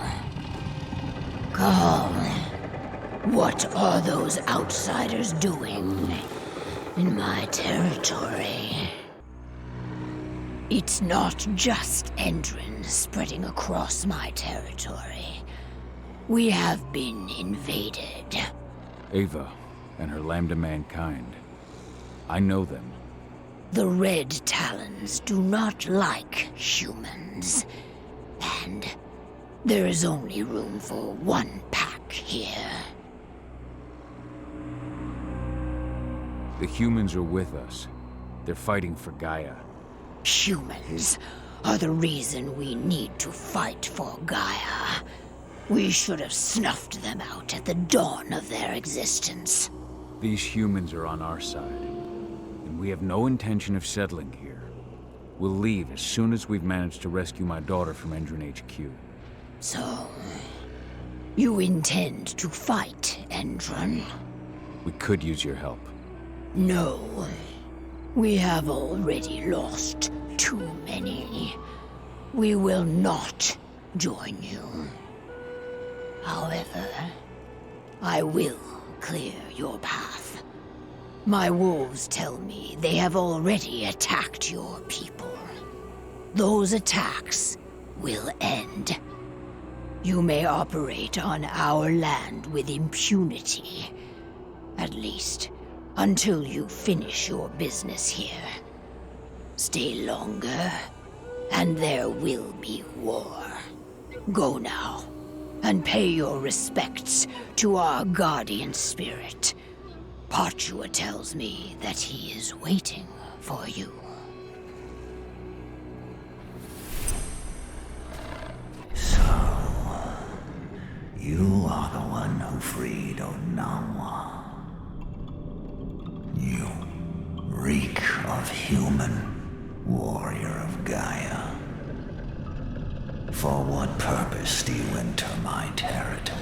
Kahal, what are those outsiders doing in my territory? It's not just Endrin spreading across my territory. We have been invaded. Ava and her Lambda mankind. I know them. The Red Talons do not like humans. And there is only room for one pack here. The humans are with us. They're fighting for Gaia. Humans are the reason we need to fight for Gaia. We should have snuffed them out at the dawn of their existence. These humans are on our side, and we have no intention of settling here. We'll leave as soon as we've managed to rescue my daughter from Endrin HQ. So, you intend to fight Endrin? We could use your help. No. We have already lost too many. We will not join you. However, I will clear your path. My wolves tell me they have already attacked your people. Those attacks will end. You may operate on our land with impunity. At least, until you finish your business here. Stay longer, and there will be war. Go now, and pay your respects to our guardian spirit. Parchua tells me that he is waiting for you. So, you are the one who freed Onawa. You reek of human, warrior of Gaia. For what purpose do you enter my territory?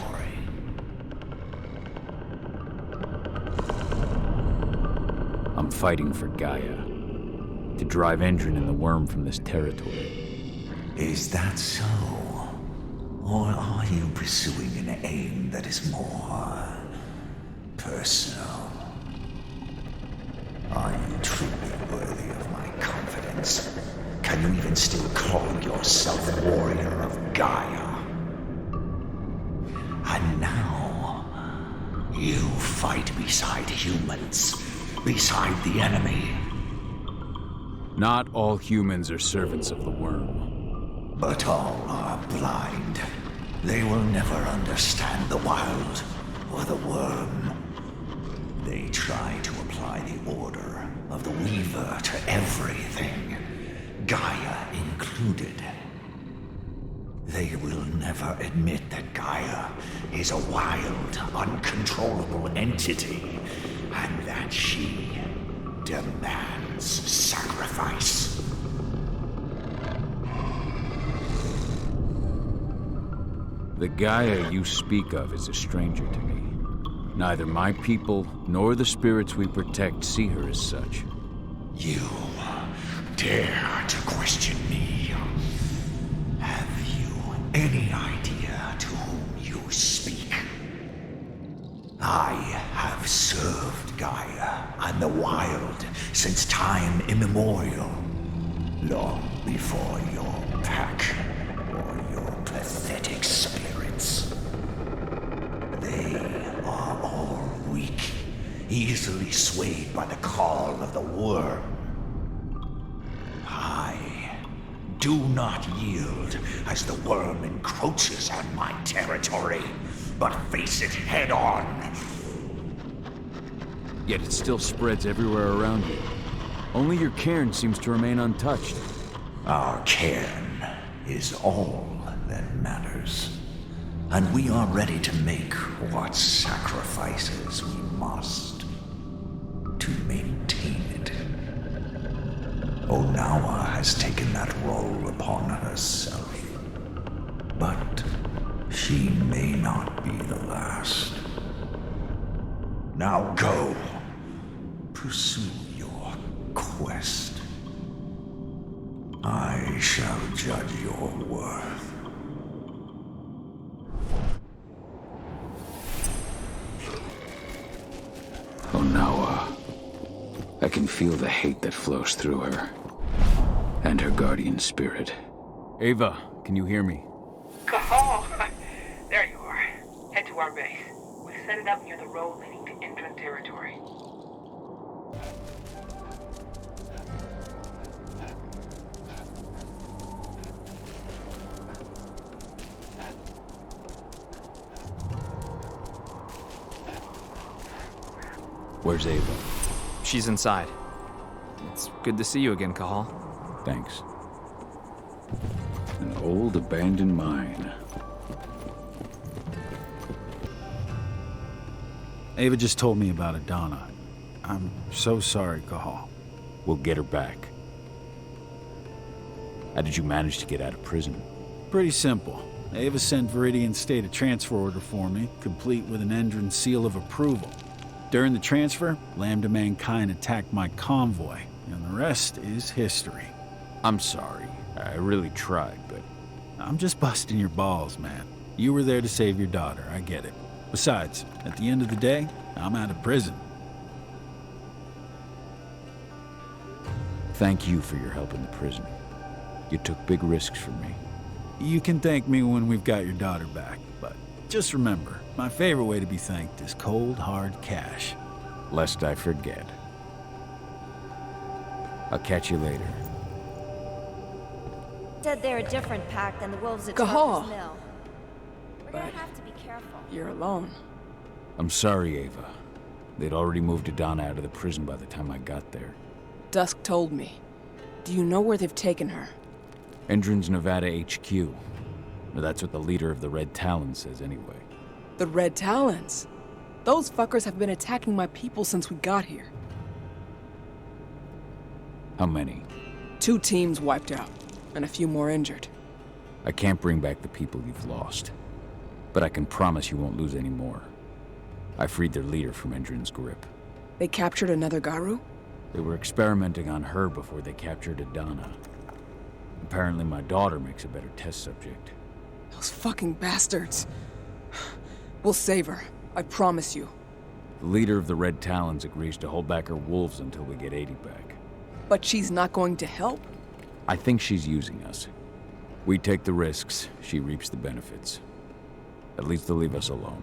I'm fighting for Gaia. To drive Endrin and the worm from this territory. Is that so? Or are you pursuing an aim that is more personal? Are you truly worthy of my confidence? Can you even still call yourself warrior of Gaia? And now, you fight beside humans, beside the enemy. Not all humans are servants of the worm. But all are blind. They will never understand the wild or the worm. They try to apply the order of the Weaver to everything, Gaia included. They will never admit that Gaia is a wild, uncontrollable entity, and that she demands sacrifice. The Gaia you speak of is a stranger to me. Neither my people nor the spirits we protect see her as such. You dare to question me? Have you any idea to whom you speak? I have served Gaia and the wild since time immemorial, long before your pack or your pathetic spirits. They are all weak, easily swayed by the call of the worm. I do not yield as the worm encroaches on my territory, but face it head on. Yet it still spreads everywhere around you. Only your cairn seems to remain untouched. Our cairn is all that matters. And we are ready to make what sacrifices we must to maintain it. Onawa has taken that role upon herself. But she may not be the last. Now go. Pursue your quest. I shall judge your worth I can feel the hate that flows through her. And her guardian spirit. Ava, can you hear me? Cahal! There you are. Head to our base. We've set it up near the road leading to Indran territory. Where's Ava? She's inside. It's good to see you again, Cahal. Thanks. An old abandoned mine. Ava just told me about Adana. I'm so sorry, Cahal. We'll get her back. How did you manage to get out of prison? Pretty simple. Ava sent Viridian State a transfer order for me, complete with an Endron seal of approval. During the transfer, Lambda Mankind attacked my convoy, and the rest is history. I'm sorry. I really tried, but... I'm just busting your balls, man. You were there to save your daughter, I get it. Besides, at the end of the day, I'm out of prison. Thank you for your help in the prison. You took big risks for me. You can thank me when we've got your daughter back, but just remember, my favorite way to be thanked is cold, hard cash. Lest I forget. I'll catch you later. Said they're a different pack than the wolves at Cahal. Trucker's Mill. We're But gonna have to be careful. you're alone. I'm sorry, Ava. They'd already moved Adana out of the prison by the time I got there. Dusk told me. Do you know where they've taken her? Endron's Nevada HQ. Or that's what the leader of the Red Talons says anyway. The Red Talons? Those fuckers have been attacking my people since we got here. How many? 2 teams wiped out, and a few more injured. I can't bring back the people you've lost. But I can promise you won't lose any more. I freed their leader from Endron's grip. They captured another Garu? They were experimenting on her before they captured Adana. Apparently my daughter makes a better test subject. Those fucking bastards. We'll save her, I promise you. The leader of the Red Talons agrees to hold back her wolves until we get 80 back. But she's not going to help? I think she's using us. We take the risks, she reaps the benefits. At least they'll leave us alone.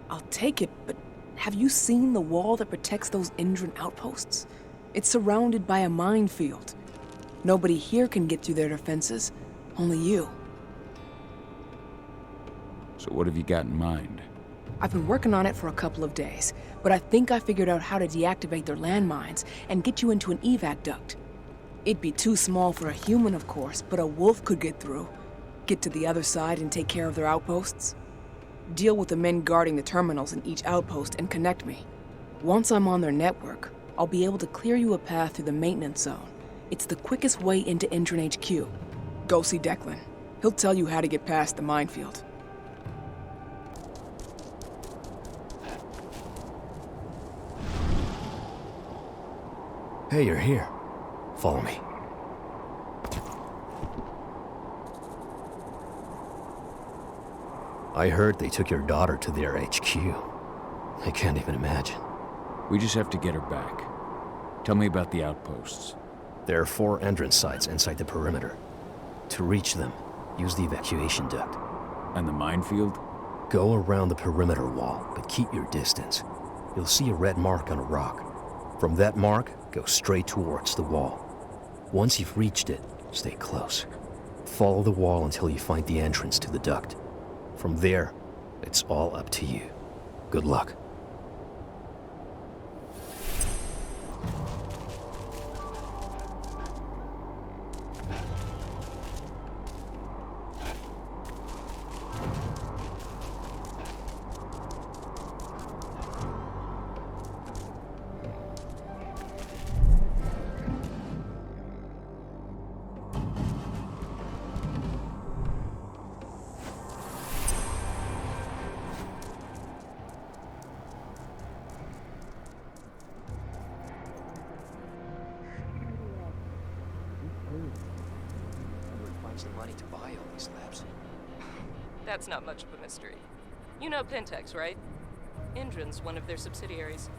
I'll take it, but have you seen the wall that protects those Indran outposts? It's surrounded by a minefield. Nobody here can get through their defenses. Only you. So what have you got in mind? I've been working on it for a couple of days, but I think I figured out how to deactivate their landmines and get you into an evac duct. It'd be too small for a human, of course, but a wolf could get through. Get to the other side and take care of their outposts. Deal with the men guarding the terminals in each outpost and connect me. Once I'm on their network, I'll be able to clear you a path through the maintenance zone. It's the quickest way into Indran HQ. Go see Declan. He'll tell you how to get past the minefield. Hey, you're here. Follow me. I heard they took your daughter to their HQ. I can't even imagine. We just have to get her back. Tell me about the outposts. There are 4 entrance sites inside the perimeter. To reach them, use the evacuation duct. And the minefield? Go around the perimeter wall, but keep your distance. You'll see a red mark on a rock. From that mark, go straight towards the wall. Once you've reached it, stay close. Follow the wall until you find the entrance to the duct. From there, it's all up to you. Good luck. The money to buy all these labs. That's not much of a mystery. You know Pentex, right? Indran's one of their subsidiaries.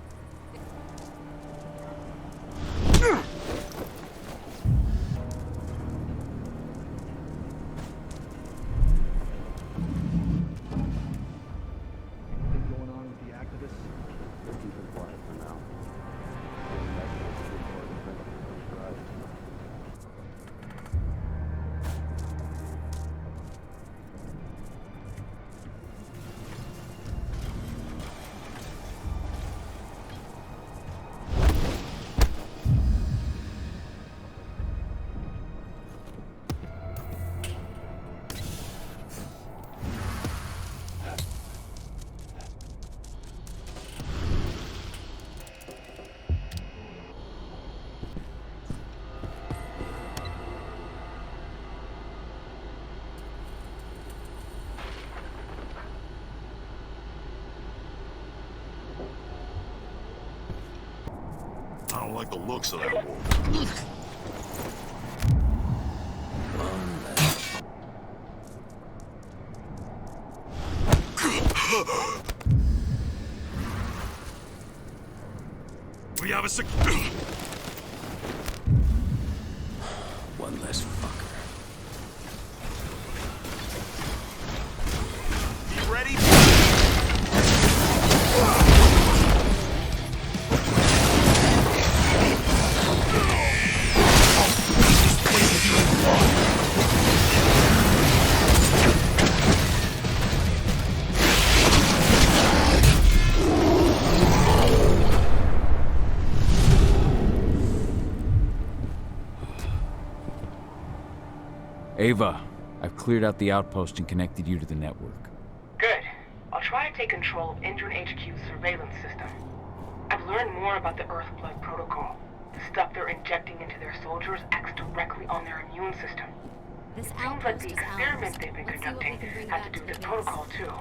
like the looks of that wolf. We have a One less fucker. Be ready? Ava, I've cleared out the outpost and connected you to the network. Good. I'll try to take control of Indran HQ's surveillance system. I've learned more about the Earthblood protocol. The stuff they're injecting into their soldiers acts directly on their immune system. It seems like the experiment they've been conducting has to do with the protocol too.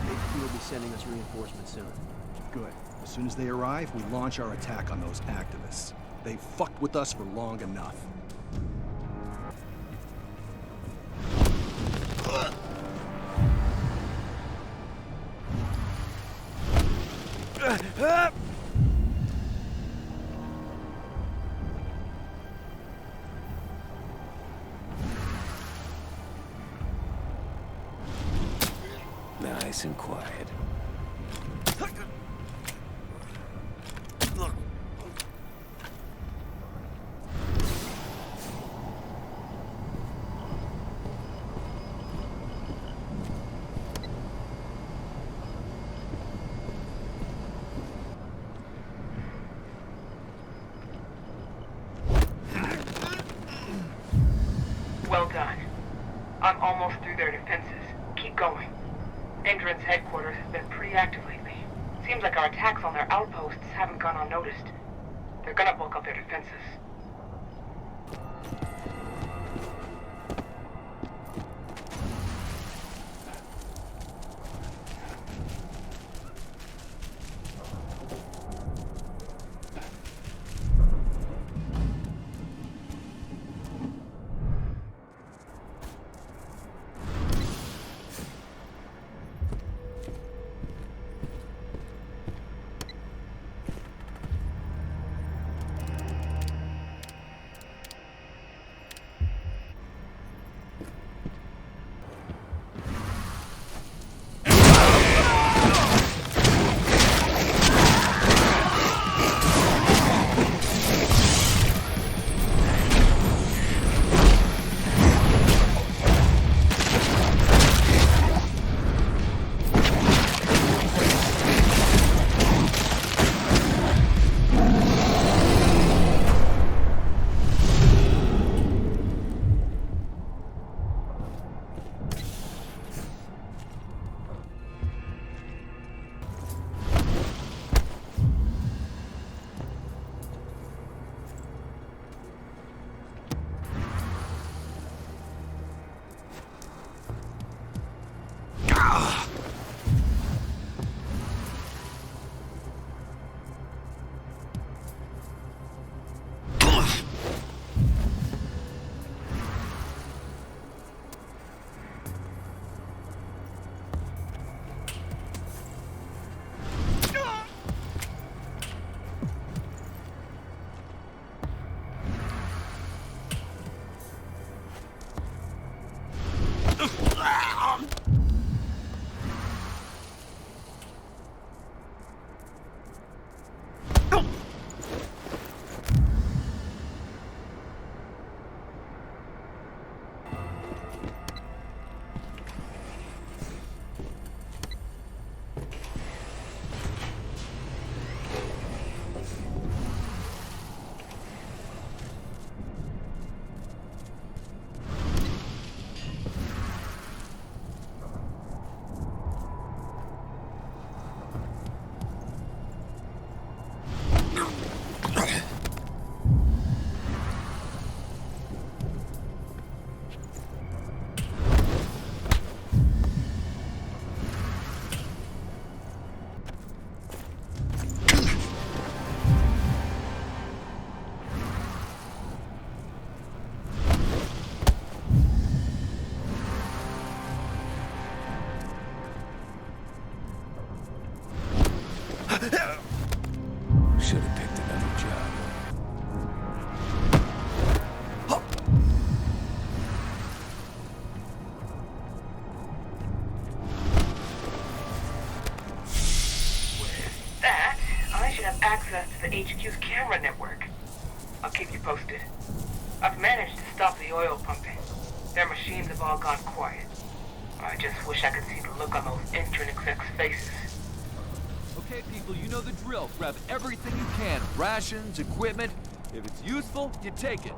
HQ will be sending us reinforcements soon. Good. As soon as they arrive, we launch our attack on those activists. They've fucked with us for long enough. Nice and quiet. Well done. I'm almost through their defenses. Keep going. Indran's headquarters has been pretty active lately. Seems like our attacks on their outposts haven't gone unnoticed. They're gonna bulk up their defenses. access to the HQ's camera network. I'll keep you posted. I've managed to stop the oil pumping. Their machines have all gone quiet. I just wish I could see the look on those intern execs' faces. Okay, people, you know the drill. Grab everything you can. Rations, equipment. If it's useful, you take it.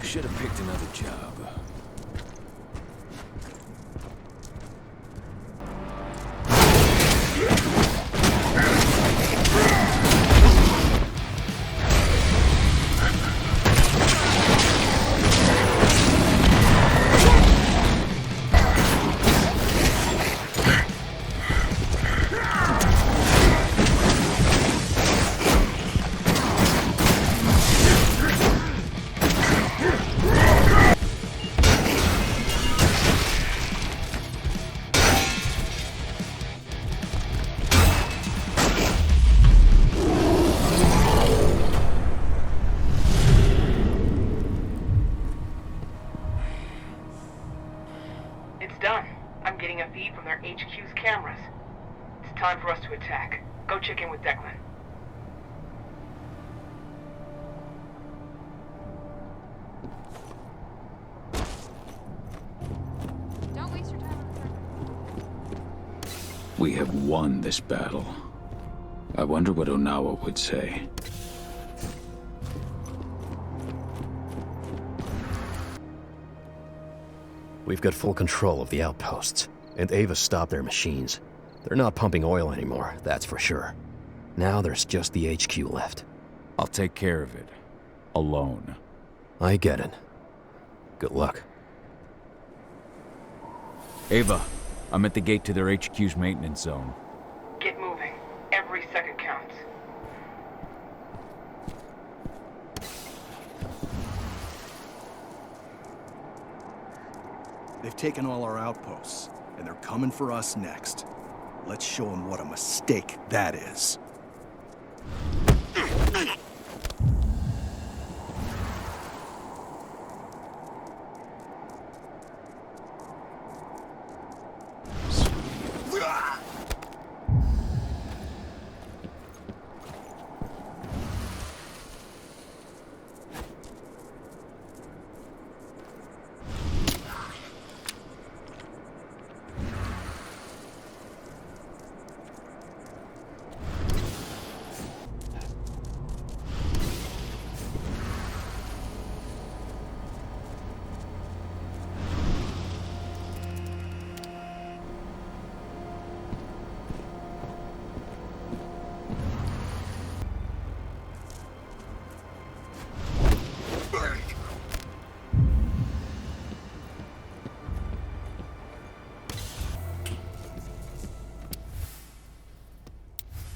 Should have picked another job. HQ's cameras. It's time for us to attack. Go check in with Declan. Don't waste your time on the server. We have won this battle. I wonder what Onawa would say. We've got full control of the outposts, and Ava stopped their machines. They're not pumping oil anymore, that's for sure. Now there's just the HQ left. I'll take care of it. Alone. I get it. Good luck. Ava, I'm at the gate to their HQ's maintenance zone. Get moving. Every second counts. They've taken all our outposts, and they're coming for us next. Let's show them what a mistake that is.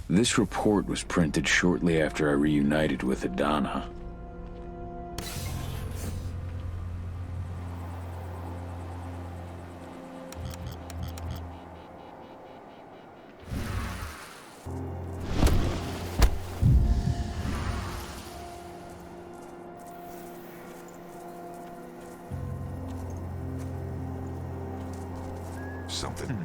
This report was printed shortly after I reunited with Adana. Something.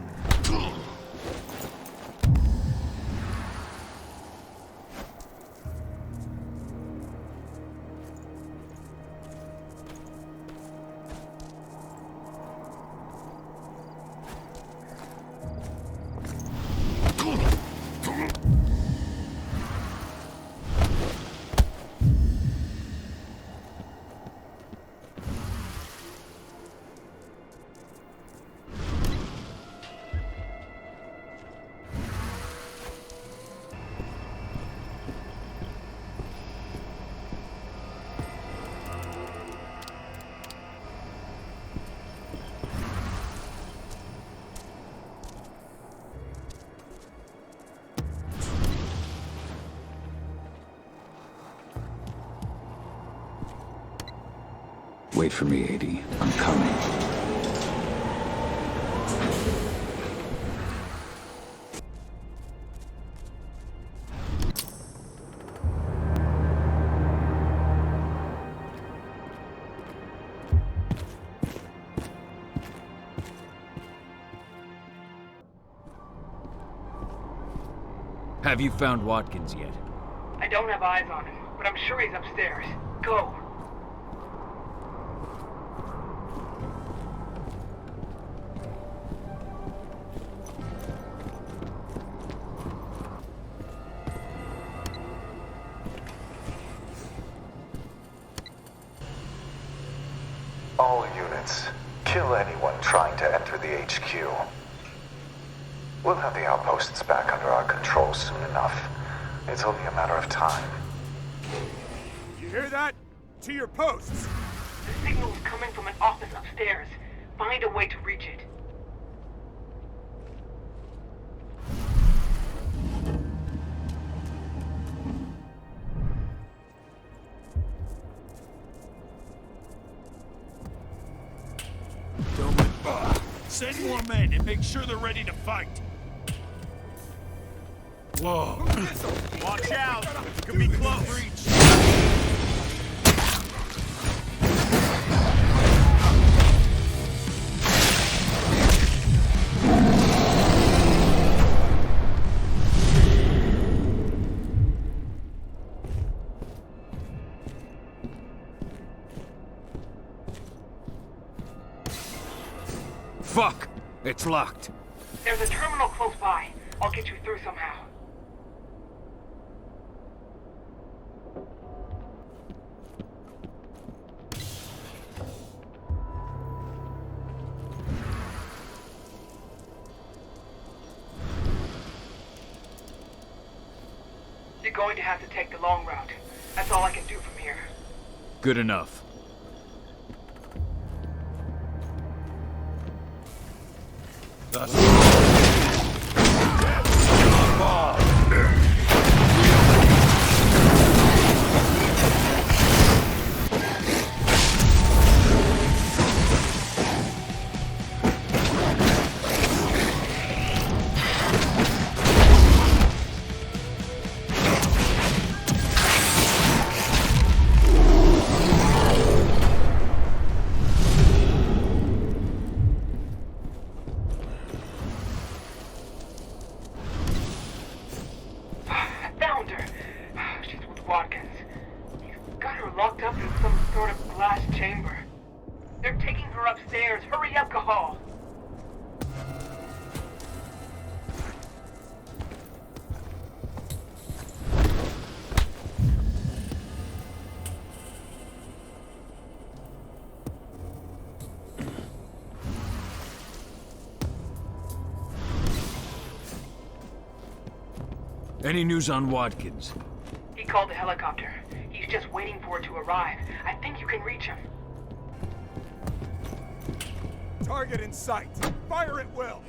Wait for me, AD. I'm coming. Have you found Watkins yet? I don't have eyes on him, but I'm sure he's upstairs. Go. All units, kill anyone trying to enter the HQ. We'll have the outposts back under our control soon enough. It's only a matter of time. You hear that? To your posts! The signal's coming from an office upstairs. Find a way to reach it. Send more men and make sure they're ready to fight. Whoa. Watch out! It could be close. Fuck! It's locked. There's a terminal close by. I'll get you through somehow. You're going to have to take the long route. That's all I can do from here. Good enough. Any news on Watkins? He called the helicopter. He's just waiting for it to arrive. I think you can reach him. Target in sight. Fire at will.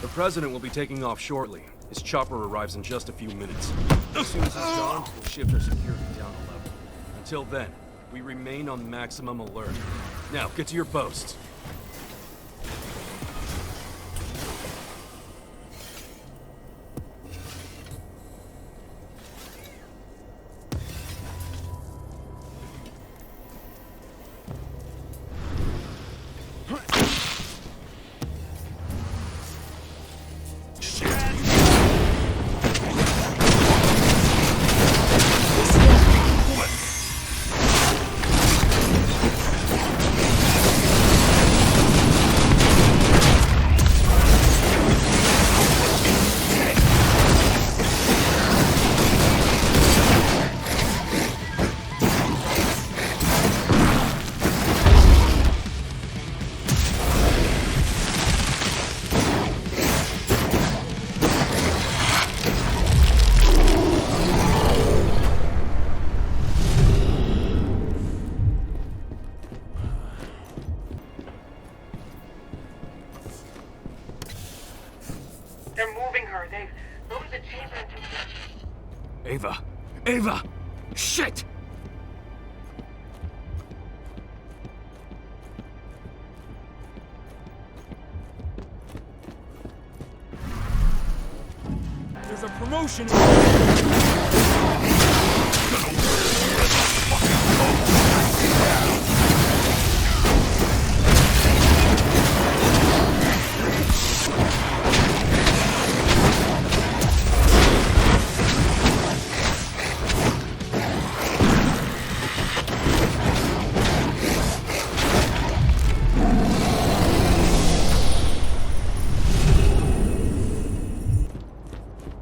The President will be taking off shortly. His chopper arrives in just a few minutes. As soon as he's gone, we'll shift our security down a level. Until then, we remain on maximum alert. Now, get to your posts. They're moving her. They've loaded the chamber into... Ava! Ava! Shit! There's a promotion!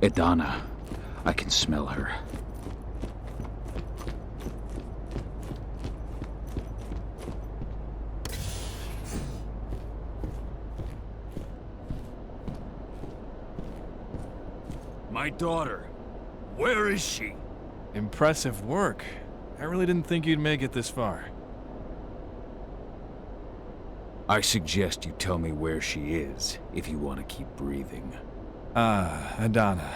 Idana. I can smell her. My daughter. Where is she? Impressive work. I really didn't think you'd make it this far. I suggest you tell me where she is, if you want to keep breathing. Ah, Idana.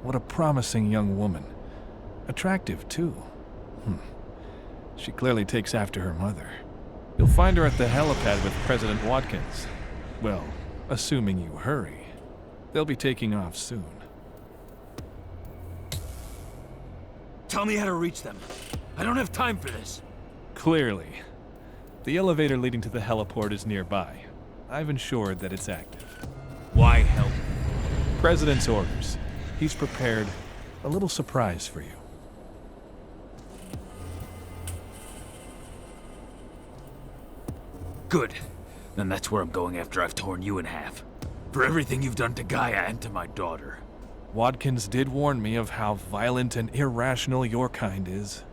What a promising young woman. Attractive, too. She clearly takes after her mother. You'll find her at the helipad with President Watkins. Well, assuming you hurry. They'll be taking off soon. Tell me how to reach them. I don't have time for this. Clearly. The elevator leading to the heliport is nearby. I've ensured that it's active. Why help? President's orders. He's prepared a little surprise for you. Good. Then that's where I'm going after I've torn you in half. For everything you've done to Gaia and to my daughter. Watkins did warn me of how violent and irrational your kind is.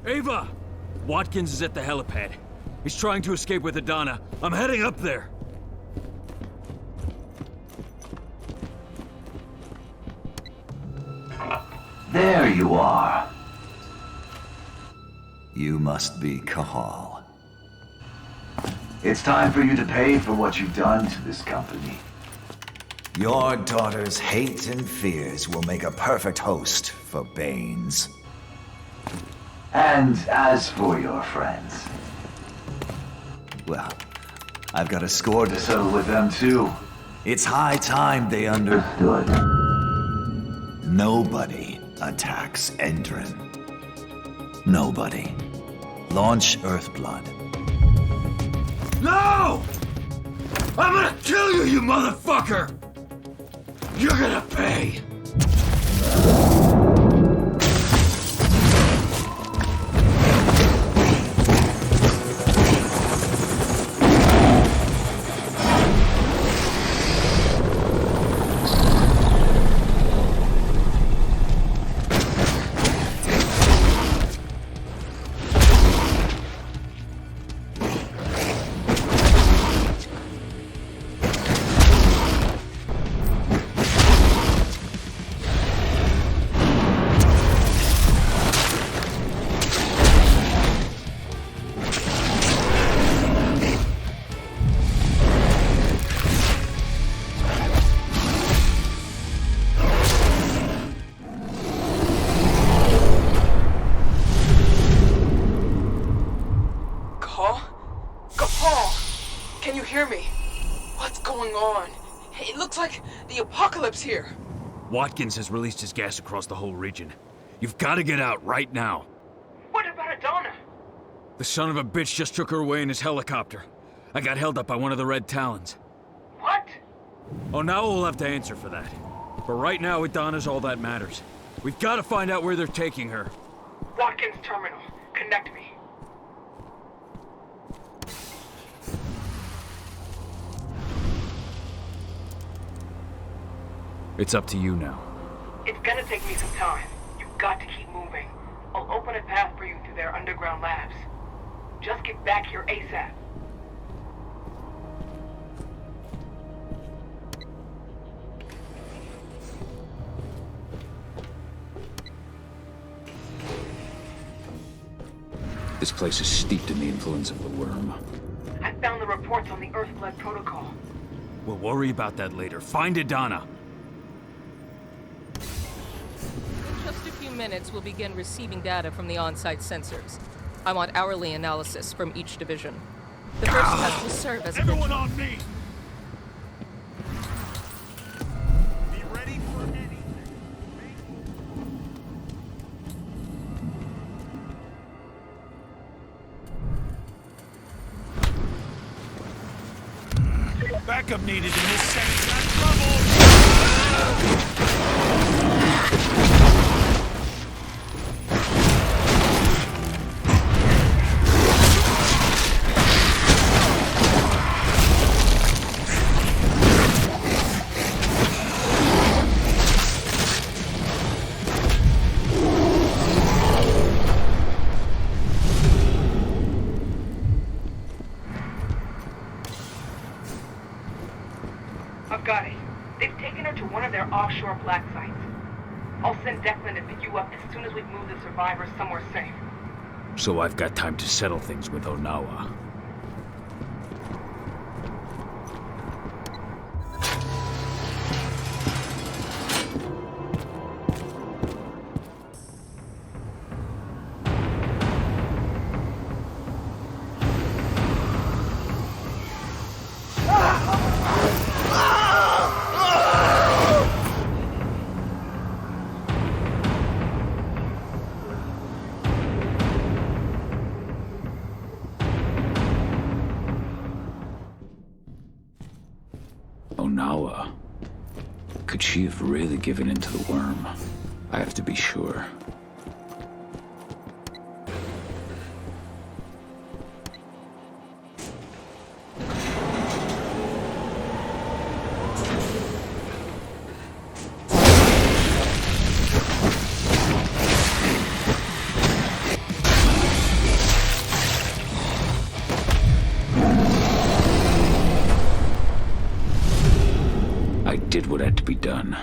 Ava! Watkins is at the helipad. He's trying to escape with Idana. I'm heading up there. There you are. You must be Kahal. It's time for you to pay for what you've done to this company. Your daughter's hate and fears will make a perfect host for Banes. And as for your friends, well, I've got a score to settle with them too. It's high time they understood. Nobody attacks Endron. Nobody. Launch Earthblood. No! I'm gonna kill you, you motherfucker! You're gonna pay! Here. Watkins has released his gas across the whole region. You've got to get out right now. What about Idana? The son of a bitch just took her away in his helicopter. I got held up by one of the Red Talons. What? Oh, now we'll have to answer for that. But right now, Idana's all that matters. We've got to find out where they're taking her. Watkins Terminal. Connect me. It's up to you now. It's gonna take me some time. You got to keep moving. I'll open a path for you through their underground labs. Just get back here ASAP. This place is steeped in the influence of the worm. I found the reports on the Earthblood protocol. We'll worry about that later. Find Adana. In just a few minutes, we'll begin receiving data from the on-site sensors. I want hourly analysis from each division. The first test will serve as a Everyone on me! Be ready for anything. Backup needed in this section. Got trouble! I've got it. They've taken her to one of their offshore black sites. I'll send Declan to pick you up as soon as we've moved the survivors somewhere safe. So I've got time to settle things with Onawa. Onawa. Could she have really given in to the worm? I have to be sure. Did what had to be done.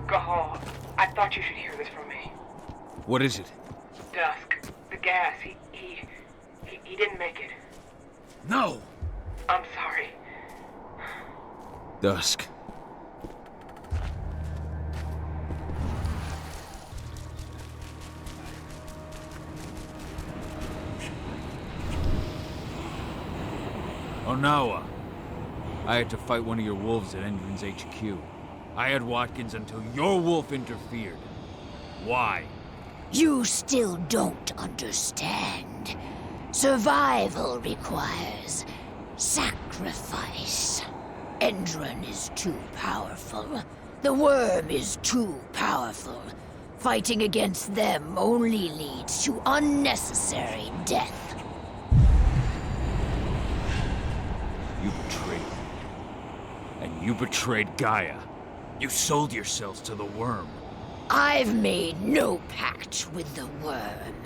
Kahal, I thought you should hear this from me. What is it? Dusk. The gas. He didn't make it. No! I'm sorry. Dusk. Onawa. I had to fight one of your wolves at Endron's HQ. I had Watkins until your wolf interfered. Why? You still don't understand. Survival requires sacrifice. Endron is too powerful. The worm is too powerful. Fighting against them only leads to unnecessary death. You betrayed me. And you betrayed Gaia. You sold yourselves to the worm. I've made no pact with the worm.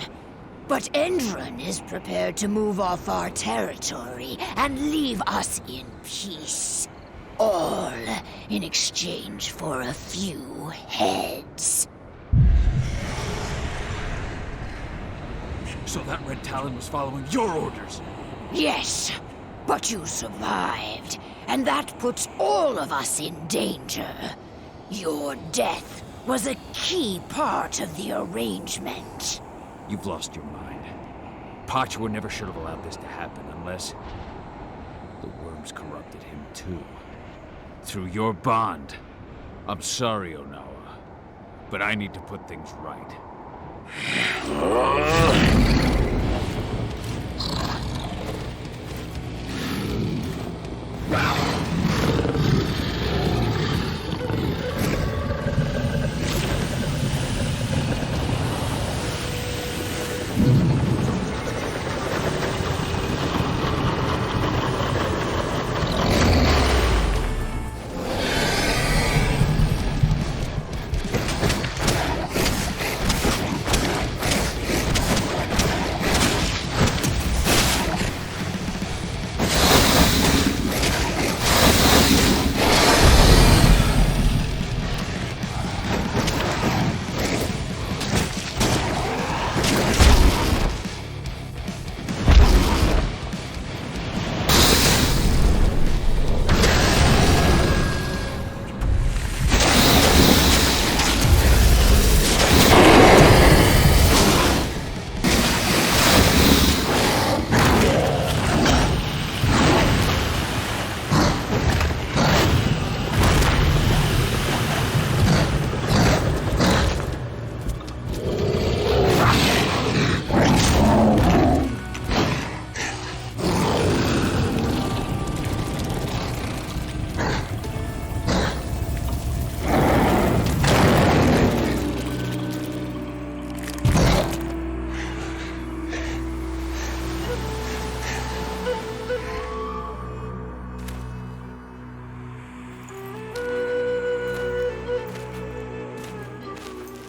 But Endron is prepared to move off our territory and leave us in peace. All in exchange for a few heads. So that Red Talon was following your orders? Yes. But you survived, and that puts all of us in danger. Your death was a key part of the arrangement. You've lost your mind. Pachwa never should have allowed this to happen unless the worms corrupted him too. Through your bond. I'm sorry, Onawa, but I need to put things right.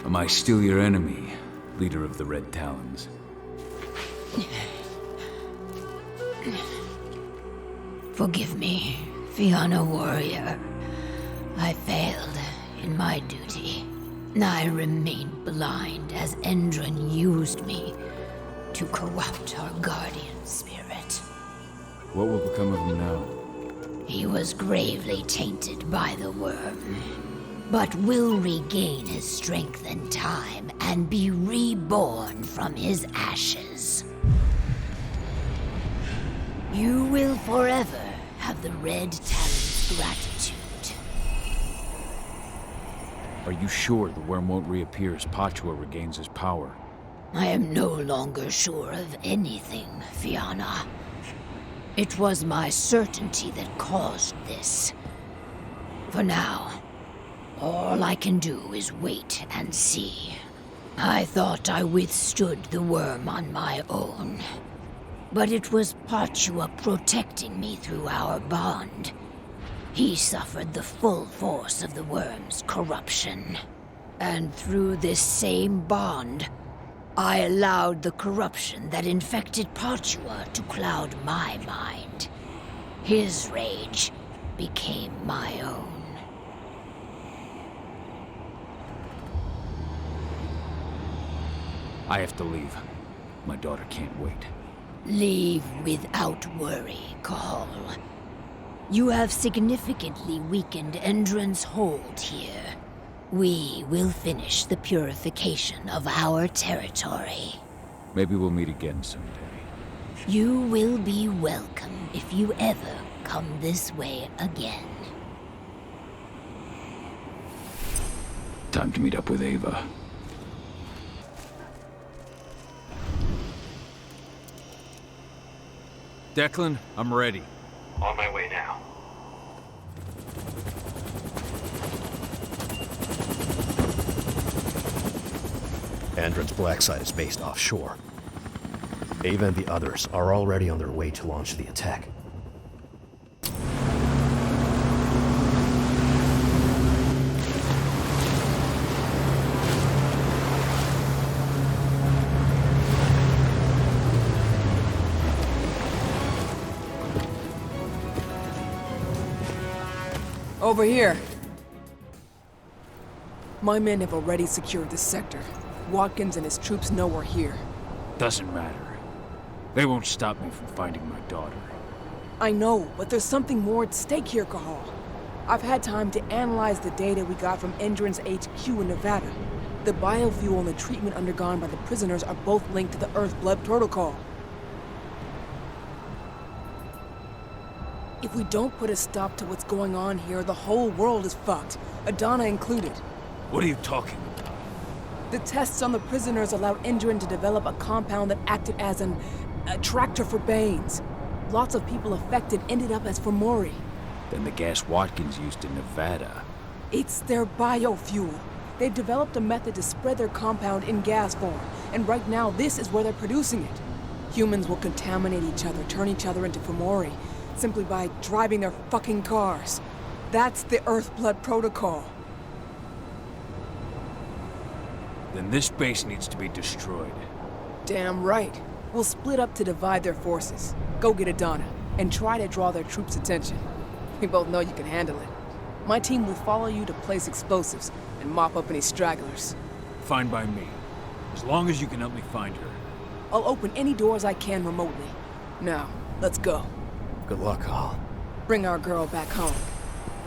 Am I still your enemy, leader of the Red Talons? Forgive me, Fianna warrior. I failed in my duty. I remained blind as Endron used me to corrupt our guardian spirit. What will become of him now? He was gravely tainted by the worm, but will regain his strength in time and be reborn from his ashes. You will forever have the Red Talon's gratitude. Are you sure the worm won't reappear as Pachua regains his power? I am no longer sure of anything, Fianna. It was my certainty that caused this. For now, all I can do is wait and see. I thought I withstood the worm on my own. But it was Pachua protecting me through our bond. He suffered the full force of the worm's corruption. And through this same bond, I allowed the corruption that infected Pachua to cloud my mind. His rage became my own. I have to leave. My daughter can't wait. Leave without worry, Cahal. You have significantly weakened Endron's hold here. We will finish the purification of our territory. Maybe we'll meet again someday. You will be welcome if you ever come this way again. Time to meet up with Ava. Declan, I'm ready. On my way now. Andron's black site is based offshore. Ava and the others are already on their way to launch the attack. Over here. My men have already secured this sector. Watkins and his troops know we're here. Doesn't matter. They won't stop me from finding my daughter. I know, but there's something more at stake here, Cahal. I've had time to analyze the data we got from Endron's HQ in Nevada. The biofuel and the treatment undergone by the prisoners are both linked to the Earthblood protocol. If we don't put a stop to what's going on here, the whole world is fucked, Adana included. What are you talking about? The tests on the prisoners allowed Endron to develop a compound that acted as an attractor for Banes. Lots of people affected ended up as Fomori. Then the gas Watkins used in Nevada. It's their biofuel. They've developed a method to spread their compound in gas form, and right now this is where they're producing it. Humans will contaminate each other, turn each other into Fomori, simply by driving their fucking cars. That's the Earthblood protocol. Then this base needs to be destroyed. Damn right. We'll split up to divide their forces. Go get Adana, and try to draw their troops' attention. We both know you can handle it. My team will follow you to place explosives and mop up any stragglers. Fine by me. As long as you can help me find her. I'll open any doors I can remotely. Now, let's go. Good luck, Cahal. Bring our girl back home.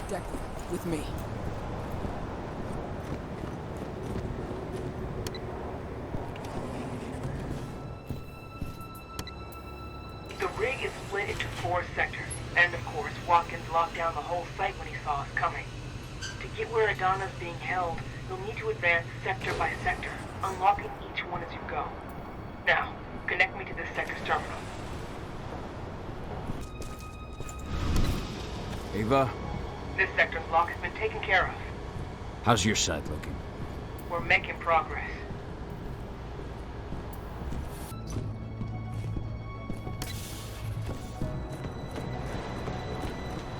Declan, with me. The rig is split into 4 sectors, and of course, Watkins locked down the whole site when he saw us coming. To get where Adana's being held, you'll need to advance sector by sector, unlocking each one as you go. Now, connect me to this sector's terminal. Ava? This sector's lock has been taken care of. How's your side looking? We're making progress.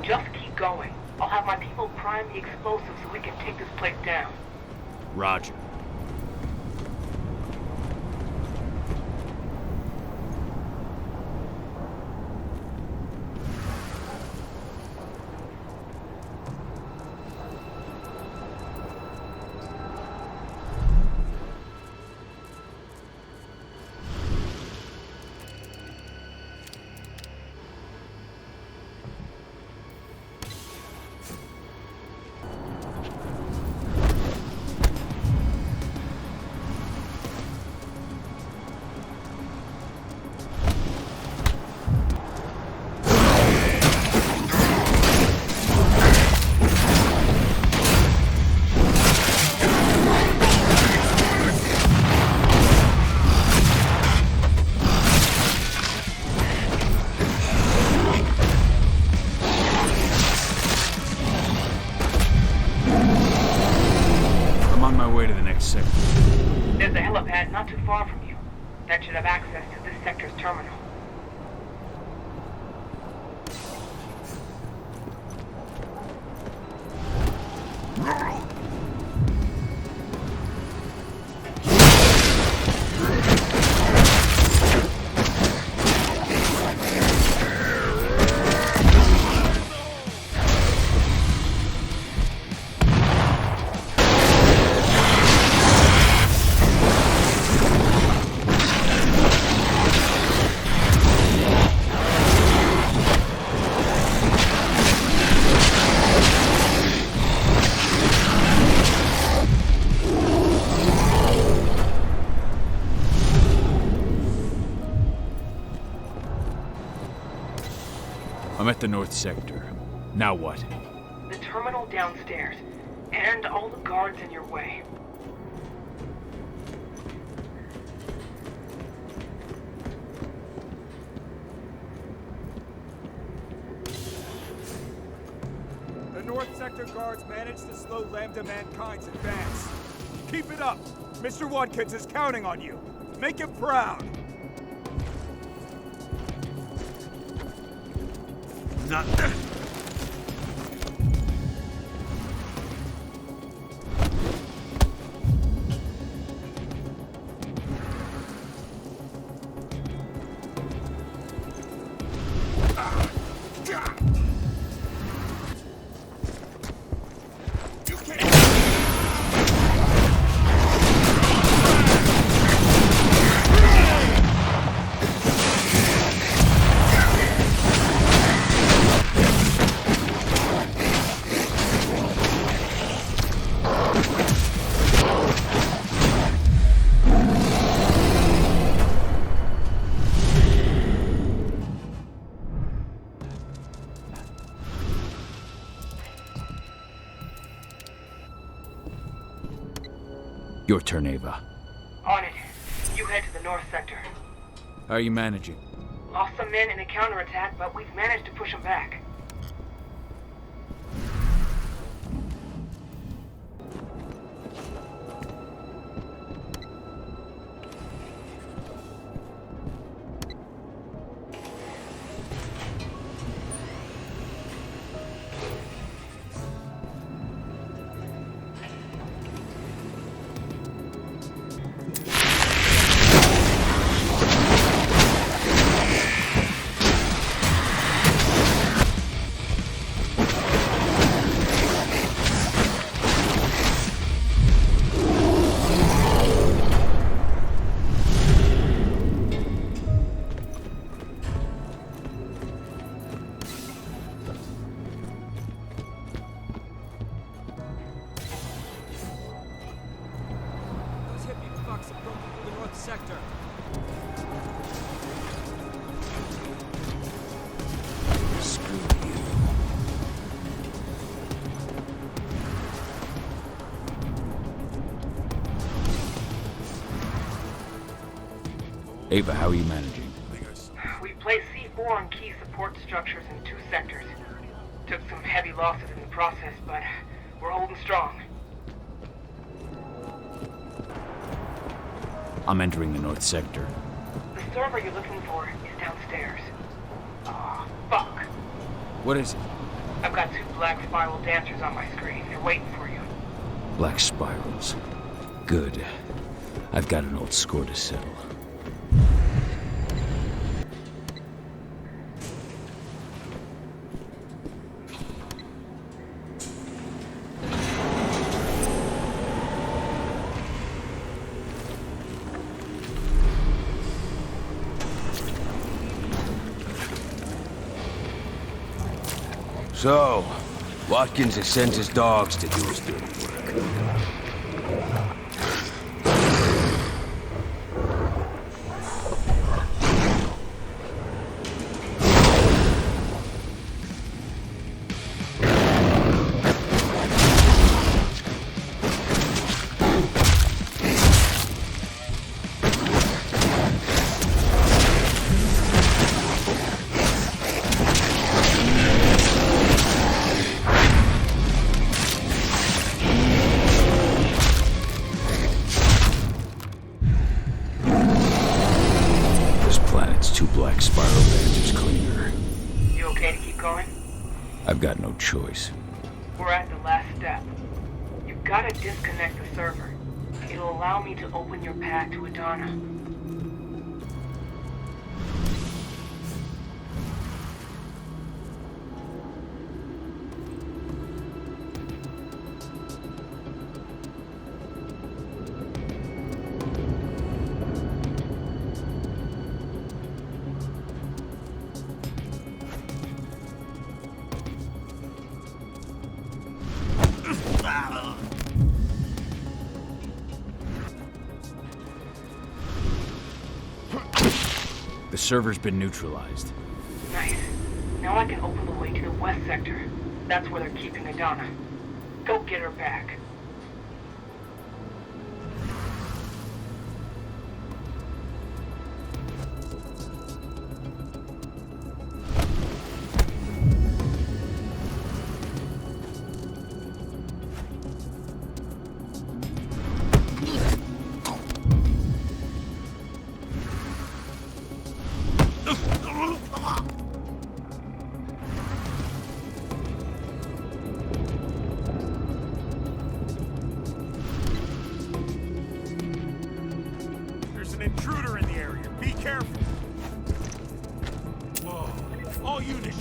Just keep going. I'll have my people prime the explosives so we can take this place down. Roger. sector? There's a helipad not too far from you. That should have access to this sector's terminal. I'm at the north sector. Now what? The terminal downstairs, and all the guards in your way. The North Sector guards managed to slow Lambda Mankind's advance. Keep it up! Mr. Watkins is counting on you. Make him proud! Not... Your turn, Ava. On it. You head to the north sector. How are you managing? Lost some men in a counterattack, but we've managed to push them back. Sector. Screw you. Ava, how are you managing? We placed C4 on key support structures in 2 sectors. Took some heavy losses in the process, but we're holding strong. I'm entering the north sector. The server you're looking for is downstairs. Oh, fuck. What is it? I've got 2 black spiral dancers on my screen. They're waiting for you. Black spirals. Good. I've got an old score to settle. So, Watkins has sent his dogs to do his dirty work. spiral edge is cleaner. You okay to keep going? I've got no choice. We're at the last step. You've got to disconnect the server. It'll allow me to open your path to Adana. The server's been neutralized. Nice. Now I can open the way to the west sector. That's where they're keeping Adana. Go get her back. Intruder in the area. Be careful. Whoa. All units.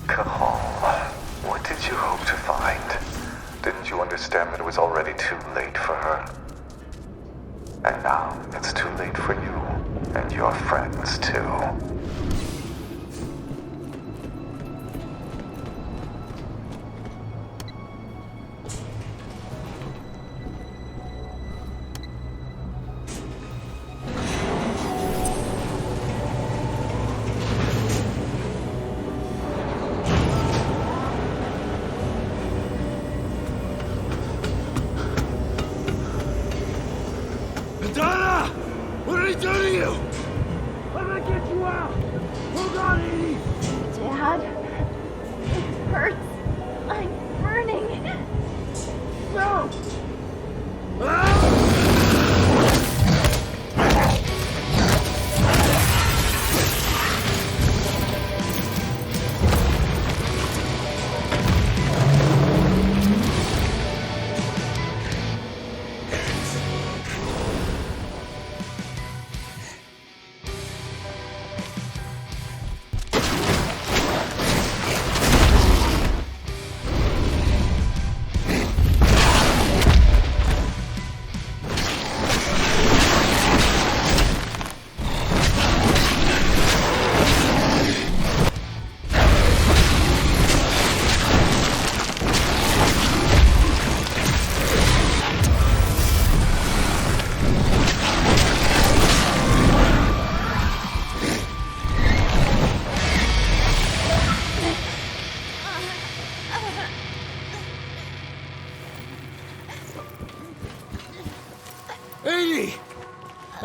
Kahal, what did you hope to find? Didn't you understand that it was already too late for her? And now it's too late for you, and your friends too. Adana! What did he do to you? How did I get you out? Hold on, Edie! Dad, it hurts. I'm burning. No!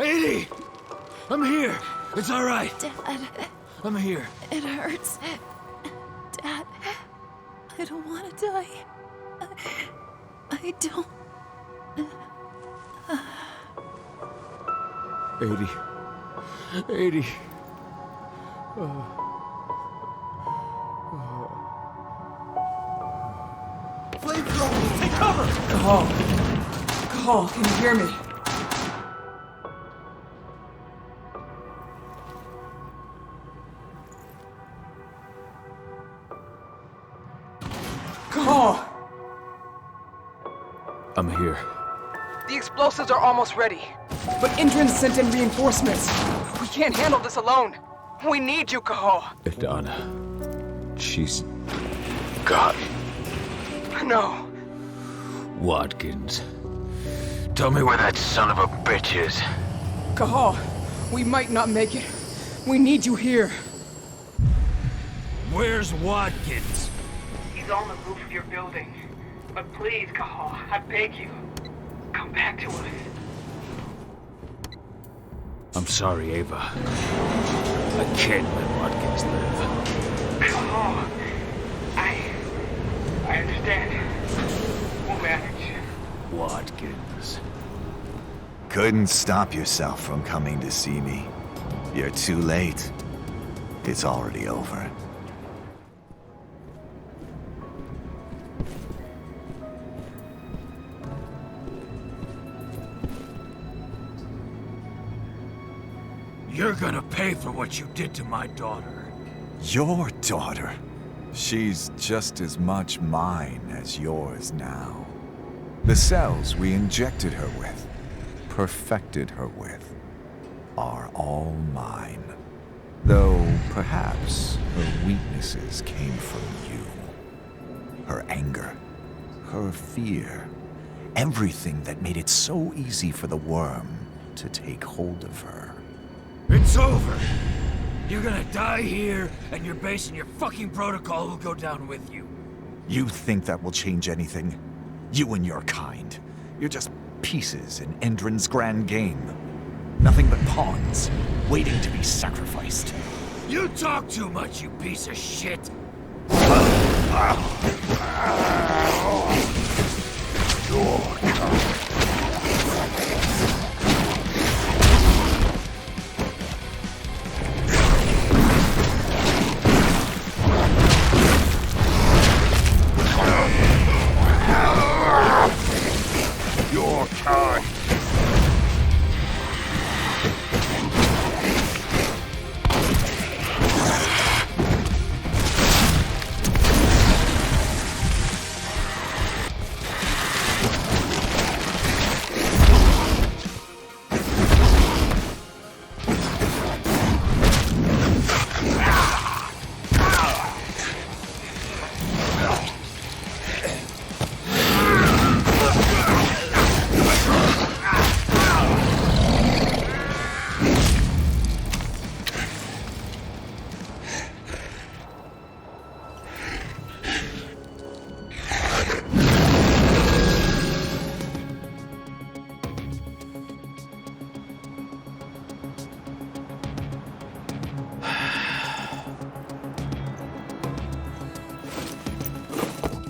Edie! I'm here! It's alright! Dad. I'm here. It hurts. Dad, I don't want to die. I don't... Edie. Flamethrowers! Take cover! Cahal, can you hear me? Cahal! I'm here. The explosives are almost ready. But Indran sent in reinforcements. We can't handle this alone. We need you, Cahal. Adana. She's gone. No. Watkins. Tell me where that son of a bitch is. Cahal, we might not make it. We need you here. Where's Watkins? He's on the roof of your building. But please, Cahal, I beg you, come back to us. I'm sorry, Ava. I can't let Watkins live. Cahal, I understand. We'll manage. Watkins. Couldn't stop yourself from coming to see me. You're too late. It's already over. You're gonna pay for what you did to my daughter. Your daughter? She's just as much mine as yours now. The cells we injected her with, perfected her with, are all mine. Though perhaps her weaknesses came from you. Her anger, her fear, everything that made it so easy for the worm to take hold of her. It's over! You're gonna die here, and your base and your fucking protocol will go down with you. You think that will change anything? You and your kind. You're just pieces in Endron's grand game. Nothing but pawns, waiting to be sacrificed. You talk too much, you piece of shit! Your kind.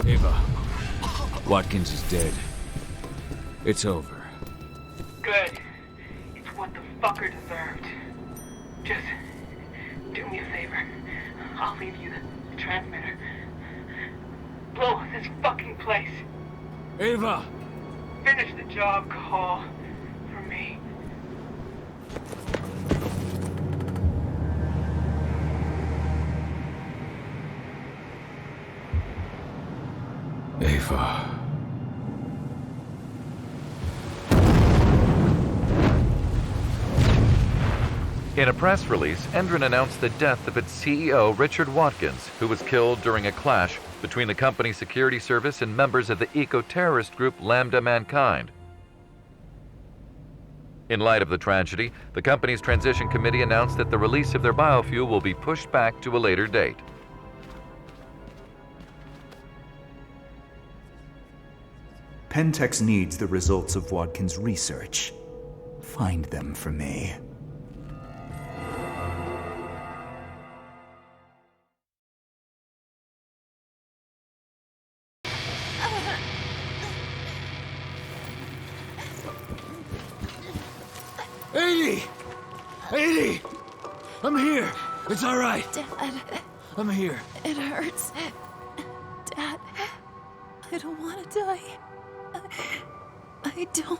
Ava, Watkins is dead. It's over. Good. It's what the fucker deserved. Just do me a favor. I'll leave you the transmitter. Blow up this fucking place. Ava! Finish the job, Cahal. For me. Ava. In a press release, Endron announced the death of its CEO, Richard Watkins, who was killed during a clash between the company's security service and members of the eco-terrorist group Lambda Mankind. In light of the tragedy, the company's transition committee announced that the release of their biofuel will be pushed back to a later date. Pentex needs the results of Watkins' research. Find them for me. Edie! I'm here! It's all right! Dad. I'm here. It hurts. Dad, I don't want to die. I don't...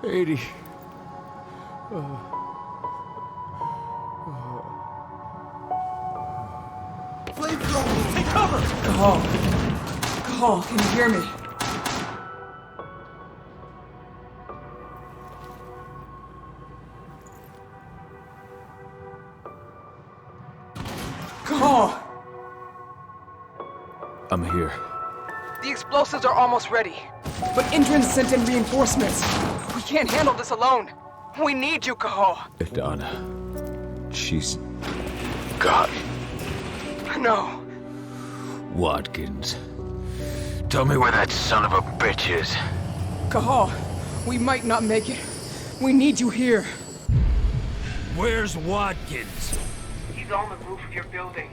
Edie. Flamethrower! Take cover! Cahal, can you hear me? Cahal! I'm here. The explosives are almost ready. But Indran sent in reinforcements. We can't handle this alone. We need you, Cahal. Adana. She's... gone. No. Watkins. Tell me where that son of a bitch is. Cahal, we might not make it. We need you here. Where's Watkins? He's on the roof of your building.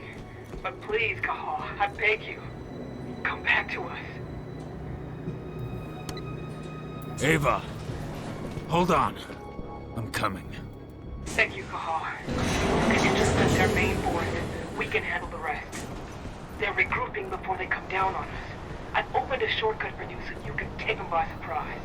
But please, Cahal, I beg you, come back to us. Ava, hold on. I'm coming. Thank you, Cahal. Could you just send their main force? We can handle the rest. They're regrouping before they come down on us. I've opened a shortcut for you so you can take them by surprise.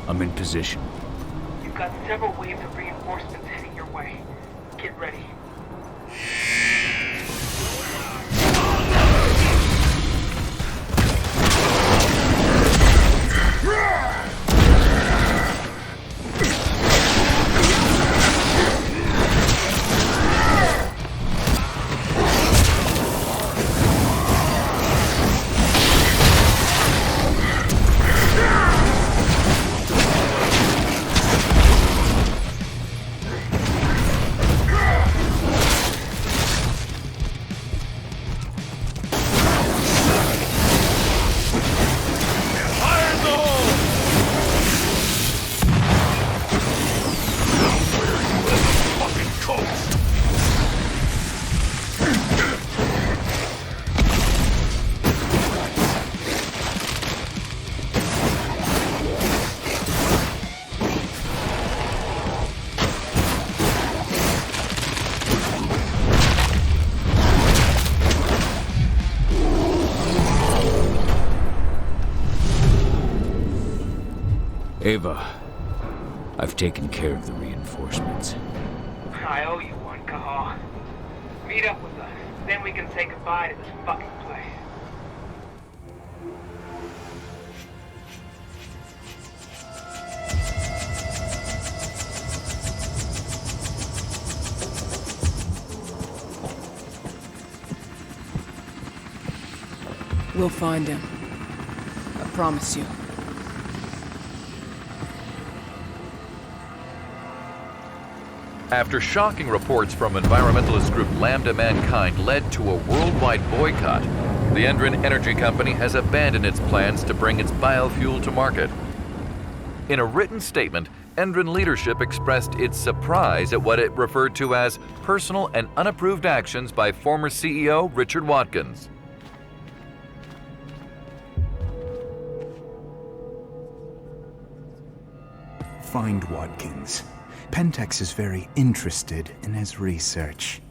I'm in position. You've got several waves of reinforcements heading your way. Get ready. Ava, I've taken care of the reinforcements. I owe you one, Cahal. Meet up with us, then we can say goodbye to this fucking place. We'll find him. I promise you. After shocking reports from environmentalist group Lambda Mankind led to a worldwide boycott, the Endron Energy Company has abandoned its plans to bring its biofuel to market. In a written statement, Endron leadership expressed its surprise at what it referred to as personal and unapproved actions by former CEO Richard Watkins. Find Watkins. Pentex is very interested in his research.